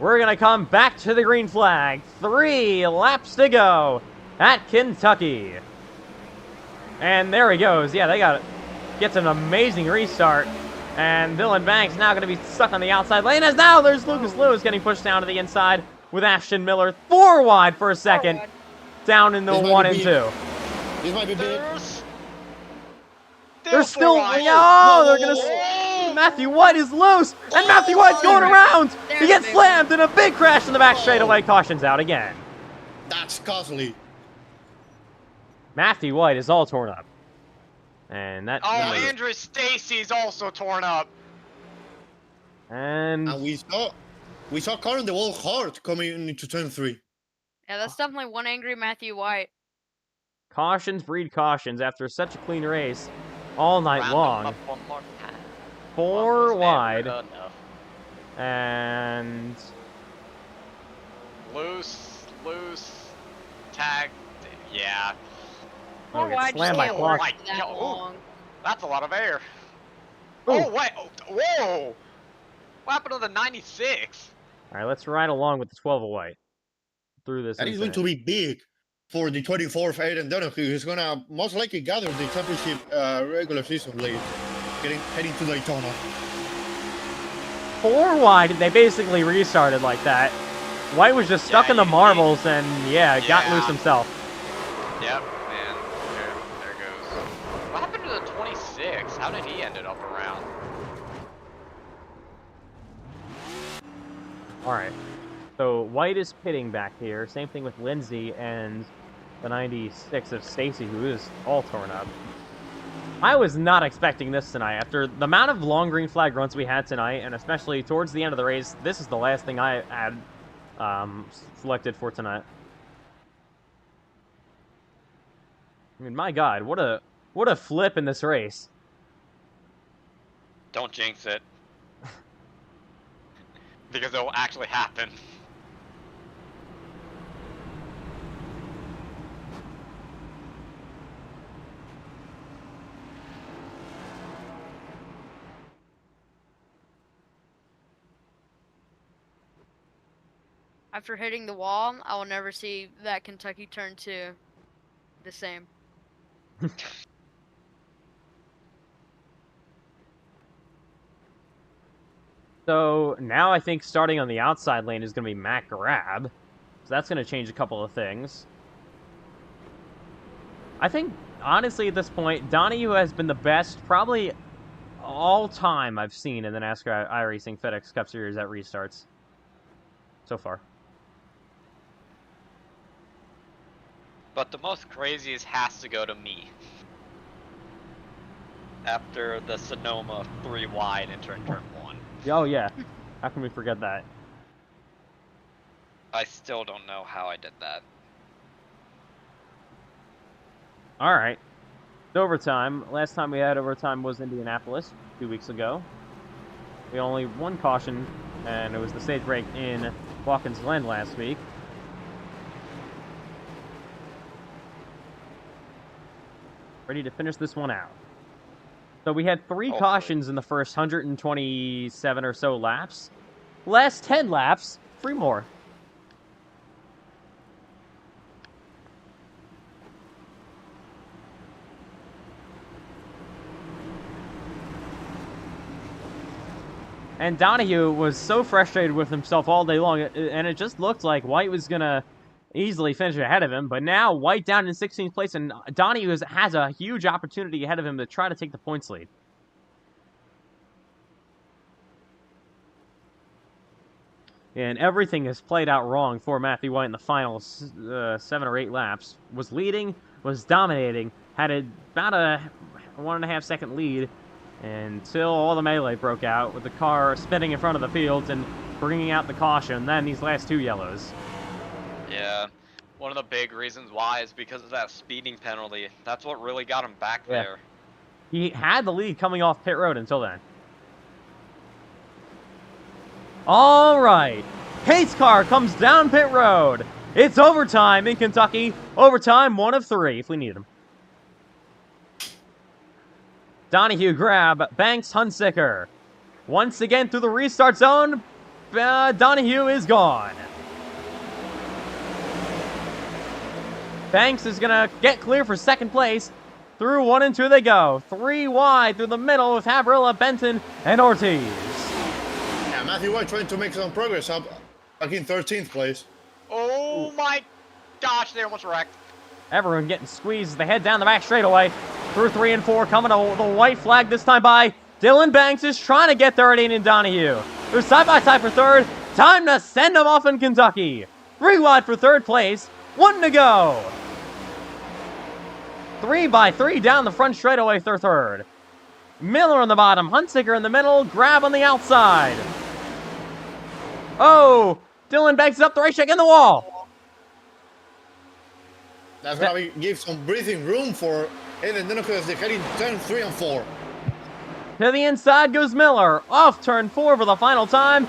We're going to come back to the green flag. 3 laps to go at Kentucky. And there he goes. Yeah, gets an amazing restart. And Dylan Banks now going to be stuck on the outside lane. As now there's Lucas Lewis getting pushed down to the inside with Ashton Miller 4 wide for a second. Down in the 1 and 2. This might be big. They're still, they're going to... Matthew White is loose, and Matthew White's going around. He gets slammed in a big crash in the back straightaway. Caution's out again. That's costly. Matthew White is all torn up. And that... Oh, Andrew Stacy's also torn up. And we saw Colin the Wall hard coming into turn 3. Yeah, that's definitely one angry Matthew White. Cautions breed cautions after such a clean race all night long. 4 wide. And... Loose, tag, yeah. Oh, gets slammed by Clark. That's a lot of air. Ooh. Oh, wait, whoa! What happened to the 96? Alright, let's ride along with the 12 of White through this That is going to be big for the 24th Aiden Donahue. He's going to most likely gather the championship regular season lead, heading to Daytona. 4 wide, they basically restarted like that. White was just stuck in the marbles and, got loose himself. Yep, and there goes. What happened to the 26? How did he end up around? Alright, so White is pitting back here. Same thing with Lindsay and the 96 of Stacy, who is all torn up. I was not expecting this tonight. After the amount of long green flag runs we had tonight, and especially towards the end of the race, this is the last thing I had selected for tonight. I mean, my God, what a flip in this race. Don't jinx it. Because it will actually happen. After hitting the wall, I will never see that Kentucky turn 2 the same. So now I think starting on the outside lane is going to be Matt Grab. So that's going to change a couple of things. I think, honestly, at this point, Donahue has been the best, probably all time I've seen in the NASCAR iRacing FedEx Cup Series at restarts. So far. But the most craziest has to go to me. After the Sonoma 3 wide in turn 1. Oh, yeah. How can we forget that? I still don't know how I did that. Alright. Overtime. Last time we had overtime was Indianapolis 2 weeks ago. We only one caution, and it was the stage break in Watkins Glen last week. ready to finish this one out. So we had 3 Hopefully. cautions in the first 127 or so laps. Last 10 laps, 3 more. And Donahue was so frustrated with himself all day long, and it just looked like White was going to easily finish ahead of him. But now White down in 16th place, and Donahue has a huge opportunity ahead of him to try to take the points lead. And everything has played out wrong for Matthew White in the final 7 or 8 laps. Was leading, was dominating, had about a 1.5 second lead until all the melee broke out with the car spinning in front of the field and bringing out the caution. Then these last 2 yellows. Yeah. One of the big reasons why is because of that speeding penalty. That's what really got him back there. He had the lead coming off pit road until then. All right. Pace car comes down pit road. It's overtime in Kentucky. Overtime 1 of 3 if we need him. Donahue grab, Banks, Hunsicker. Once again through the restart zone, Donahue is gone. Banks is going to get clear for 2nd place. Through 1 and 2 they go. 3 wide through the middle with Habrilla, Benton, and Ortiz. Yeah, Matthew White trying to make some progress up in 13th place. Oh my gosh, they almost wrecked. Everyone getting squeezed as they head down the back straightaway. Through 3 and 4, coming to the white flag this time by Dylan Banks is trying to get there at Aiden Donahue. They're side by side for 3rd. Time to send them off in Kentucky. 3 wide for 3rd place. 1 to go. 3 by 3 down the front straightaway for 3rd. Miller on the bottom, Hunsicker in the middle, Grab on the outside. Oh, Dylan Banks is up the racetrack in the wall. That's gonna give some breathing room for Aiden Donahue as they head in turn 3 and 4. To the inside goes Miller, off turn 4 for the final time.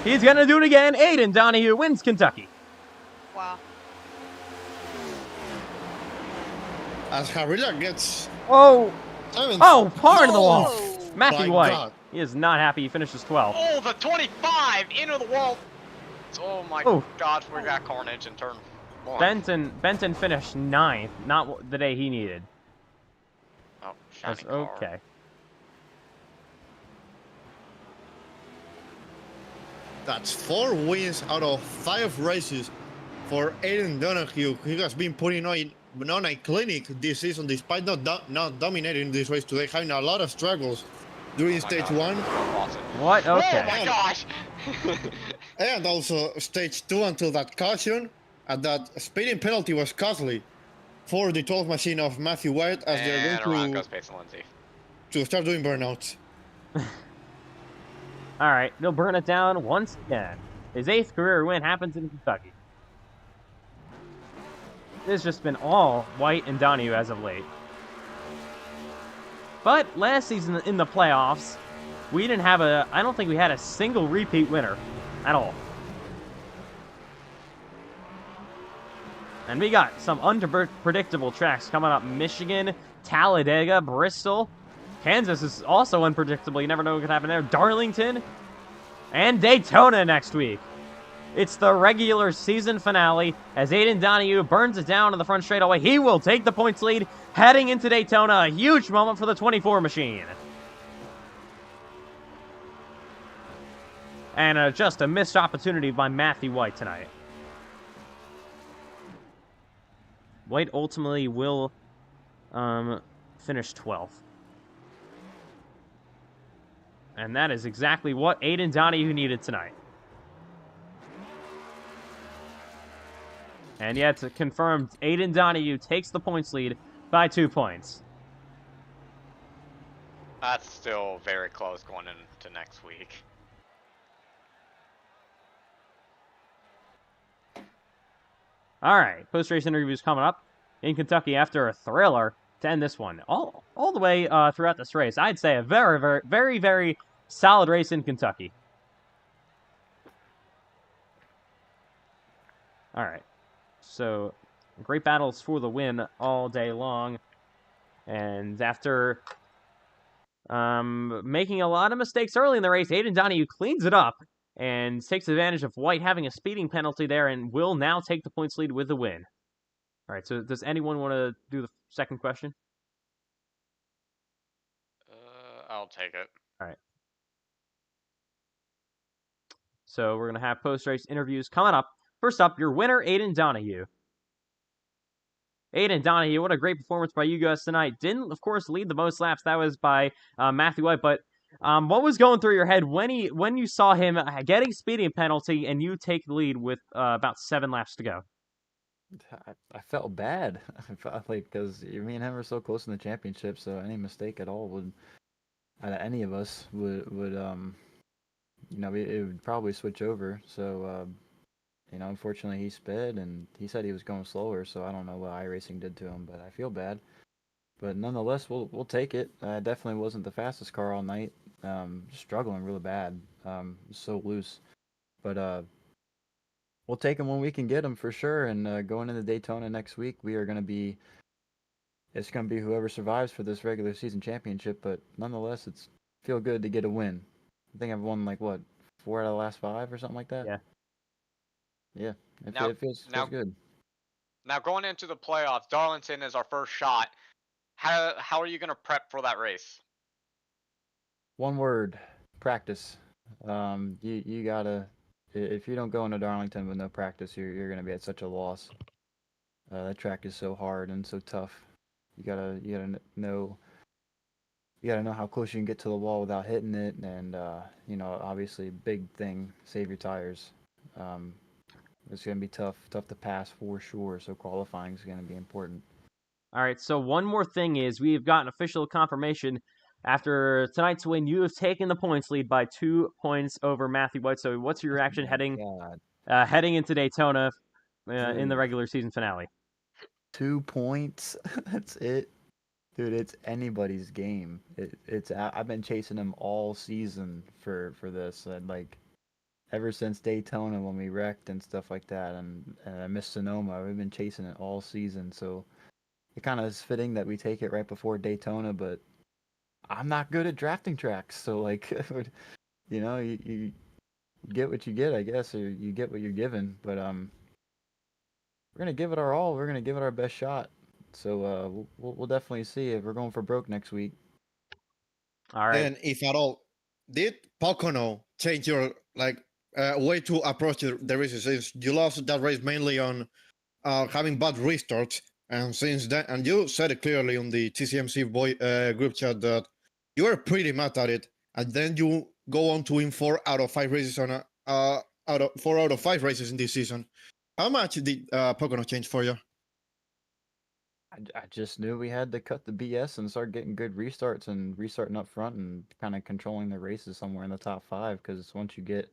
He's gonna do it again. Aiden Donahue wins Kentucky. Wow. As Habrilla gets... Oh, 7th. oh, par in the wall. Oh, Matthew my White. God. He is not happy he finishes 12th. Oh, the 25 into the wall. Oh my Oh. gosh, we got carnage in turn 1. Benton finished 9th, not the day he needed. Oh, shiny That's car. okay. That's 4 wins out of 5 races for Aiden Donahue. He has been putting on a clinic this season despite not dominating this race today, having a lot of struggles during stage 1 What? Okay. Oh my gosh! and also stage 2 until that caution, and that speeding penalty was costly for the 12th machine of Matthew White as and they're around going goes Pace and Lindsay. to start doing burnouts. All right, they'll burn it down once again. His 8th career win happens in Kentucky. It's just been all White and Donahue as of late. But last season in the playoffs, we didn't have I don't think we had a single repeat winner at all. And we got some unpredictable tracks coming up. Michigan, Talladega, Bristol. Kansas is also unpredictable. You never know what could happen there. Darlington and Daytona next week. It's the regular season finale as Aiden Donahue burns it down to the front straightaway. He will take the points lead heading into Daytona. A huge moment for the 24 machine. And just a missed opportunity by Matthew White tonight. White ultimately will finish 12th. And that is exactly what Aiden Donahue needed tonight. And yet, it's confirmed, Aiden Donahue takes the points lead by 2 points. That's still very close going into next week. All right, post-race interviews coming up in Kentucky after a thriller to end this one. All the way throughout this race, I'd say a very solid race in Kentucky. All right, so great battles for the win all day long. And after making a lot of mistakes early in the race, Aiden Donahue cleans it up and takes advantage of White having a speeding penalty there and will now take the points lead with the win. All right, so does anyone want to do the second question? I'll take it. All right. So we're going to have post-race interviews coming up. First up, your winner, Aiden Donahue. Aiden Donahue, what a great performance by you guys tonight. Didn't, of course, lead the most laps. That was by Matthew White. But what was going through your head when you saw him getting speeding penalty and you take the lead with about 7 laps to go? I felt bad. I felt like because me and him were so close in the championship, so any mistake at all would, out of any of us, would it would probably switch over. So unfortunately he sped and he said he was going slower, so I don't know what iRacing did to him, but I feel bad. But nonetheless, we'll take it. Definitely wasn't the fastest car all night. Struggling really bad. So loose, but we'll take him when we can get him for sure. And going into Daytona next week, we are going to be. It's going to be whoever survives for this regular season championship. But nonetheless, it's feel good to get a win. I think I've won 4 out of the last 5 or something like that. Yeah. Yeah. It feels good. Now going into the playoffs, Darlington is our first shot. How are you gonna prep for that race? One word: practice. You gotta. If you don't go into Darlington with no practice, you're gonna be at such a loss. That track is so hard and so tough. You gotta know. You gotta know how close you can get to the wall without hitting it, and obviously, big thing: save your tires. It's gonna be tough to pass for sure. So qualifying is gonna be important. All right, so one more thing is we have gotten official confirmation after tonight's win. You have taken the points lead by 2 points over Matthew White. So what's your reaction heading into Daytona in the regular season finale? 2 points? That's it? Dude, it's anybody's game. I've been chasing him all season for this. And ever since Daytona when we wrecked and stuff like that, and I missed Sonoma, we've been chasing it all season. So it kind of is fitting that we take it right before Daytona, but I'm not good at drafting tracks, so you get what you get, I guess, or you get what you're given. But we're gonna give it our all. We're gonna give it our best shot. So we'll definitely see if we're going for broke next week. All right. And if at all, did Pocono change your way to approach the races? Since you lost that race mainly on having bad restarts, and since then, and you said it clearly on the TCMC group chat that you were pretty mad at it, and then you go on to win 4 out of 5 races on 4 out of 5 races in this season. How much did Pocono change for you? I just knew we had to cut the BS and start getting good restarts and restarting up front and kind of controlling the races somewhere in the top 5. Because once you get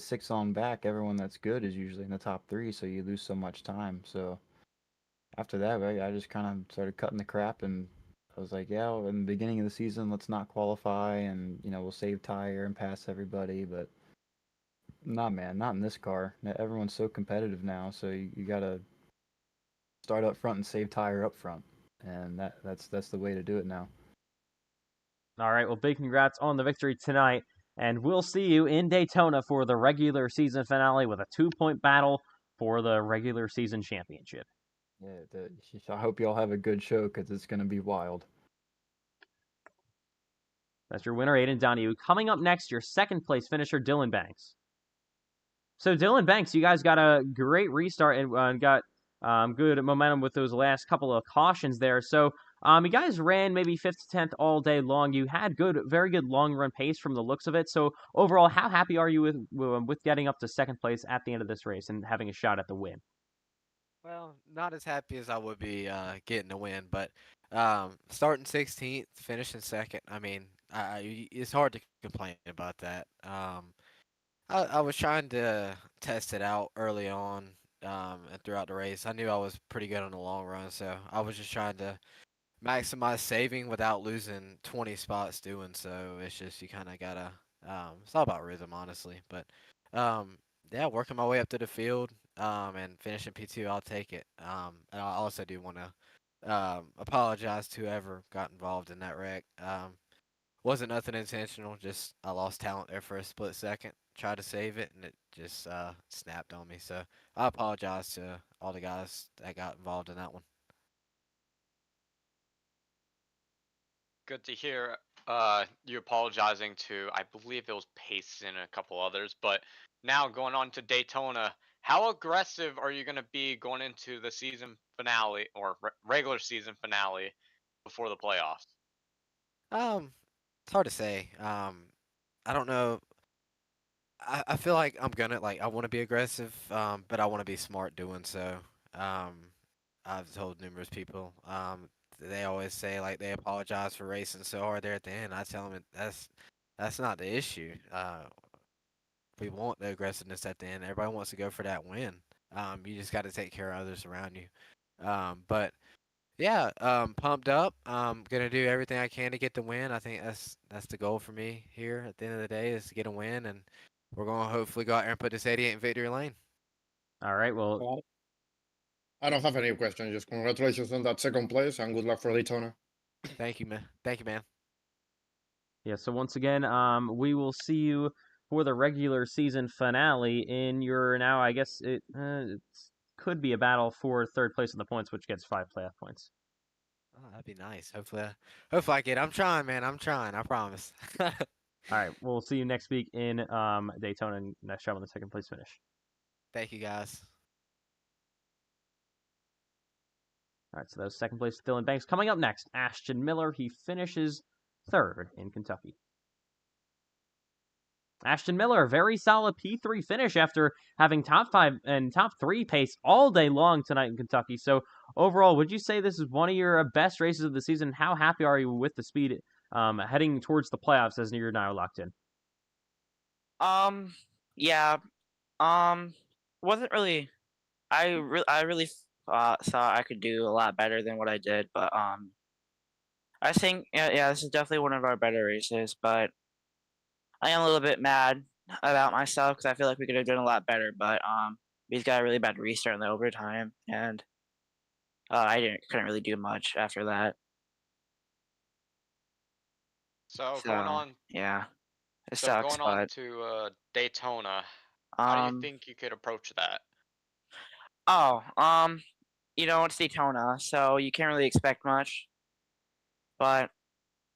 6 on back, everyone that's good is usually in the top 3. So you lose so much time. So after that, I just kind of started cutting the crap, and I was like, yeah, in the beginning of the season, let's not qualify, and we'll save tire and pass everybody. But nah, man, not in this car. Everyone's so competitive now, so you gotta start up front and save tire up front, and that's the way to do it now. All right, well, big congrats on the victory tonight, and we'll see you in Daytona for the regular season finale with a 2-point battle for the regular season championship. Yeah, I hope y'all have a good show because it's going to be wild. That's your winner, Aiden Donahue. Coming up next, your second place finisher, Dylan Banks. So Dylan Banks, you guys got a great restart and got good momentum with those last couple of cautions there. So you guys ran maybe 5th to 10th all day long. You had very good long run pace from the looks of it. So overall, how happy are you with getting up to second place at the end of this race and having a shot at the win? Well, not as happy as I would be getting the win, but starting 16th, finishing second. I mean, it's hard to complain about that. I was trying to test it out early on and throughout the race. I knew I was pretty good on the long run, so I was just trying to maximize saving without losing 20 spots doing so. It's just you kind of gotta. It's all about rhythm, honestly. But yeah, working my way up to the field and finishing P2, I'll take it. And I also do want to Apologize to whoever got involved in that wreck. Wasn't nothing intentional. Just I lost talent there for a split second. Tried to save it, and it just snapped on me. So I apologize to all the guys that got involved in that one. Good to hear you apologizing to, I believe it was Pace and a couple others. But now going on to Daytona, how aggressive are you going to be going into the season finale or regular season finale before the playoffs? It's hard to say. I don't know. I feel like I'm gonna I want to be aggressive, but I want to be smart doing so. Um, I've told numerous people. They always say like they apologize for racing so hard there at the end. I tell them that's not the issue. We want the aggressiveness at the end. Everybody wants to go for that win. You just got to take care of others around you. But yeah, pumped up. Gonna do everything I can to get the win. I think that's the goal for me here at the end of the day is to get a win, and we're gonna hopefully go out there and put this 88 in victory lane. All right. Well, Well, I don't have any questions. Just congratulations on that second place and good luck for Daytona. Thank you, man. Thank you, man. yeah. So once again, we will see you for the regular season finale in your now. I guess it could be a battle for third place in the points, which gets 5 playoff points. Oh, that'd be nice. Hopefully I get it. I'm trying, man. I'm trying. I promise. All right. We'll see you next week in Daytona and next show on the second place finish. Thank you, guys. All right. So that was second place Dylan Banks. Coming up next, Ashton Miller. He finishes third in Kentucky. Ashton Miller, very solid P3 finish after having top 5 and top 3 pace all day long tonight in Kentucky. So overall, would you say this is one of your best races of the season? How happy are you with the speed heading towards the playoffs as you're now locked in? Yeah. Wasn't really. I really thought I could do a lot better than what I did, but I think yeah, this is definitely one of our better races, but I am a little bit mad about myself because I feel like we could have done a lot better, but we just got a really bad restart in the overtime, and I couldn't really do much after that. So So going on, yeah, it so sucks, going on but to Daytona, how do you think you could approach that? oh it's Daytona, so you can't really expect much, but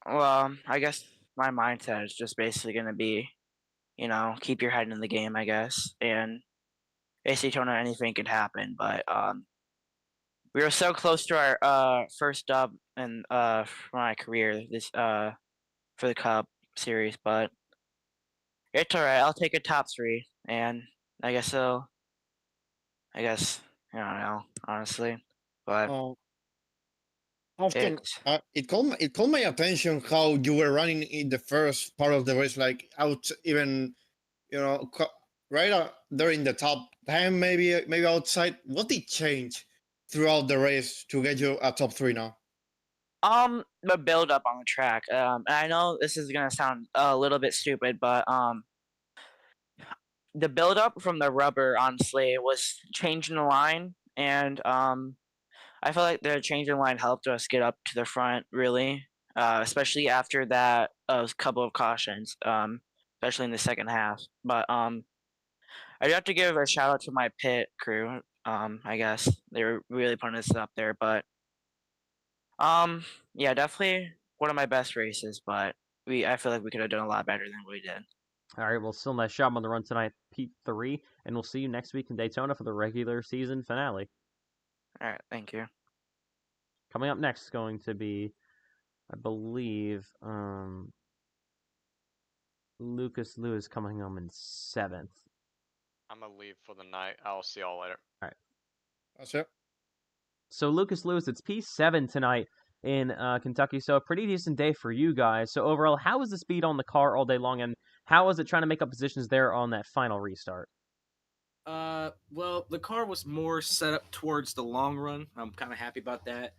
well, I guess my mindset is just basically gonna be, keep your head in the game, I guess, and it's Daytona, anything could happen, but we were so close to our first dub in for my career this for the Cup series, but it's alright. I'll take a top 3, and I guess so. I guess I don't know, honestly, but Uh, Ashton, it's it called my attention how you were running in the first part of the race, like out even, right there in the top 10, maybe outside. What did change throughout the race to get you a top 3 now? the build up on the track. And I know this is gonna sound a little bit stupid, but the build up from the rubber honestly was changing the line, and I feel like the change in line helped us get up to the front really, especially after that couple of cautions, especially in the second half. But I do have to give a shout out to my pit crew. I guess they were really putting us up there, but yeah, definitely one of my best races. But I feel like we could have done a lot better than we did. All right. Well, still nice job on the run tonight, P3, and we'll see you next week in Daytona for the regular season finale. All right, thank you. Coming up next is going to be, I believe, Lucas Lewis coming home in 7th. I'm gonna leave for the night. I'll see y'all later. All right. That's it. So Lucas Lewis, it's P7 tonight in Kentucky. So a pretty decent day for you guys. So overall, how was the speed on the car all day long, and how was it trying to make up positions there on that final restart? Well, the car was more set up towards the long run. I'm kind of happy about that.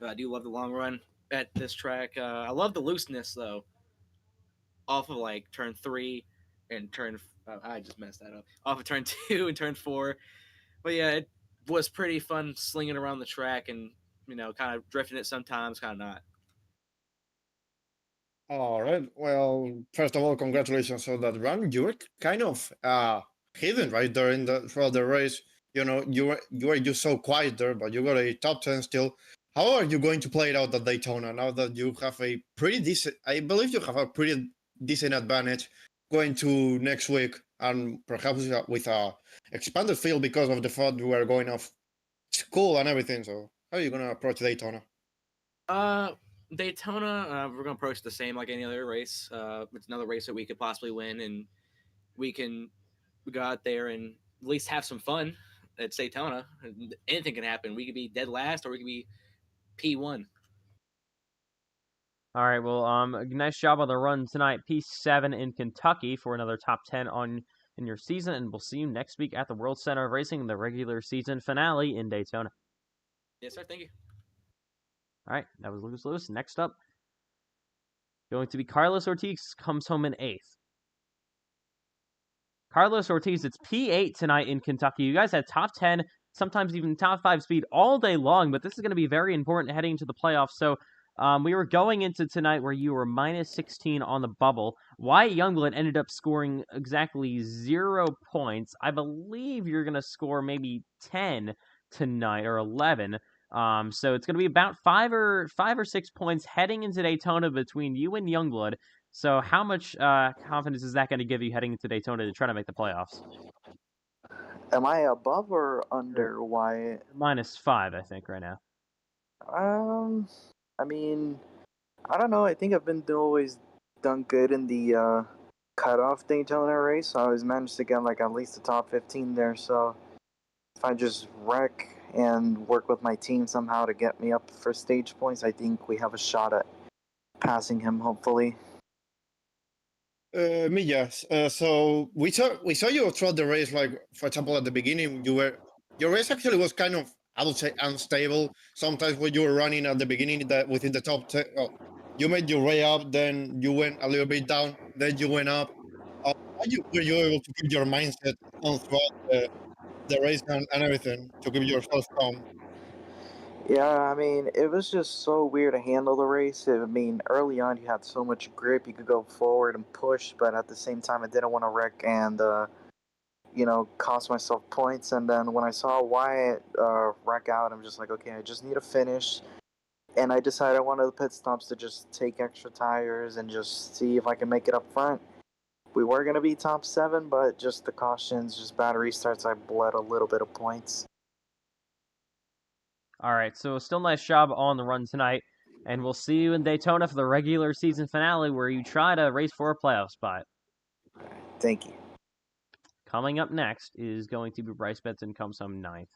I do love the long run at this track. I love the looseness though. Off of like turn 3 and turn I just messed that up. Off of turn 2 and turn 4. But yeah, it was pretty fun slinging around the track and kind of drifting it sometimes, kind of not. All right. Well, first of all, congratulations on that run. You were kind of hidden right there in the throughout the race. You were just so quiet there, but you got a top 10 still. How are you going to play it out at Daytona now that you have a pretty decent? I believe you have a pretty decent advantage going to next week, and perhaps with a expanded field because of the fact you are going off school and everything. So how are you gonna approach Daytona? Daytona, we're gonna approach the same like any other race. It's another race that we could possibly win, and we go out there and at least have some fun at Daytona. Anything can happen. We could be dead last, or we could be P1. All right, well, nice job on the run tonight. P7 in Kentucky for another top 10 in your season, and we'll see you next week at the World Center of Racing, the regular season finale in Daytona. Yes, sir. Thank you. All right, that was Lucas Lewis. Next up, going to be Carlos Ortiz, comes home in 8th. Carlos Ortiz, it's P8 tonight in Kentucky. You guys had top 10, sometimes even top 5 speed all day long, but this is going to be very important heading into the playoffs. So we were going into tonight where you were minus 16 on the bubble. Wyatt Youngblood ended up scoring exactly 0 points. I believe you're going to score maybe 10 tonight or 11. So it's going to be about 5 or 6 points heading into Daytona between you and Youngblood. So how much confidence is that going to give you heading into Daytona to try to make the playoffs? Am I above or under Wyatt? Minus 5, I think, right now. I mean, I don't know. I think I've been always done good in the cutoff Daytona race. I always managed to get like at least the top 15 there. So if I just wreck and work with my team somehow to get me up for stage points, I think we have a shot at passing him, hopefully. Me, yes. So we saw you throughout the race. Like for example, at the beginning, your race actually was kind of, I would say, unstable. Sometimes when you were running at the beginning, that within the top 10, you made your way up, then you went a little bit down, then you went up. How were you able to keep your mindset on throughout the race and everything to keep yourself calm? Yeah, I mean, it was just so weird to handle the race. I mean, early on, you had so much grip, you could go forward and push, but at the same time, I didn't want to wreck and, cost myself points. And then when I saw Wyatt wreck out, I'm just like, okay, I just need to finish. And I decided one of the pit stops to just take extra tires and just see if I can make it up front. We were going to be top 7, but just the cautions, just bad restarts, I bled a little bit of points. All right, so still nice job on the run tonight, and we'll see you in Daytona for the regular season finale where you try to race for a playoff spot. Thank you. Coming up next is going to be Bryce Benson, comes home 9th.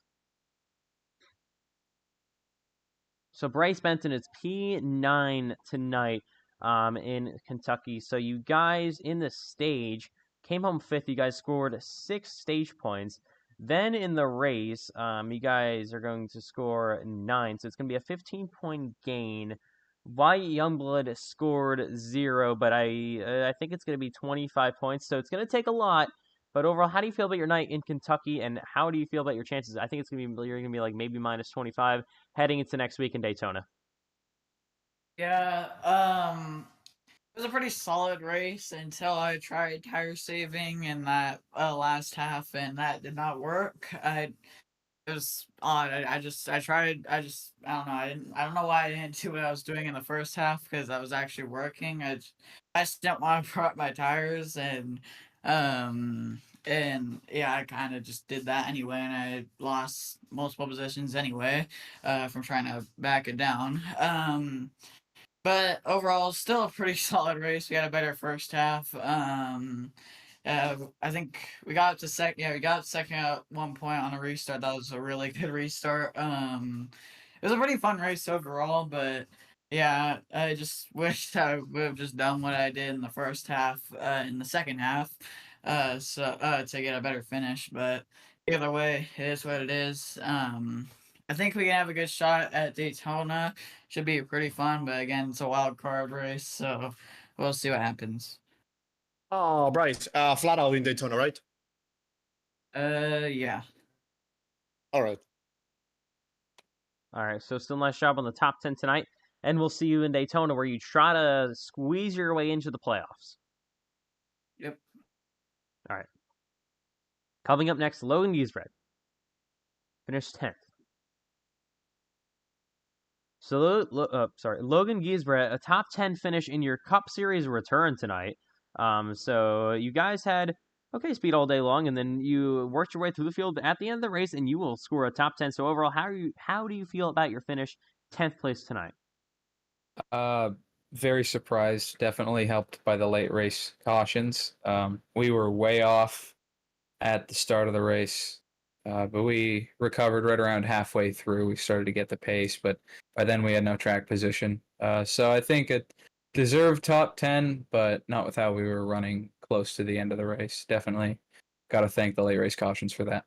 So Bryce Benson is P9 tonight in Kentucky. So you guys in the stage came home 5th. You guys scored 6 stage points. Then in the race, you guys are going to score 9. So it's going to be a 15-point gain. Wyatt Youngblood scored 0, but I think it's going to be 25 points. So it's going to take a lot. But overall, how do you feel about your night in Kentucky, and how do you feel about your chances? I think you're going to be like maybe minus 25 heading into next week in Daytona. Yeah, it was a pretty solid race until I tried tire saving in that last half, and that did not work. It was odd. I don't know. I don't know why I didn't do what I was doing in the first half because I was actually working. I just didn't want to prep my tires and yeah, I kind of just did that anyway, and I lost multiple positions anyway, from trying to back it down. But overall, still a pretty solid race. We had a better first half. I think we got up to second. Yeah, we got second at one point on a restart. That was a really good restart. It was a pretty fun race overall, but yeah, I just wish I would have just done what I did in the first half, in the second half, to get a better finish. But either way, it is what it is. I think we can have a good shot at Daytona. Should be pretty fun, but again, it's a wild card race, so we'll see what happens. Oh, Bryce, flat out in Daytona, right? Yeah. All right. All right, so still nice job on the top 10 tonight, and we'll see you in Daytona where you try to squeeze your way into the playoffs. Yep. All right. Coming up next, Logan Giesbrecht. Finished 10th. So, Logan Giesbrecht, a top 10 finish in your Cup Series return tonight. So you guys had okay speed all day long, and then you worked your way through the field at the end of the race, and you will score a top 10. So overall, how do you feel about your finish, 10th place tonight? Very surprised. Definitely helped by the late race cautions. We were way off at the start of the race, but we recovered right around halfway through. We started to get the pace, but by then we had no track position. So I think it deserved top 10, but not with how we were running close to the end of the race. Definitely got to thank the late race cautions for that.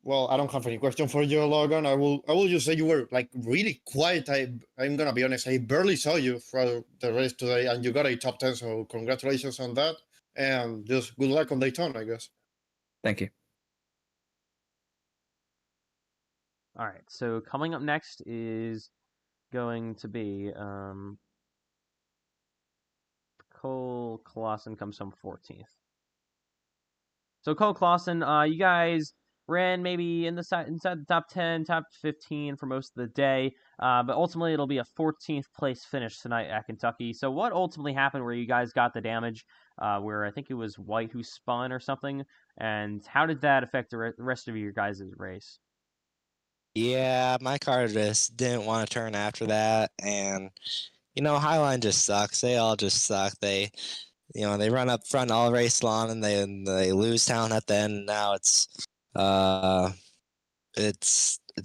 Well, I don't have any question for you, Logan. I will just say you were like really quiet. I'm gonna be honest. I barely saw you for the race today, and you got a top 10. So congratulations on that, and just good luck on Daytona, I guess. Thank you. All right, so coming up next is going to be Cole Clausen comes home 14th. So Cole Clausen, you guys ran maybe inside the top 10, top 15 for most of the day, but ultimately it'll be a 14th place finish tonight at Kentucky. So what ultimately happened where you guys got the damage, where I think it was White who spun or something, and how did that affect the rest of your guys' race? Yeah, my car just didn't want to turn after that, and Highline just sucks. They all just suck. They run up front all race long, and they lose talent at the end. Now it's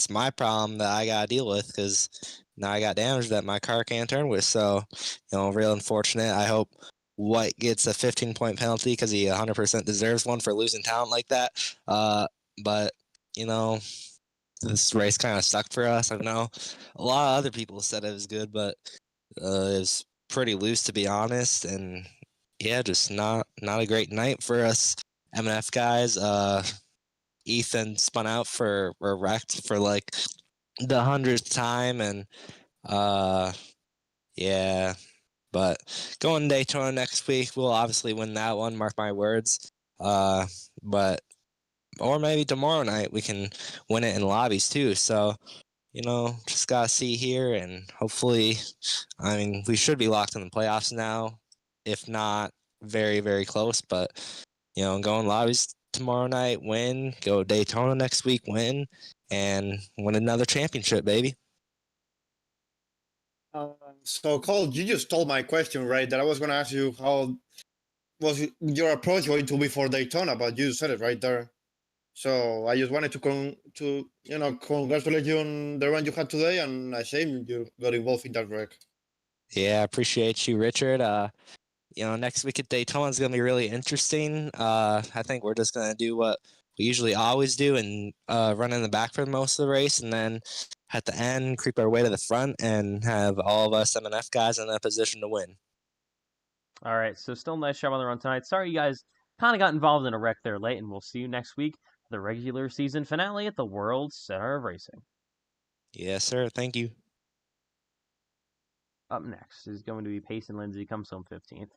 my problem that I gotta deal with because now I got damage that my car can't turn with. So real unfortunate. I hope White gets a 15-point penalty because he 100% deserves one for losing talent like that. But this race kind of sucked for us. I know a lot of other people said it was good, but it was pretty loose to be honest. And yeah, just not a great night for us MNF guys. Ethan spun out or wrecked for like the 100th time, and yeah. But going to Daytona next week, we'll obviously win that one. Mark my words. But or maybe tomorrow night we can win it in lobbies too. So, just gotta see here, and hopefully, we should be locked in the playoffs now, if not very, very close. But go in lobbies tomorrow night, win. Go Daytona next week, win, and win another championship, baby. So, Cole, you just stole my question, right? That I was gonna ask you how was your approach going to be for Daytona, but you said it right there. So I just wanted to congratulate you on the run you had today, and a shame you got involved in that wreck. Yeah, I appreciate you, Richard. Next week at Daytona is gonna be really interesting. I think we're just gonna do what we usually always do and run in the back for most of the race, and then at the end creep our way to the front and have all of us MNF guys in a position to win. All right, so still nice job on the run tonight. Sorry you guys kind of got involved in a wreck there late, and we'll see you next week for the regular season finale at the World Center of Racing. Yes, sir. Thank you. Up next is going to be Payson Lindsay, comes home 15th.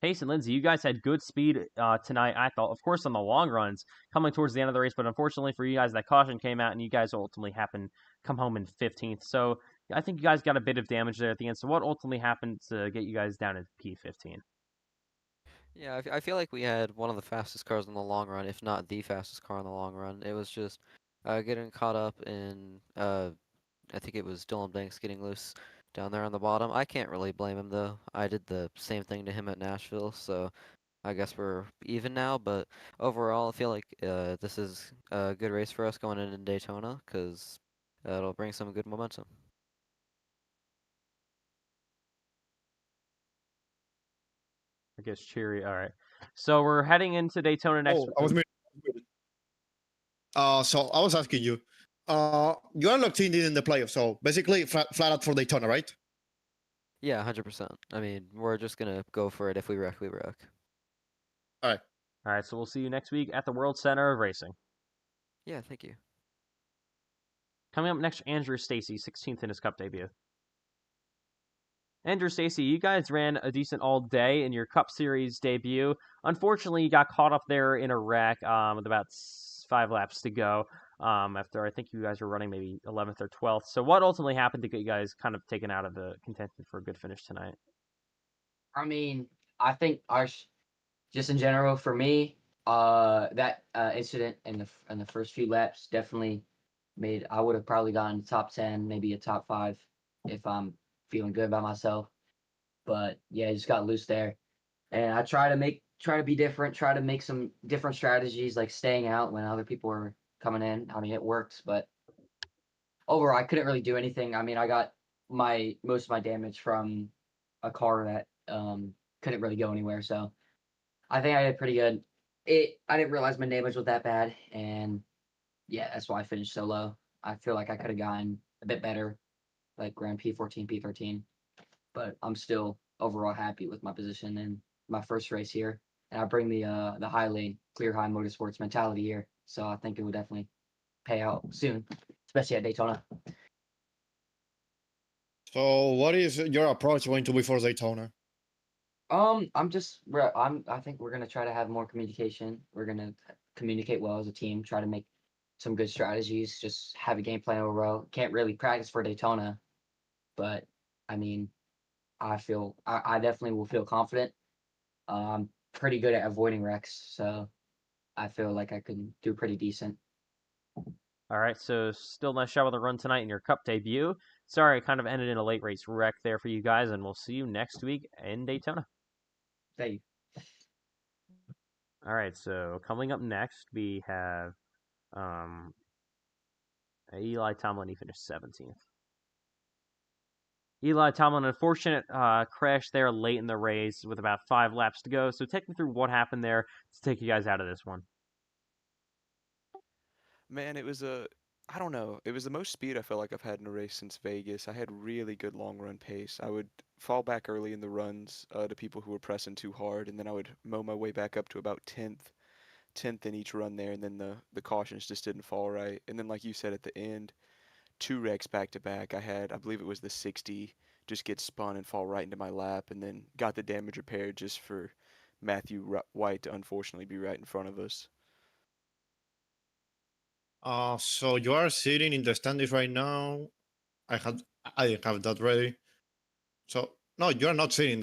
Payson Lindsay, you guys had good speed tonight, I thought. Of course, on the long runs, coming towards the end of the race, but unfortunately for you guys, that caution came out, and you guys ultimately come home in 15th. So I think you guys got a bit of damage there at the end. So what ultimately happened to get you guys down to P15? Yeah, I feel like we had one of the fastest cars in the long run, if not the fastest car in the long run. It was just getting caught up in, I think it was Dylan Banks getting loose down there on the bottom. I can't really blame him, though. I did the same thing to him at Nashville, so I guess we're even now. But overall, I feel like this is a good race for us going into Daytona, because it'll bring some good momentum. I guess cheery. All right. So we're heading into Daytona next. I was muted. So I was asking you. You are locked in the playoffs, so basically flat out for Daytona, right? Yeah, 100%. We're just gonna go for it. If we wreck, we wreck. All right. All right, so we'll see you next week at the World Center of Racing. Yeah, thank you. Coming up next, Andrew Stacy, 16th in his Cup debut. Andrew Stacy, you guys ran a decent all day in your Cup Series debut. Unfortunately, you got caught up there in a wreck with about 5 laps to go. After I think you guys were running maybe 11th or 12th. So what ultimately happened to get you guys kind of taken out of the contention for a good finish tonight? I mean, I think just in general for me, that incident in the first few laps definitely made. I would have probably gotten top 10, maybe a top 5 if I'm feeling good about myself. But yeah, I just got loose there, and I try to be different, try to make some different strategies like staying out when other people are coming in. I mean, it works, but overall, I couldn't really do anything. I mean, I got most of my damage from a car that couldn't really go anywhere. So I think I did pretty good. I didn't realize my damage was that bad, and yeah, that's why I finished so low. I feel like I could have gotten a bit better, like around P14, P13, but I'm still overall happy with my position in my first race here, and I bring the high lane, clear high motorsports mentality here. So I think it would definitely pay out soon, especially at Daytona. So, what is your approach going to be for Daytona? I think we're gonna try to have more communication. We're gonna communicate well as a team, try to make some good strategies, just have a game plan overall. Can't really practice for Daytona, but I mean, I definitely will feel confident. I'm pretty good at avoiding wrecks, so I feel like I can do pretty decent. All right, so still nice job on the run tonight in your Cup debut. Sorry, it kind of ended in a late race wreck there for you guys, and we'll see you next week in Daytona. Thank you. All right, so coming up next, we have Eli Tomlin. He finished 17th. Eli Tomlin, unfortunate crash there late in the race with about 5 laps to go. So take me through what happened there to take you guys out of this one. Man, it was I don't know. It was the most speed I felt like I've had in a race since Vegas. I had really good long run pace. I would fall back early in the runs to people who were pressing too hard, and then I would mow my way back up to about 10th in each run there, and then the cautions just didn't fall right. And then, like you said at the end, 2 wrecks back to back. I believe it was the 60, just get spun and fall right into my lap, and then got the damage repaired just for Matthew White to unfortunately be right in front of us. So you are sitting in the standings right now. I didn't have that ready. So no, you are not sitting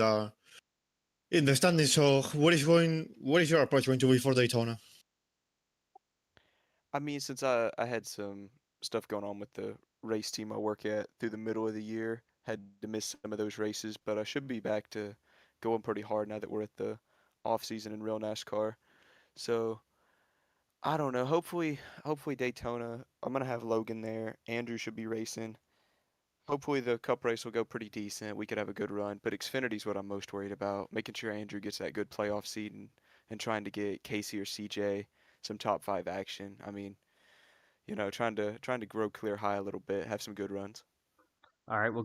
in the standings. So what is your approach going to be for Daytona? I mean, since I had some stuff going on with the race team I work at through the middle of the year, had to miss some of those races, but I should be back to going pretty hard now that we're at the off season in real NASCAR. So I don't know. Hopefully Daytona. I'm gonna have Logan there. Andrew should be racing. Hopefully the cup race will go pretty decent. We could have a good run, but Xfinity's what I'm most worried about. Making sure Andrew gets that good playoff seed and trying to get Casey or CJ some top 5 action. I mean, trying to grow clear high a little bit, have some good runs. All right, well,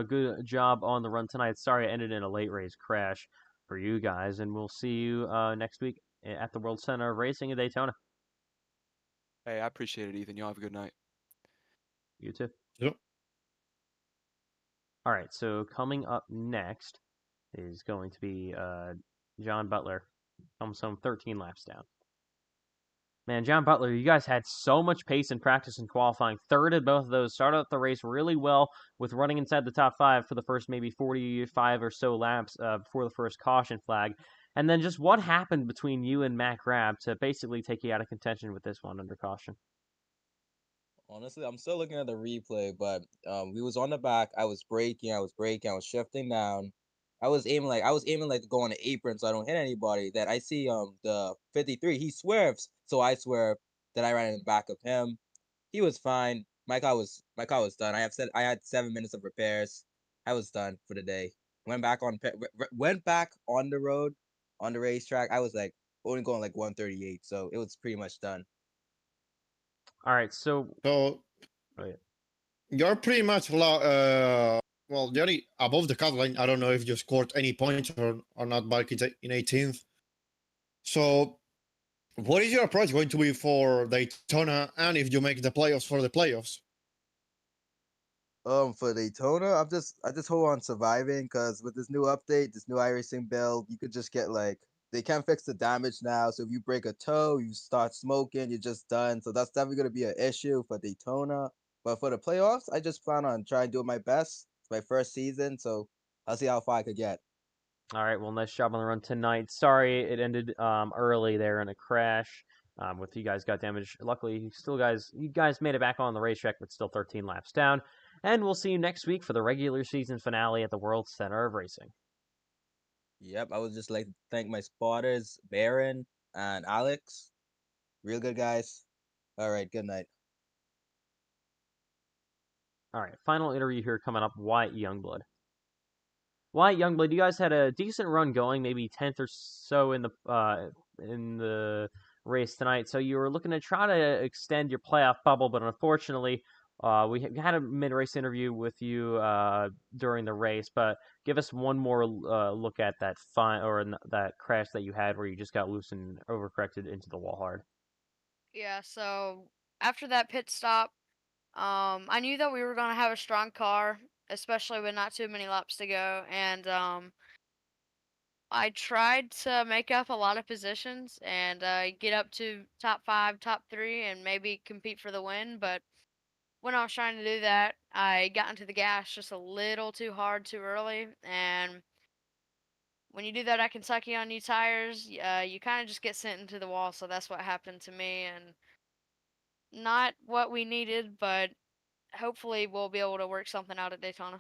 good job on the run tonight. Sorry it ended in a late race crash for you guys, and we'll see you next week at the World Center of Racing in Daytona. Hey, I appreciate it, Ethan. Y'all have a good night. You too. Yep. All right, so coming up next is going to be John Butler. Comes home 13 laps down. Man, John Butler, you guys had so much pace in practice and qualifying. Third in both of those. Started out the race really well with running inside the top 5 for the first maybe 45 or so laps before the first caution flag. And then just what happened between you and Matt Grab to basically take you out of contention with this one under caution? Honestly, I'm still looking at the replay, but we was on the back. I was braking, I was shifting down. I was aiming like to go on the apron so I don't hit anybody. That I see the 53, he swerves, so I swerve. Then I ran in the back of him. He was fine. My car was done. I had 7 minutes of repairs. I was done for the day. Went back on the road on the racetrack. I was like only going like 138, so it was pretty much done. All right, so you're pretty much well, you're above the cut line. I don't know if you scored any points or not back in 18th. So what is your approach going to be for Daytona, and if you make the playoffs for the playoffs? For Daytona, I just hope on surviving because with this new update, this new iRacing build, you could just get like they can't fix the damage now. So if you break a toe, you start smoking, you're just done. So that's definitely gonna be an issue for Daytona. But for the playoffs, I just plan on trying to do my best. It's my first season, so I'll see how far I could get. All right, well, nice job on the run tonight. Sorry it ended early there in a crash. With you guys got damaged. Luckily, you guys made it back on the racetrack, but still 13 laps down. And we'll see you next week for the regular season finale at the World Center of Racing. Yep, I would just like to thank my spotters, Baron and Alex. Real good guys. All right, good night. All right, final interview here coming up. Wyatt Youngblood. Wyatt Youngblood, you guys had a decent run going, maybe 10th or so in the race tonight. So you were looking to try to extend your playoff bubble, but unfortunately, we had a mid-race interview with you during the race. But give us one more look at that that crash that you had where you just got loose and overcorrected into the wall hard. Yeah, so after that pit stop, I knew that we were going to have a strong car, especially with not too many laps to go, and I tried to make up a lot of positions and get up to top 5, top 3, and maybe compete for the win. But when I was trying to do that, I got into the gas just a little too hard too early, and when you do that at Kentucky on new tires, you kind of just get sent into the wall. So that's what happened to me, and not what we needed, but hopefully we'll be able to work something out at Daytona.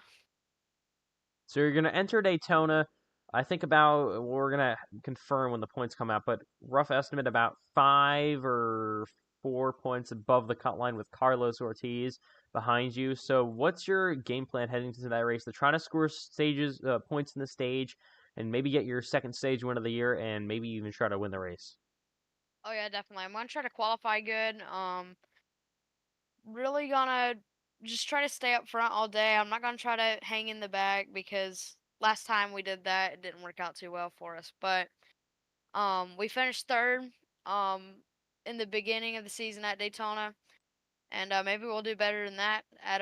So you're going to enter Daytona. I think we're going to confirm when the points come out, but rough estimate about 5 or 4 points above the cut line with Carlos Ortiz behind you. So what's your game plan heading into that race? To try to score points in the stage and maybe get your second stage win of the year and maybe even try to win the race? Oh yeah, definitely. I'm gonna try to qualify good. Really gonna just try to stay up front all day. I'm not gonna try to hang in the back because last time we did that, it didn't work out too well for us. But we finished third in the beginning of the season at Daytona, and maybe we'll do better than that at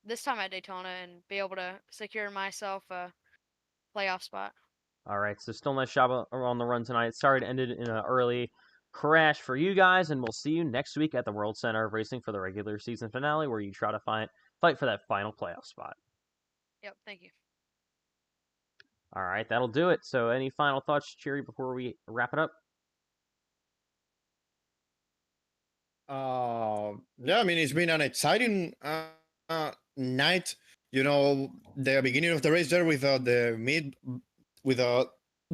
this time at Daytona and be able to secure myself a playoff spot. All right, so still nice job on the run tonight. Sorry it ended in an early crash for you guys, and we'll see you next week at the World Center of Racing for the regular season finale, where you try to fight for that final playoff spot. Yep, thank you. All right, that'll do it. So any final thoughts, Cheery, before we wrap it up? Yeah, I mean, it's been an exciting night. You know, the beginning of the race there with the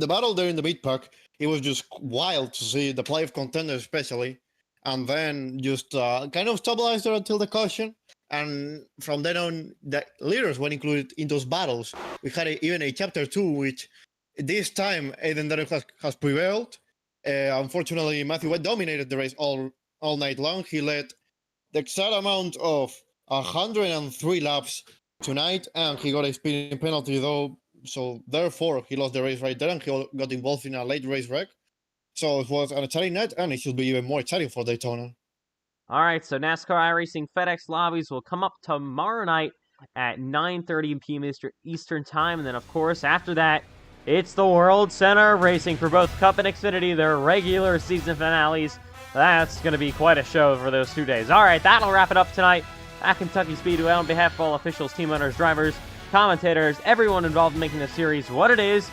battle there in the mid pack, it was just wild to see the play of contenders, especially, and then just kind of stabilized there until the caution. And from then on, the leaders were included in those battles. We had even a chapter 2, which this time Aiden Derek has prevailed. Unfortunately, Matthew White dominated the race all night long. He led the exact amount of 103 laps tonight, and he got a speeding penalty though. So therefore, he lost the race right there, and he got involved in a late race wreck. So it was an exciting night, and it should be even more exciting for Daytona. All right, so NASCAR iRacing FedEx lobbies will come up tomorrow night at 9:30 p.m. Eastern Time, and then of course after that, it's the World Center of Racing for both Cup and Xfinity, their regular season finales. That's going to be quite a show for those 2 days. All right, that'll wrap it up tonight at Kentucky Speedway. On behalf of all officials, team owners, drivers, commentators, everyone involved in making the series what it is,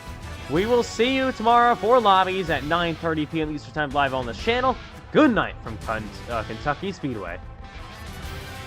we will see you tomorrow for lobbies at 9:30 p.m. Eastern Time live on this channel. Good night from Kentucky Speedway.